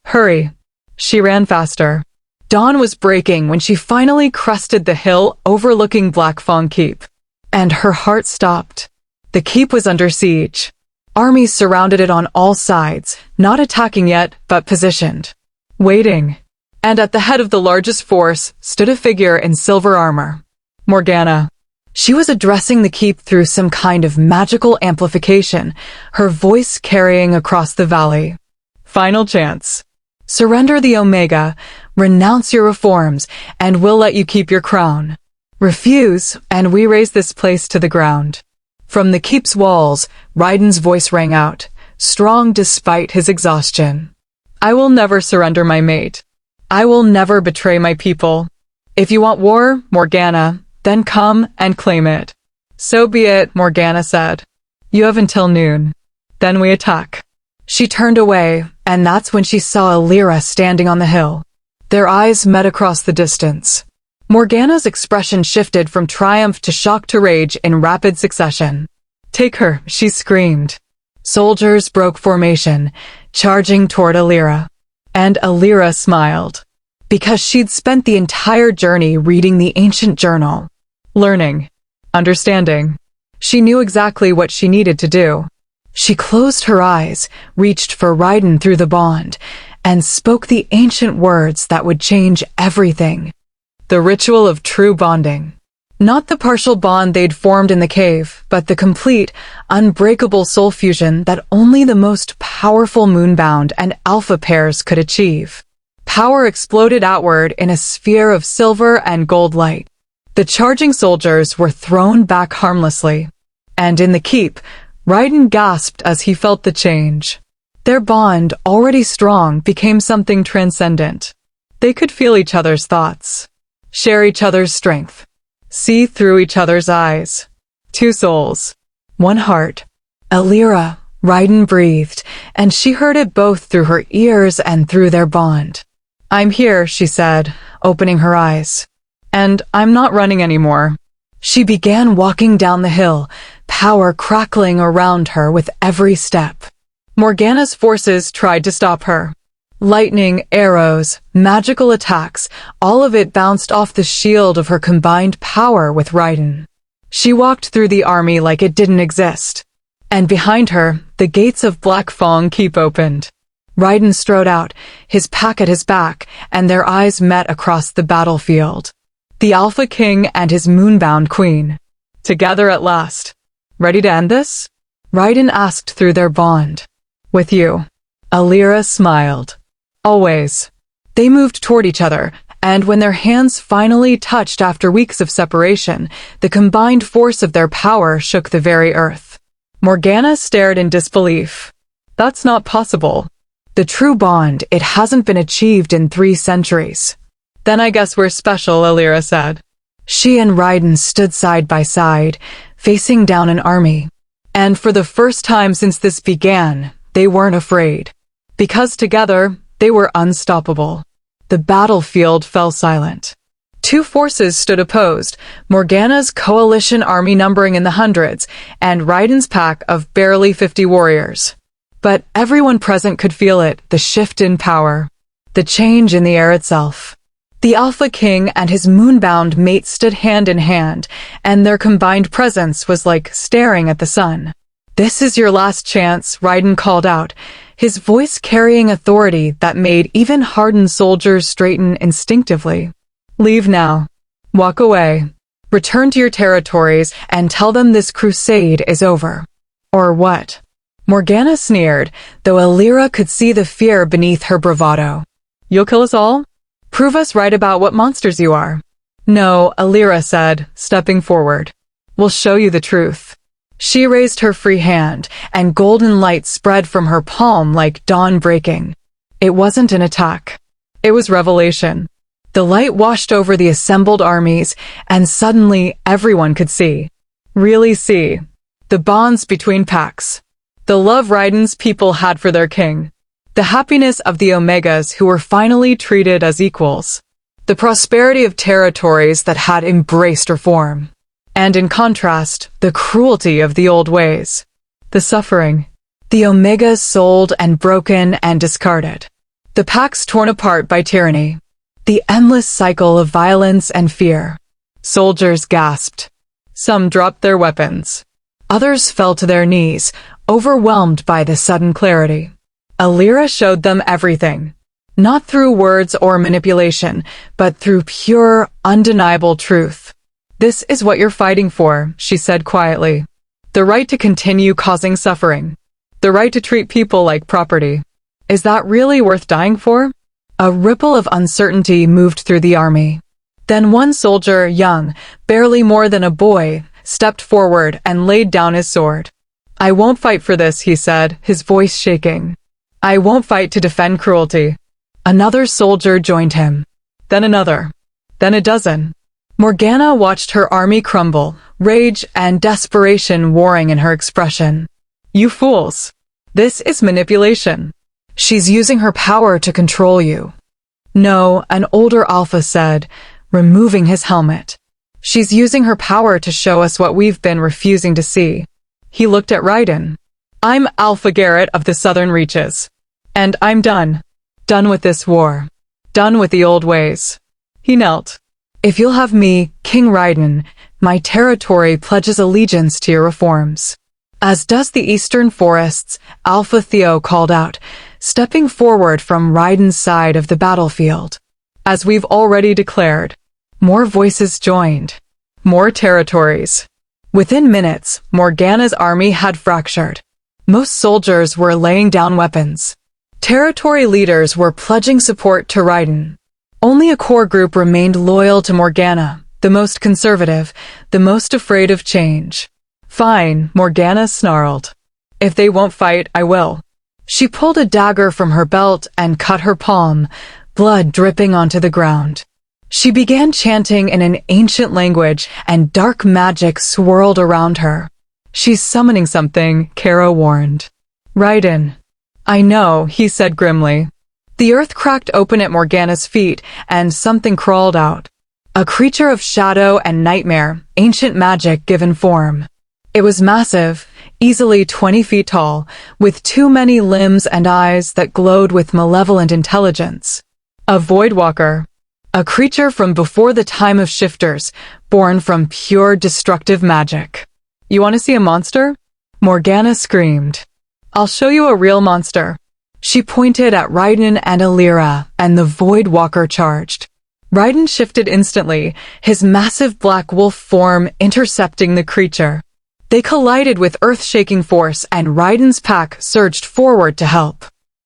Hurry. She ran faster. Dawn was breaking when she finally crested the hill overlooking Black Fong Keep. And her heart stopped. The keep was under siege. Armies surrounded it on all sides, not attacking yet, but positioned. Waiting. And at the head of the largest force stood a figure in silver armor. Morgana. She was addressing the keep through some kind of magical amplification, her voice carrying across the valley. Final chance. Surrender the Omega, renounce your reforms, and we'll let you keep your crown. Refuse, and we raze this place to the ground. From the keep's walls, Raiden's voice rang out, strong despite his exhaustion. I will never surrender my mate. I will never betray my people. If you want war, Morgana, then come and claim it. So be it, Morgana said. You have until noon. Then we attack. She turned away, and that's when she saw Alira standing on the hill. Their eyes met across the distance. Morgana's expression shifted from triumph to shock to rage in rapid succession. Take her, she screamed. Soldiers broke formation, charging toward Alira. And Alira smiled. Because she'd spent the entire journey reading the ancient journal. Learning. Understanding. She knew exactly what she needed to do. She closed her eyes, reached for Raiden through the bond, and spoke the ancient words that would change everything. The ritual of true bonding. Not the partial bond they'd formed in the cave, but the complete, unbreakable soul fusion that only the most powerful moonbound and alpha pairs could achieve. Power exploded outward in a sphere of silver and gold light. The charging soldiers were thrown back harmlessly. And in the keep, Raiden gasped as he felt the change. Their bond, already strong, became something transcendent. They could feel each other's thoughts, share each other's strength, see through each other's eyes. Two souls, one heart. Alira, Raiden breathed, and she heard it both through her ears and through their bond. I'm here, she said, opening her eyes. And I'm not running anymore. She began walking down the hill, power crackling around her with every step. Morgana's forces tried to stop her. Lightning, arrows, magical attacks, all of it bounced off the shield of her combined power with Raiden. She walked through the army like it didn't exist. And behind her, the gates of Black Fong Keep opened. Raiden strode out, his pack at his back, and their eyes met across the battlefield. The Alpha King and his moonbound queen. Together at last. Ready to end this? Raiden asked through their bond. With you. Alira smiled. Always. They moved toward each other, and when their hands finally touched after weeks of separation, the combined force of their power shook the very earth. Morgana stared in disbelief. That's not possible. The true bond, it hasn't been achieved in 3 centuries. Then I guess we're special, Alira said. She and Raiden stood side by side, facing down an army. And for the first time since this began, they weren't afraid. Because together, they were unstoppable. The battlefield fell silent. 2 forces stood opposed, Morgana's coalition army numbering in the hundreds, and Raiden's pack of barely 50 warriors. But everyone present could feel it, the shift in power. The change in the air itself. The Alpha King and his moonbound mate stood hand in hand, and their combined presence was like staring at the sun. "This is your last chance," Raiden called out, his voice carrying authority that made even hardened soldiers straighten instinctively. "Leave now. Walk away. Return to your territories and tell them this crusade is over." "Or what?" Morgana sneered, though Alira could see the fear beneath her bravado. "You'll kill us all? Prove us right about what monsters you are." "No," Alira said, stepping forward. "We'll show you the truth." She raised her free hand, and golden light spread from her palm like dawn breaking. It wasn't an attack. It was revelation. The light washed over the assembled armies, and suddenly everyone could see. Really see. The bonds between packs. The love Raiden's people had for their king. The happiness of the Omegas who were finally treated as equals. The prosperity of territories that had embraced reform. And in contrast, the cruelty of the old ways. The suffering. The Omegas sold and broken and discarded. The packs torn apart by tyranny. The endless cycle of violence and fear. Soldiers gasped. Some dropped their weapons. Others fell to their knees, overwhelmed by the sudden clarity. Alira showed them everything. Not through words or manipulation, but through pure, undeniable truth. "This is what you're fighting for," she said quietly. "The right to continue causing suffering. The right to treat people like property. Is that really worth dying for?" A ripple of uncertainty moved through the army. Then one soldier, young, barely more than a boy, stepped forward and laid down his sword. "I won't fight for this," he said, his voice shaking. "I won't fight to defend cruelty." Another soldier joined him. Then another. Then a dozen. Morgana watched her army crumble, rage and desperation warring in her expression. "You fools! This is manipulation. She's using her power to control you." "No," an older Alpha said, removing his helmet. "She's using her power to show us what we've been refusing to see." He looked at Raiden. "I'm Alpha Garrett of the Southern Reaches. And I'm done. Done with this war. Done with the old ways." He knelt. "If you'll have me, King Raiden, my territory pledges allegiance to your reforms." "As does the Eastern Forests," Alpha Theo called out, stepping forward from Raiden's side of the battlefield. "As we've already declared." More voices joined. More territories. Within minutes, Morgana's army had fractured. Most soldiers were laying down weapons. Territory leaders were pledging support to Raiden. Only a core group remained loyal to Morgana, the most conservative, the most afraid of change. "Fine," Morgana snarled. "If they won't fight, I will." She pulled a dagger from her belt and cut her palm, blood dripping onto the ground. She began chanting in an ancient language, and dark magic swirled around her. "She's summoning something," Kara warned. "Raiden." "I know," he said grimly. The earth cracked open at Morgana's feet, and something crawled out. A creature of shadow and nightmare, ancient magic given form. It was massive, easily 20 feet tall, with too many limbs and eyes that glowed with malevolent intelligence. A Voidwalker. A creature from before the time of shifters, born from pure destructive magic. "You want to see a monster?" Morgana screamed. "I'll show you a real monster." She pointed at Raiden and Alira, and the Voidwalker charged. Raiden shifted instantly, his massive black wolf form intercepting the creature. They collided with earth-shaking force, and Raiden's pack surged forward to help.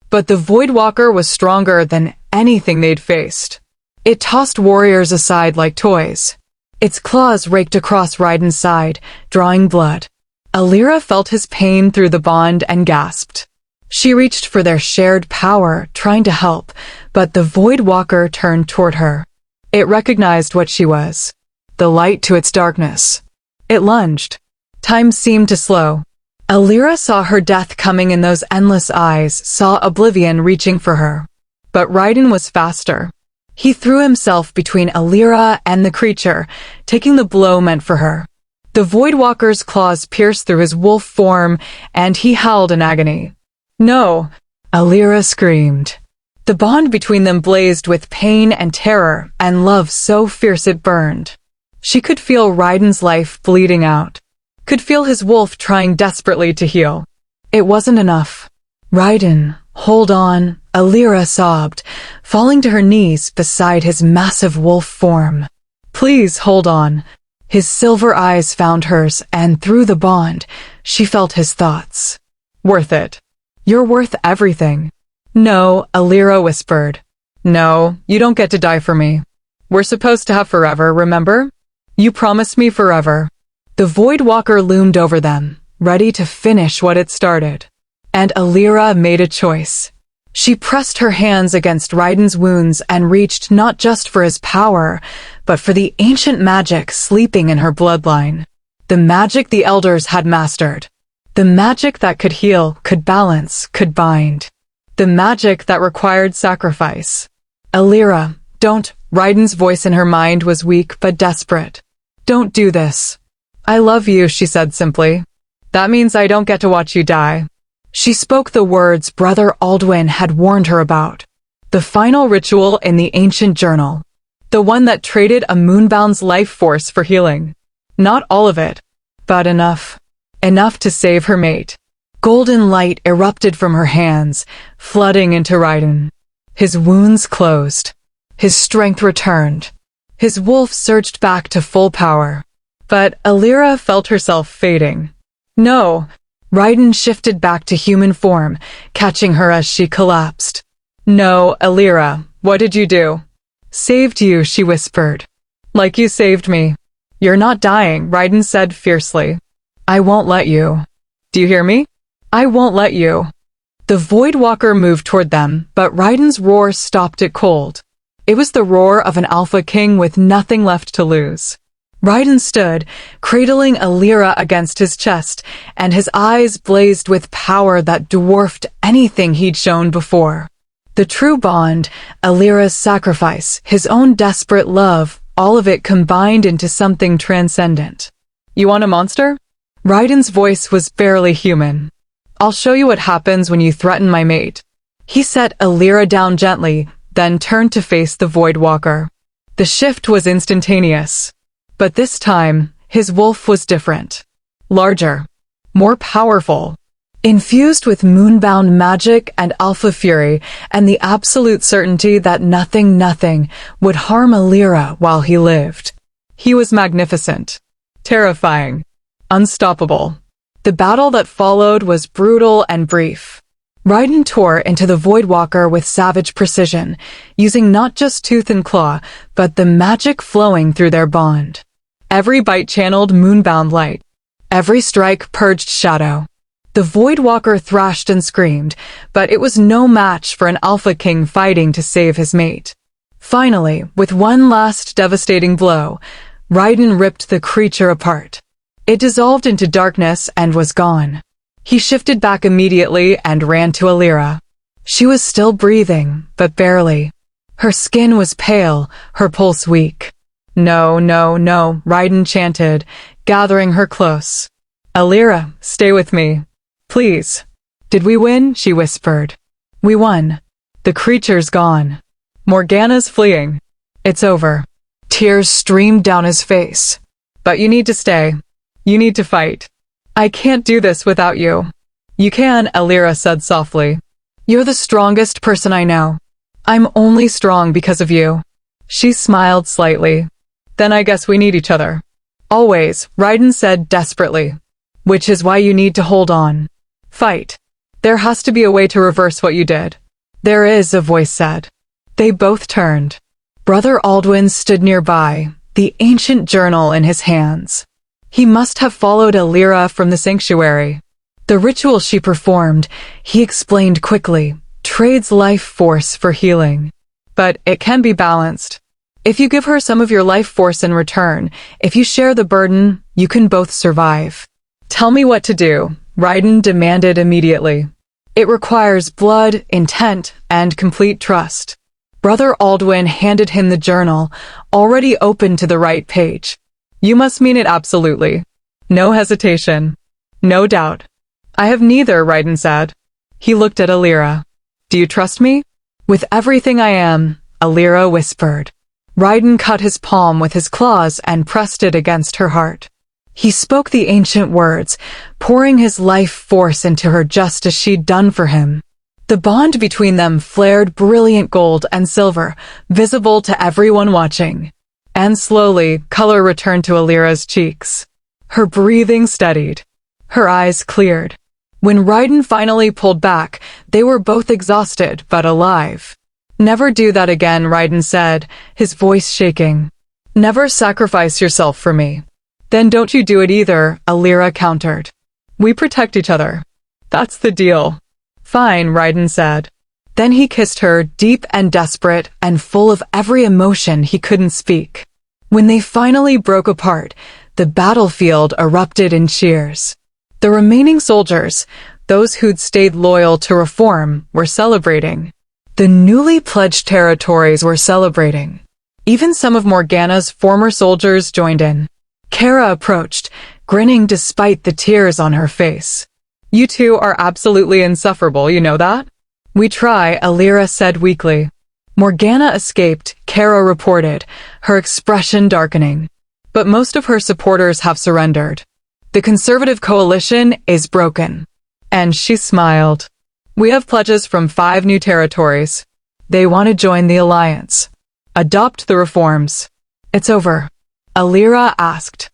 But the Voidwalker was stronger than anything they'd faced. It tossed warriors aside like toys. Its claws raked across Raiden's side, drawing blood. Alira felt his pain through the bond and gasped. She reached for their shared power, trying to help, but the Voidwalker turned toward her. It recognized what she was. The light to its darkness. It lunged. Time seemed to slow. Alira saw her death coming in those endless eyes, saw oblivion reaching for her. But Raiden was faster. He threw himself between Alira and the creature, taking the blow meant for her. The Voidwalker's claws pierced through his wolf form, and he howled in agony. "No!" Alira screamed. The bond between them blazed with pain and terror and love so fierce it burned. She could feel Raiden's life bleeding out, could feel his wolf trying desperately to heal. It wasn't enough. Raiden, hold on, Alira sobbed, falling to her knees beside his massive wolf form. Please hold on. His silver eyes found hers, and through the bond, she felt his thoughts. Worth it. You're worth everything. No, Alira whispered. No, you don't get to die for me. We're supposed to have forever, remember? You promised me forever. The Void Walker loomed over them, ready to finish what it started. And Alira made a choice. She pressed her hands against Raiden's wounds and reached not just for his power, but for the ancient magic sleeping in her bloodline. The magic the elders had mastered. The magic that could heal, could balance, could bind. The magic that required sacrifice. Alira, don't. Raiden's voice in her mind was weak but desperate. Don't do this. I love you, she said simply. That means I don't get to watch you die. She spoke the words Brother Alduin had warned her about. The final ritual in the ancient journal. The one that traded a moonbound's life force for healing. Not all of it, but enough. Enough to save her mate. Golden light erupted from her hands, flooding into Raiden. His wounds closed. His strength returned. His wolf surged back to full power. But Alira felt herself fading. No! Raiden shifted back to human form, catching her as she collapsed. No, Alira, what did you do? Saved you, she whispered. Like you saved me. You're not dying, Raiden said fiercely. I won't let you. Do you hear me? I won't let you. The Void Walker moved toward them, but Raiden's roar stopped it cold. It was the roar of an Alpha King with nothing left to lose. Raiden stood, cradling Alira against his chest, and his eyes blazed with power that dwarfed anything he'd shown before. The true bond, Alira's sacrifice, his own desperate love, all of it combined into something transcendent. You want a monster? Raiden's voice was barely human. I'll show you what happens when you threaten my mate. He set Alira down gently, then turned to face the Void Walker. The shift was instantaneous. But this time, his wolf was different. Larger. More powerful. Infused with moonbound magic and alpha fury, and the absolute certainty that nothing would harm Alira while he lived. He was magnificent. Terrifying. Unstoppable. The battle that followed was brutal and brief. Raiden tore into the Void Walker with savage precision, using not just tooth and claw, but the magic flowing through their bond. Every bite channeled moonbound light. Every strike purged shadow. The Void Walker thrashed and screamed, but it was no match for an Alpha King fighting to save his mate. Finally, with one last devastating blow, Raiden ripped the creature apart. It dissolved into darkness and was gone. He shifted back immediately and ran to Alira. She was still breathing, but barely. Her skin was pale, her pulse weak. No, Raiden chanted, gathering her close. Alira, stay with me. Please. Did we win? She whispered. We won. The creature's gone. Morgana's fleeing. It's over. Tears streamed down his face. But you need to stay. You need to fight. I can't do this without you. You can, Alira said softly. You're the strongest person I know. I'm only strong because of you. She smiled slightly. Then I guess we need each other. Always, Raiden said desperately. Which is why you need to hold on. Fight. There has to be a way to reverse what you did. There is, a voice said. They both turned. Brother Alduin stood nearby, the ancient journal in his hands. He must have followed Alira from the sanctuary. The ritual she performed, he explained quickly, trades life force for healing. But it can be balanced. If you give her some of your life force in return, if you share the burden, you can both survive. Tell me what to do, Raiden demanded immediately. It requires blood, intent, and complete trust. Brother Alduin handed him the journal, already open to the right page. You must mean it absolutely. No hesitation. No doubt. I have neither, Raiden said. He looked at Alira. Do you trust me? With everything I am, Alira whispered. Raiden cut his palm with his claws and pressed it against her heart. He spoke the ancient words, pouring his life force into her just as she'd done for him. The bond between them flared brilliant gold and silver, visible to everyone watching. And slowly, color returned to Alira's cheeks. Her breathing steadied. Her eyes cleared. When Raiden finally pulled back, they were both exhausted but alive. Never do that again, Raiden said, his voice shaking. Never sacrifice yourself for me. Then don't you do it either, Alira countered. We protect each other. That's the deal. Fine, Raiden said. Then he kissed her, deep and desperate and full of every emotion he couldn't speak. When they finally broke apart, the battlefield erupted in cheers. The remaining soldiers, those who'd stayed loyal to reform, were celebrating. The newly pledged territories were celebrating. Even some of Morgana's former soldiers joined in. Kara approached, grinning despite the tears on her face. You two are absolutely insufferable, you know that? We try, Alira said weakly. Morgana escaped, Kara reported, her expression darkening. But most of her supporters have surrendered. The conservative coalition is broken. And she smiled. We have pledges from 5 new territories. They want to join the alliance. Adopt the reforms. It's over. Alira asked.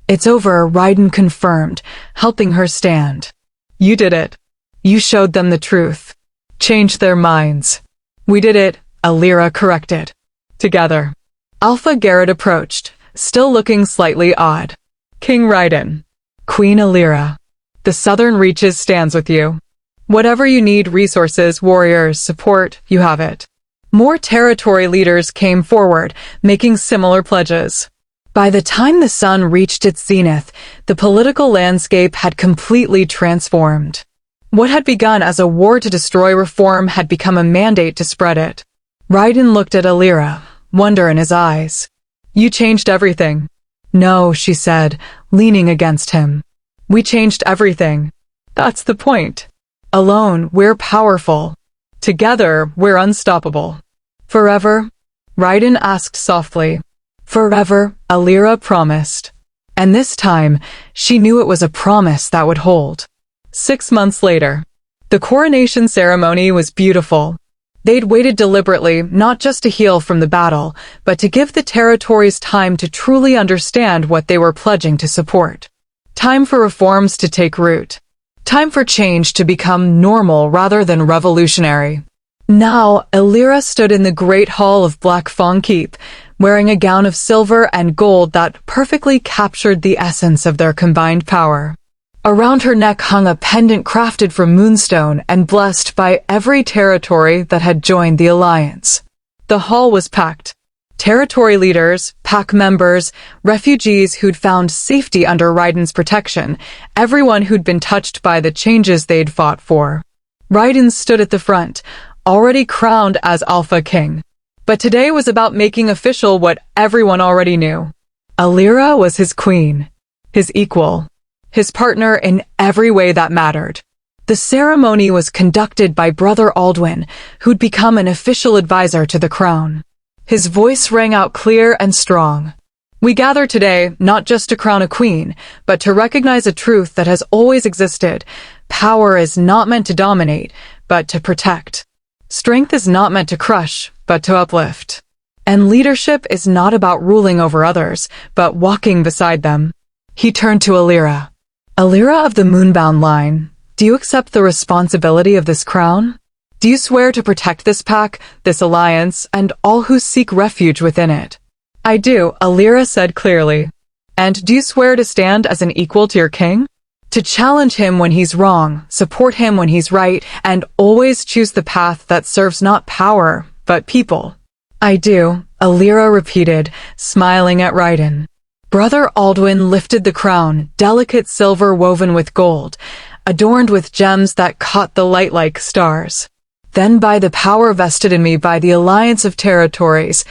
It's over, Raiden confirmed, helping her stand. You did it. You showed them the truth. Changed their minds. We did it, Alira corrected. Together. Alpha Garrett approached, still looking slightly odd. King Raiden. Queen Alira. The Southern Reaches stands with you. Whatever you need, resources, warriors, support, you have it. More territory leaders came forward, making similar pledges. By the time the sun reached its zenith, the political landscape had completely transformed. What had begun as a war to destroy reform had become a mandate to spread it. Raiden looked at Alira, wonder in his eyes. You changed everything. No, she said, leaning against him. We changed everything. That's the point. Alone, we're powerful. Together, we're unstoppable. Forever? Raiden asked softly. Forever, Alira promised. And this time, she knew it was a promise that would hold. 6 months later, the coronation ceremony was beautiful. They'd waited deliberately, not just to heal from the battle, but to give the territories time to truly understand what they were pledging to support. Time for reforms to take root. Time for change to become normal rather than revolutionary. Now, Alira stood in the great hall of Black Fang Keep, wearing a gown of silver and gold that perfectly captured the essence of their combined power. Around her neck hung a pendant crafted from moonstone and blessed by every territory that had joined the alliance. The hall was packed. Territory leaders, pack members, refugees who'd found safety under Raiden's protection, everyone who'd been touched by the changes they'd fought for. Raiden stood at the front, already crowned as Alpha King. But today was about making official what everyone already knew. Alira was his queen, his equal, his partner in every way that mattered. The ceremony was conducted by Brother Aldwin, who'd become an official advisor to the crown. His voice rang out clear and strong. We gather today not just to crown a queen, but to recognize a truth that has always existed. Power is not meant to dominate, but to protect. Strength is not meant to crush, but to uplift. And leadership is not about ruling over others, but walking beside them. He turned to Alira. Alira of the Moonbound line, do you accept the responsibility of this crown? Do you swear to protect this pack, this alliance, and all who seek refuge within it? I do, Alira said clearly. And do you swear to stand as an equal to your king? To challenge him when he's wrong, support him when he's right, and always choose the path that serves not power, but people. I do, Alira repeated, smiling at Raiden. Brother Aldwin lifted the crown, delicate silver woven with gold, adorned with gems that caught the light like stars. Then by the power vested in me by the Alliance of Territories,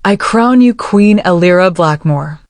I crown you Queen Alira Blackmore.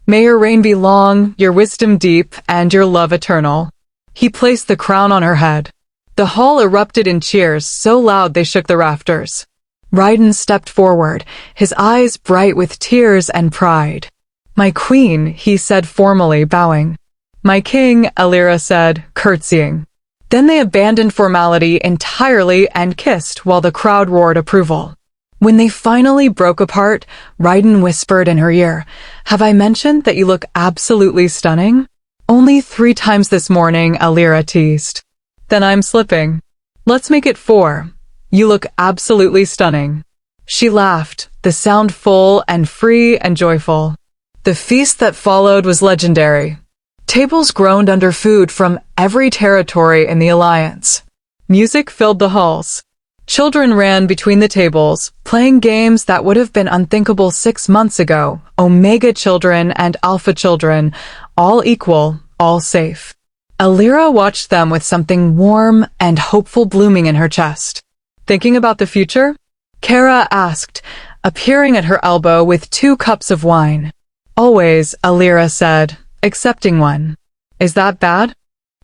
May your reign be long, your wisdom deep, and your love eternal. He placed the crown on her head. The hall erupted in cheers so loud they shook the rafters. Raiden stepped forward, his eyes bright with tears and pride. "My queen," he said formally, bowing. "My king," Alira said, curtsying. Then they abandoned formality entirely and kissed while the crowd roared approval. When they finally broke apart, Raiden whispered in her ear, "Have I mentioned that you look absolutely stunning?" "Only 3 times this morning," Alira teased. "Then I'm slipping. Let's make it 4. You look absolutely stunning." She laughed, the sound full and free and joyful. The feast that followed was legendary. Tables groaned under food from every territory in the Alliance. Music filled the halls. Children ran between the tables, playing games that would have been unthinkable 6 months ago. Omega children and Alpha children, all equal, all safe. Alira watched them with something warm and hopeful blooming in her chest. "Thinking about the future?" Kara asked, appearing at her elbow with 2 cups of wine. "Always," Alira said, accepting one. "Is that bad?"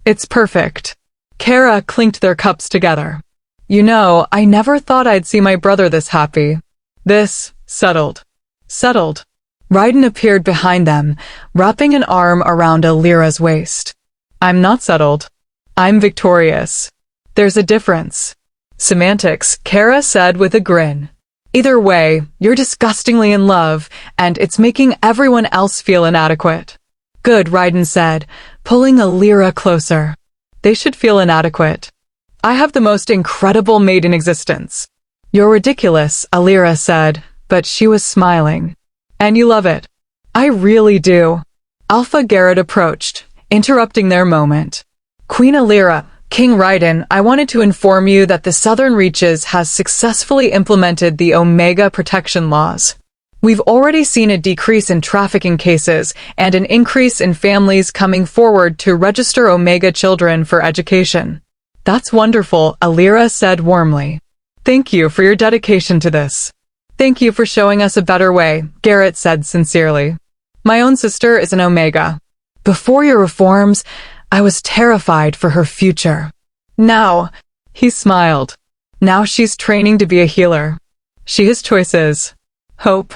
"It's perfect." Kara clinked their cups together. "You know, I never thought I'd see my brother this happy. This, settled." Settled. Raiden appeared behind them, wrapping an arm around Alira's waist. "I'm not settled. I'm victorious. There's a difference." "Semantics," Kara said with a grin. "Either way, you're disgustingly in love, and it's making everyone else feel inadequate." "Good," Raiden said, pulling Alira closer. "They should feel inadequate. I have the most incredible mate in existence." "You're ridiculous," Alira said, but she was smiling. "And you love it." "I really do." Alpha Garrett approached, interrupting their moment. "Queen Alira, King Raiden, I wanted to inform you that the Southern Reaches has successfully implemented the Omega protection laws. We've already seen a decrease in trafficking cases and an increase in families coming forward to register Omega children for education." "That's wonderful," Alira said warmly. "Thank you for your dedication to this." "Thank you for showing us a better way," Garrett said sincerely. "My own sister is an Omega. Before your reforms, I was terrified for her future. Now," he smiled, "now she's training to be a healer. She has choices. Hope.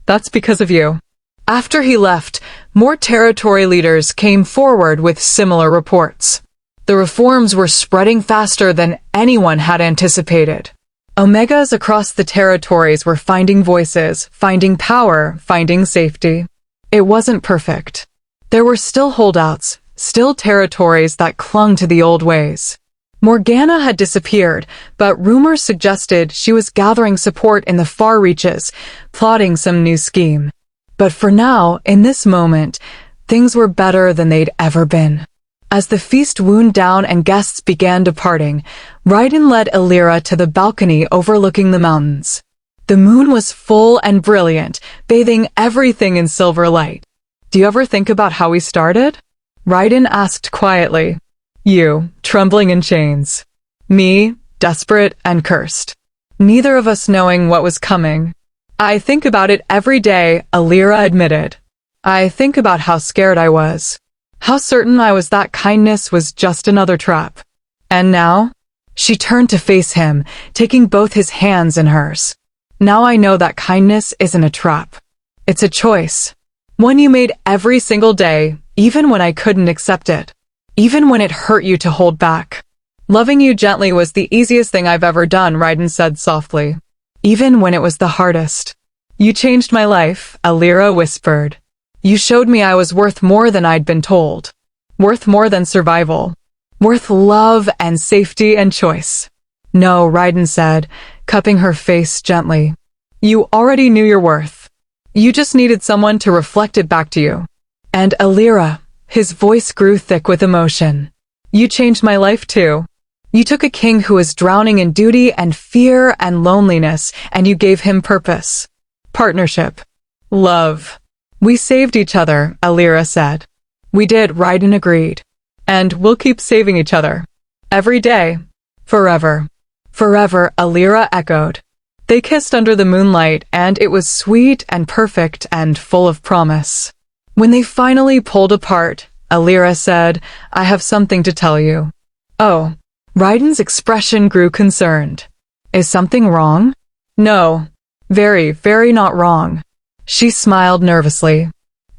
That's because of you." After he left, more territory leaders came forward with similar reports. The reforms were spreading faster than anyone had anticipated. Omegas across the territories were finding voices, finding power, finding safety. It wasn't perfect. There were still holdouts, still territories that clung to the old ways. Morgana had disappeared, but rumors suggested she was gathering support in the far reaches, plotting some new scheme. But for now, in this moment, things were better than they'd ever been. As the feast wound down and guests began departing, Raiden led Alira to the balcony overlooking the mountains. The moon was full and brilliant, bathing everything in silver light. "Do you ever think about how we started?" Raiden asked quietly. "You, trembling in chains. Me, desperate and cursed. Neither of us knowing what was coming." "I think about it every day," Alira admitted. "I think about how scared I was. How certain I was that kindness was just another trap. And now?" She turned to face him, taking both his hands in hers. "Now I know that kindness isn't a trap. It's a choice. One you made every single day, even when I couldn't accept it. Even when it hurt you to hold back. Loving you gently was the easiest thing I've ever done," Raiden said softly. "Even when it was the hardest. You changed my life," Alira whispered. "You showed me I was worth more than I'd been told. Worth more than survival. Worth love and safety and choice." "No," Raiden said, cupping her face gently. "You already knew your worth. You just needed someone to reflect it back to you." "And Alira," his voice grew thick with emotion, "you changed my life too. You took a king who was drowning in duty and fear and loneliness, and you gave him purpose. Partnership. Love. We saved each other," Alira said. "We did," Raiden agreed. "And we'll keep saving each other. Every day. Forever." "Forever," Alira echoed. They kissed under the moonlight, and it was sweet and perfect and full of promise. When they finally pulled apart, Alira said, "I have something to tell you." "Oh." Raiden's expression grew concerned. "Is something wrong?" No. Very, very not wrong. She smiled nervously.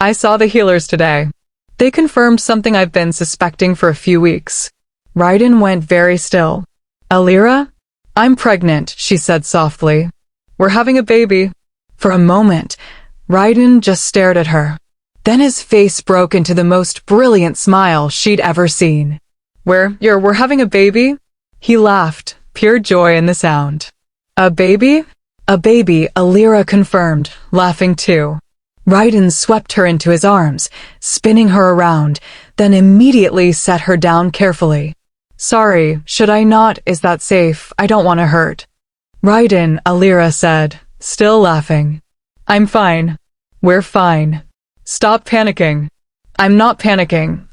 I saw the healers today. They confirmed something I've been suspecting for a few weeks. Raiden went very still. Alira? I'm pregnant, she said softly. We're having a baby. For a moment, Raiden just stared at her. Then his face broke into the most brilliant smile she'd ever seen. We're having a baby? He laughed, pure joy in the sound. A baby? A baby, Alira confirmed, laughing too. Raiden swept her into his arms, spinning her around, then immediately set her down carefully. Sorry, should I not? Is that safe? I don't want to hurt. Raiden, Alira said, still laughing. I'm fine. We're fine. Stop panicking. I'm not panicking.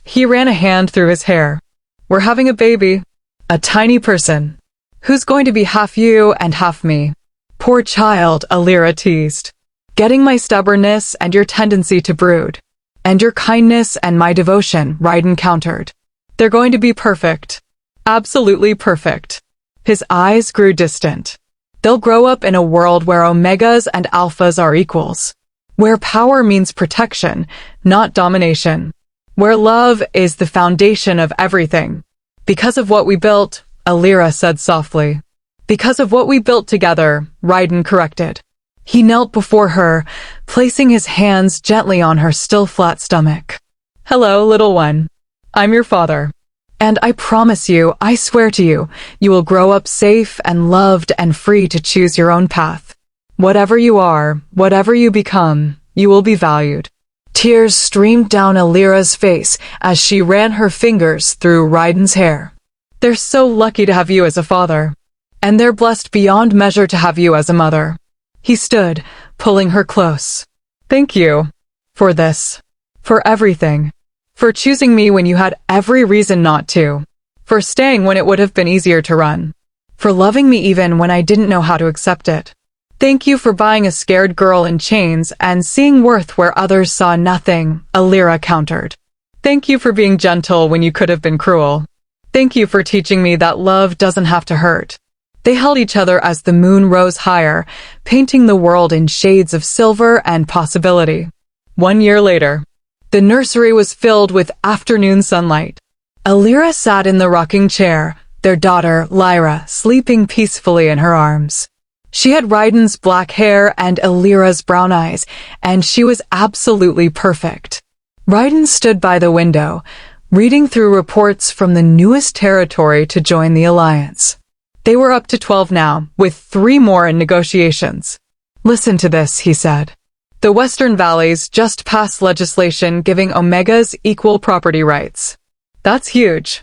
He ran a hand through his hair. We're having a baby. A tiny person. Who's going to be half you and half me? Poor child, Alira teased. Getting my stubbornness and your tendency to brood. And your kindness and my devotion, Raiden countered. They're going to be perfect. Absolutely perfect. His eyes grew distant. They'll grow up in a world where omegas and alphas are equals. Where power means protection, not domination. Where love is the foundation of everything. Because of what we built, Alira said softly. Because of what we built together, Raiden corrected. He knelt before her, placing his hands gently on her still flat stomach. Hello, little one. I'm your father. And I promise you, I swear to you, you will grow up safe and loved and free to choose your own path. Whatever you are, whatever you become, you will be valued. Tears streamed down Alira's face as she ran her fingers through Raiden's hair. They're so lucky to have you as a father. And they're blessed beyond measure to have you as a mother. He stood, pulling her close. Thank you. For this. For everything. For choosing me when you had every reason not to. For staying when it would have been easier to run. For loving me even when I didn't know how to accept it. Thank you for buying a scared girl in chains and seeing worth where others saw nothing, Alira countered. Thank you for being gentle when you could have been cruel. Thank you for teaching me that love doesn't have to hurt. They held each other as the moon rose higher, painting the world in shades of silver and possibility. 1 year later, the nursery was filled with afternoon sunlight. Alira sat in the rocking chair, their daughter, Lyra, sleeping peacefully in her arms. She had Raiden's black hair and Alira's brown eyes, and she was absolutely perfect. Raiden stood by the window, reading through reports from the newest territory to join the alliance. They were up to 12 now, with 3 more in negotiations. Listen to this, he said. The Western Valleys just passed legislation giving Omegas equal property rights. That's huge.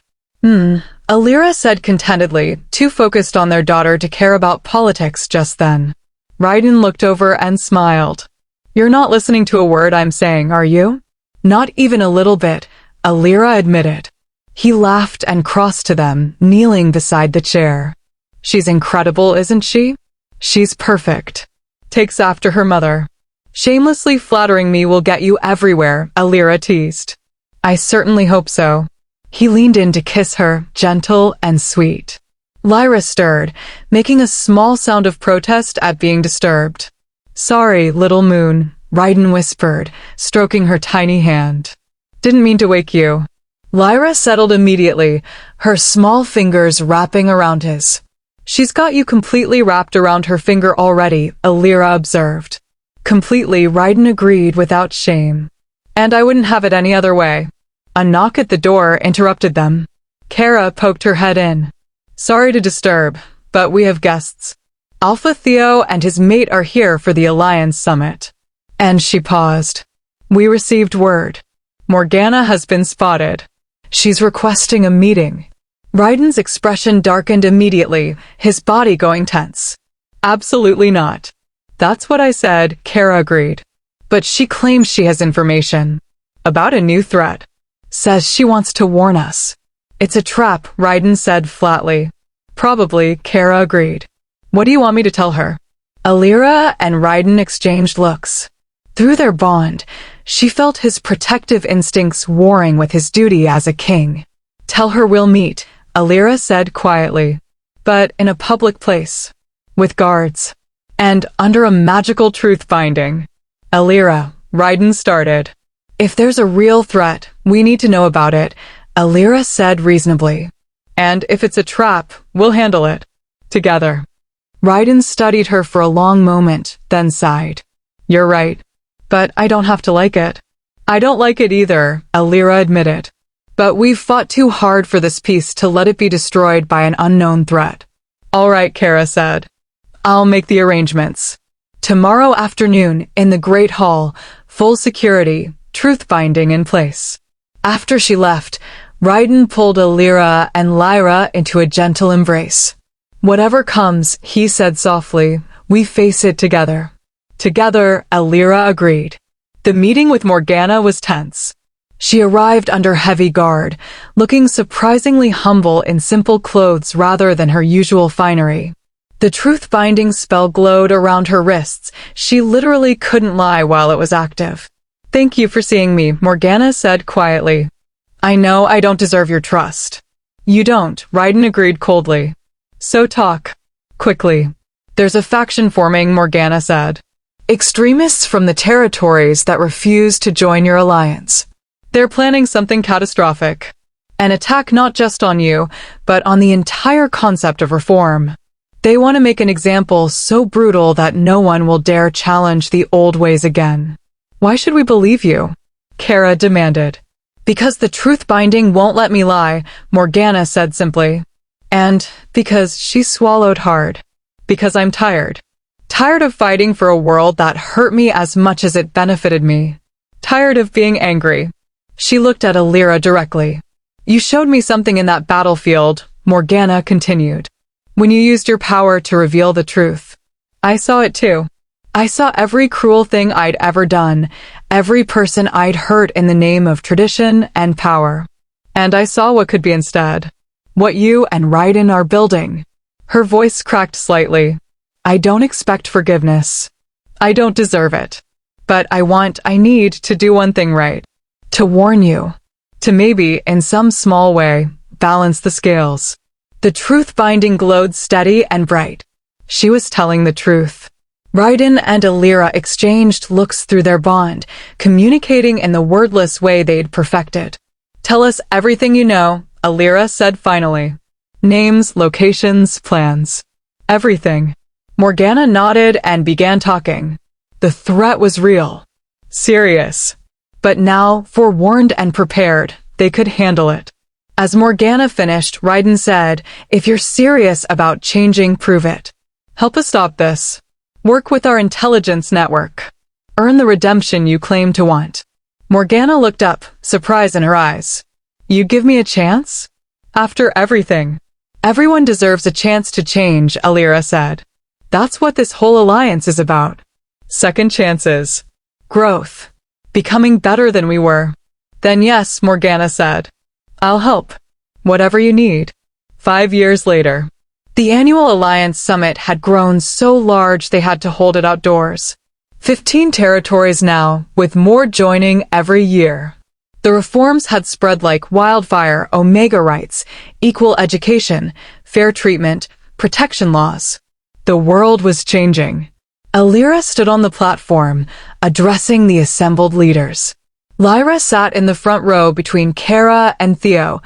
Alira said contentedly, too focused on their daughter to care about politics just then. Raiden looked over and smiled. You're not listening to a word I'm saying, are you? Not even a little bit, Alira admitted. He laughed and crossed to them, kneeling beside the chair. She's incredible, isn't she? She's perfect. Takes after her mother. Shamelessly flattering me will get you everywhere, Alira teased. I certainly hope so. He leaned in to kiss her, gentle and sweet. Lyra stirred, making a small sound of protest at being disturbed. Sorry, little moon, Raiden whispered, stroking her tiny hand. Didn't mean to wake you. Lyra settled immediately, her small fingers wrapping around his. She's got you completely wrapped around her finger already, Alira observed. Completely, Raiden agreed without shame. And I wouldn't have it any other way. A knock at the door interrupted them. Kara poked her head in. Sorry to disturb, but we have guests. Alpha Theo and his mate are here for the Alliance Summit. And she paused. We received word. Morgana has been spotted. She's requesting a meeting. Raiden's expression darkened immediately, his body going tense. Absolutely not. That's what I said, Kara agreed. But she claims she has information. About a new threat. Says she wants to warn us. It's a trap, Raiden said flatly. Probably, Kara agreed. What do you want me to tell her? Alira and Raiden exchanged looks. Through their bond, she felt his protective instincts warring with his duty as a king. Tell her we'll meet, Alira said quietly. But in a public place. with guards, and under a magical truth binding. Alira, Raiden started. If there's a real threat, we need to know about it, Alira said reasonably. And if it's a trap, we'll handle it. Together. Raiden studied her for a long moment, then sighed. You're right. But I don't have to like it. I don't like it either, Alira admitted. But we've fought too hard for this piece to let it be destroyed by an unknown threat. All right, Kara said. I'll make the arrangements. Tomorrow afternoon, in the Great Hall, full security, truth binding in place. After she left, Raiden pulled Alira and Lyra into a gentle embrace. Whatever comes, he said softly, we face it together. Together, Alira agreed. The meeting with Morgana was tense. She arrived under heavy guard, looking surprisingly humble in simple clothes rather than her usual finery. The truth-binding spell glowed around her wrists. She literally couldn't lie while it was active. Thank you for seeing me, Morgana said quietly. I know I don't deserve your trust. You don't, Raiden agreed coldly. So talk. Quickly. There's a faction forming, Morgana said. Extremists from the territories that refuse to join your alliance. They're planning something catastrophic. An attack not just on you, but on the entire concept of reform. They want to make an example so brutal that no one will dare challenge the old ways again. Why should we believe you? Kara demanded. Because the truth binding won't let me lie, Morgana said simply. And because she swallowed hard. Because I'm tired. Tired of fighting for a world that hurt me as much as it benefited me. Tired of being angry. She looked at Alira directly. You showed me something in that battlefield, Morgana continued. When you used your power to reveal the truth. I saw it too. I saw every cruel thing I'd ever done, every person I'd hurt in the name of tradition and power. And I saw what could be instead. What you and Raiden are building. Her voice cracked slightly. I don't expect forgiveness. I don't deserve it. But I need to do one thing right. To warn you. To maybe, in some small way, balance the scales. The truth-binding glowed steady and bright. She was telling the truth. Raiden and Alira exchanged looks through their bond, communicating in the wordless way they'd perfected. Tell us everything you know, Alira said finally. Names, locations, plans. Everything. Morgana nodded and began talking. The threat was real. Serious. But now, forewarned and prepared, they could handle it. As Morgana finished, Raiden said, if you're serious about changing, prove it. Help us stop this. Work with our intelligence network. Earn the redemption you claim to want. Morgana looked up, surprise in her eyes. You give me a chance? After everything. Everyone deserves a chance to change, Alira said. That's what this whole alliance is about. Second chances. Growth. Becoming better than we were. Then yes, Morgana said. I'll help. Whatever you need. 5 years later. The annual Alliance Summit had grown so large they had to hold it outdoors. 15 territories now, with more joining every year. The reforms had spread like wildfire: Omega rights, equal education, fair treatment, protection laws. The world was changing. Alira stood on the platform, addressing the assembled leaders. Lyra sat in the front row between Kara and Theo,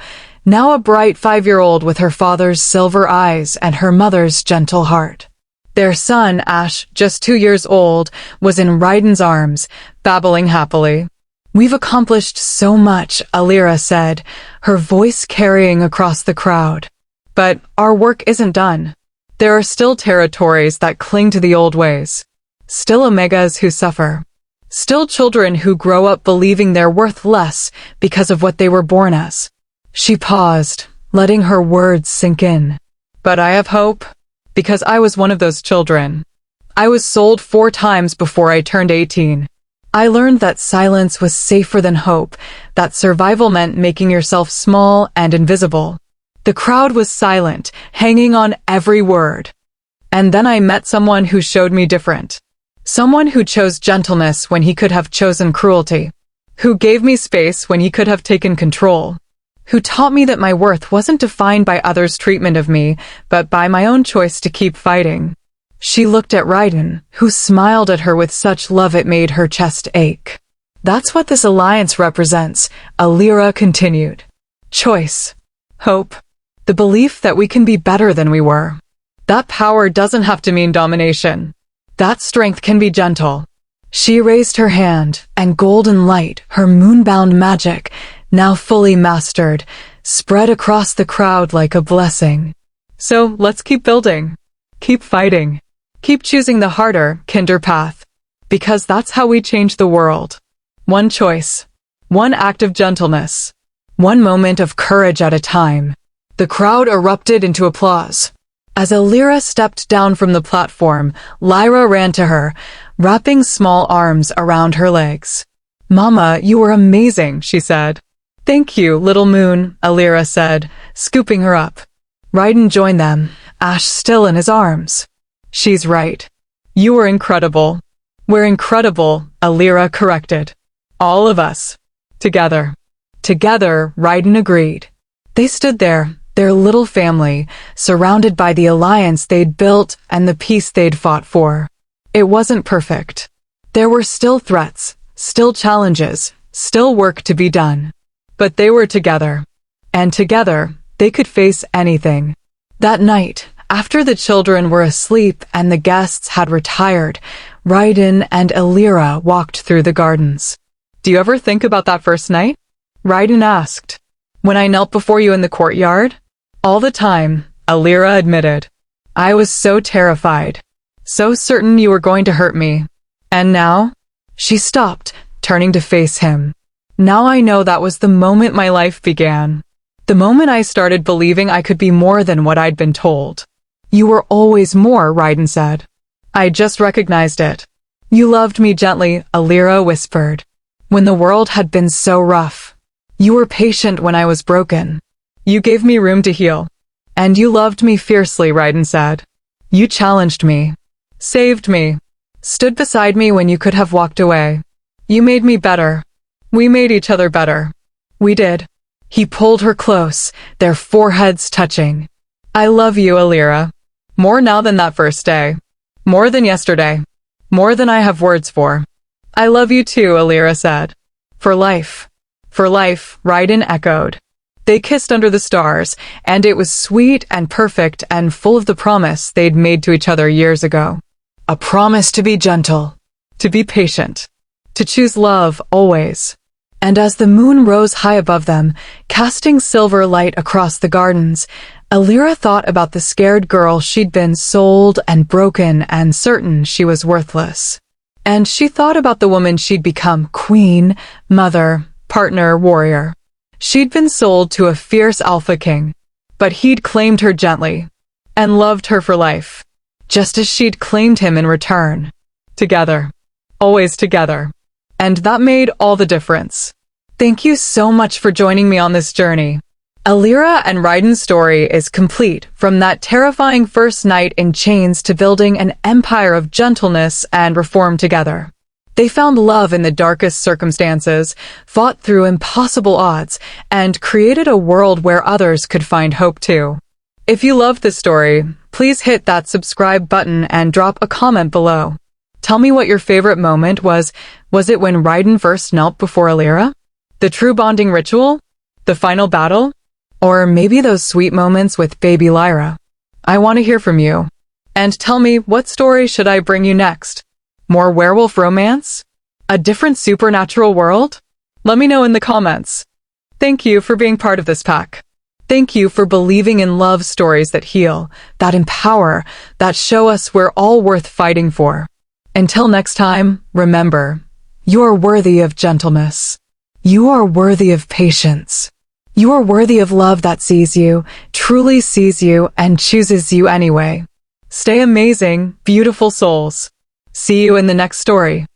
now a bright 5-year-old with her father's silver eyes and her mother's gentle heart. Their son, Ash, just 2 years old, was in Raiden's arms, babbling happily. We've accomplished so much, Alira said, her voice carrying across the crowd. But our work isn't done. There are still territories that cling to the old ways. Still Omegas who suffer. Still children who grow up believing they're worth less because of what they were born as. She paused, letting her words sink in. But I have hope, because I was one of those children. I was sold 4 times before I turned 18. I learned that silence was safer than hope, that survival meant making yourself small and invisible. The crowd was silent, hanging on every word. And then I met someone who showed me different. Someone who chose gentleness when he could have chosen cruelty. Who gave me space when he could have taken control. Who taught me that my worth wasn't defined by others' treatment of me, but by my own choice to keep fighting. She looked at Raiden, who smiled at her with such love it made her chest ache. That's what this alliance represents, Alira continued. Choice. Hope. The belief that we can be better than we were. That power doesn't have to mean domination. That strength can be gentle. She raised her hand, and golden light, her moonbound magic, now fully mastered, spread across the crowd like a blessing. So let's keep building. Keep fighting. Keep choosing the harder, kinder path. Because that's how we change the world. One choice. One act of gentleness. One moment of courage at a time. The crowd erupted into applause. As Alira stepped down from the platform, Lyra ran to her, wrapping small arms around her legs. Mama, you were amazing, she said. Thank you, little moon, Alira said, scooping her up. Raiden joined them, Ash still in his arms. She's right. You were incredible. We're incredible, Alira corrected. All of us. Together. Together, Raiden agreed. They stood there, their little family, surrounded by the alliance they'd built and the peace they'd fought for. It wasn't perfect. There were still threats, still challenges, still work to be done. But they were together. And together, they could face anything. That night, after the children were asleep and the guests had retired, Raiden and Alira walked through the gardens. Do you ever think about that first night? Raiden asked. When I knelt before you in the courtyard? All the time, Alira admitted. I was so terrified. So certain you were going to hurt me. And now? She stopped, turning to face him. Now I know that was the moment my life began. The moment I started believing I could be more than what I'd been told. You were always more, Raiden said. I just recognized it. You loved me gently, Alira whispered. When the world had been so rough. You were patient when I was broken. You gave me room to heal. And you loved me fiercely, Raiden said. You challenged me. Saved me. Stood beside me when you could have walked away. You made me better. We made each other better. We did. He pulled her close, their foreheads touching. I love you, Alira. More now than that first day. More than yesterday. More than I have words for. I love you too, Alira said. For life. For life, Raiden echoed. They kissed under the stars, and it was sweet and perfect and full of the promise they'd made to each other years ago. A promise to be gentle, to be patient, to choose love always. And as the moon rose high above them, casting silver light across the gardens, Alira thought about the scared girl she'd been sold and broken and certain she was worthless. And she thought about the woman she'd become, queen, mother, partner, warrior. She'd been sold to a fierce alpha king, but he'd claimed her gently and loved her for life, just as she'd claimed him in return. Together. Always together. And that made all the difference. Thank you so much for joining me on this journey. Alira and Raiden's story is complete, from that terrifying first night in chains to building an empire of gentleness and reform together. They found love in the darkest circumstances, fought through impossible odds, and created a world where others could find hope too. If you loved this story, please hit that subscribe button and drop a comment below. Tell me what your favorite moment was. Was it when Raiden first knelt before Alira? The true bonding ritual? The final battle? Or maybe those sweet moments with baby Lyra? I want to hear from you. And tell me, what story should I bring you next? More werewolf romance? A different supernatural world? Let me know in the comments. Thank you for being part of this pack. Thank you for believing in love stories that heal, that empower, that show us we're all worth fighting for. Until next time, remember, you are worthy of gentleness. You are worthy of patience. You are worthy of love that sees you, truly sees you, and chooses you anyway. Stay amazing, beautiful souls. See you in the next story.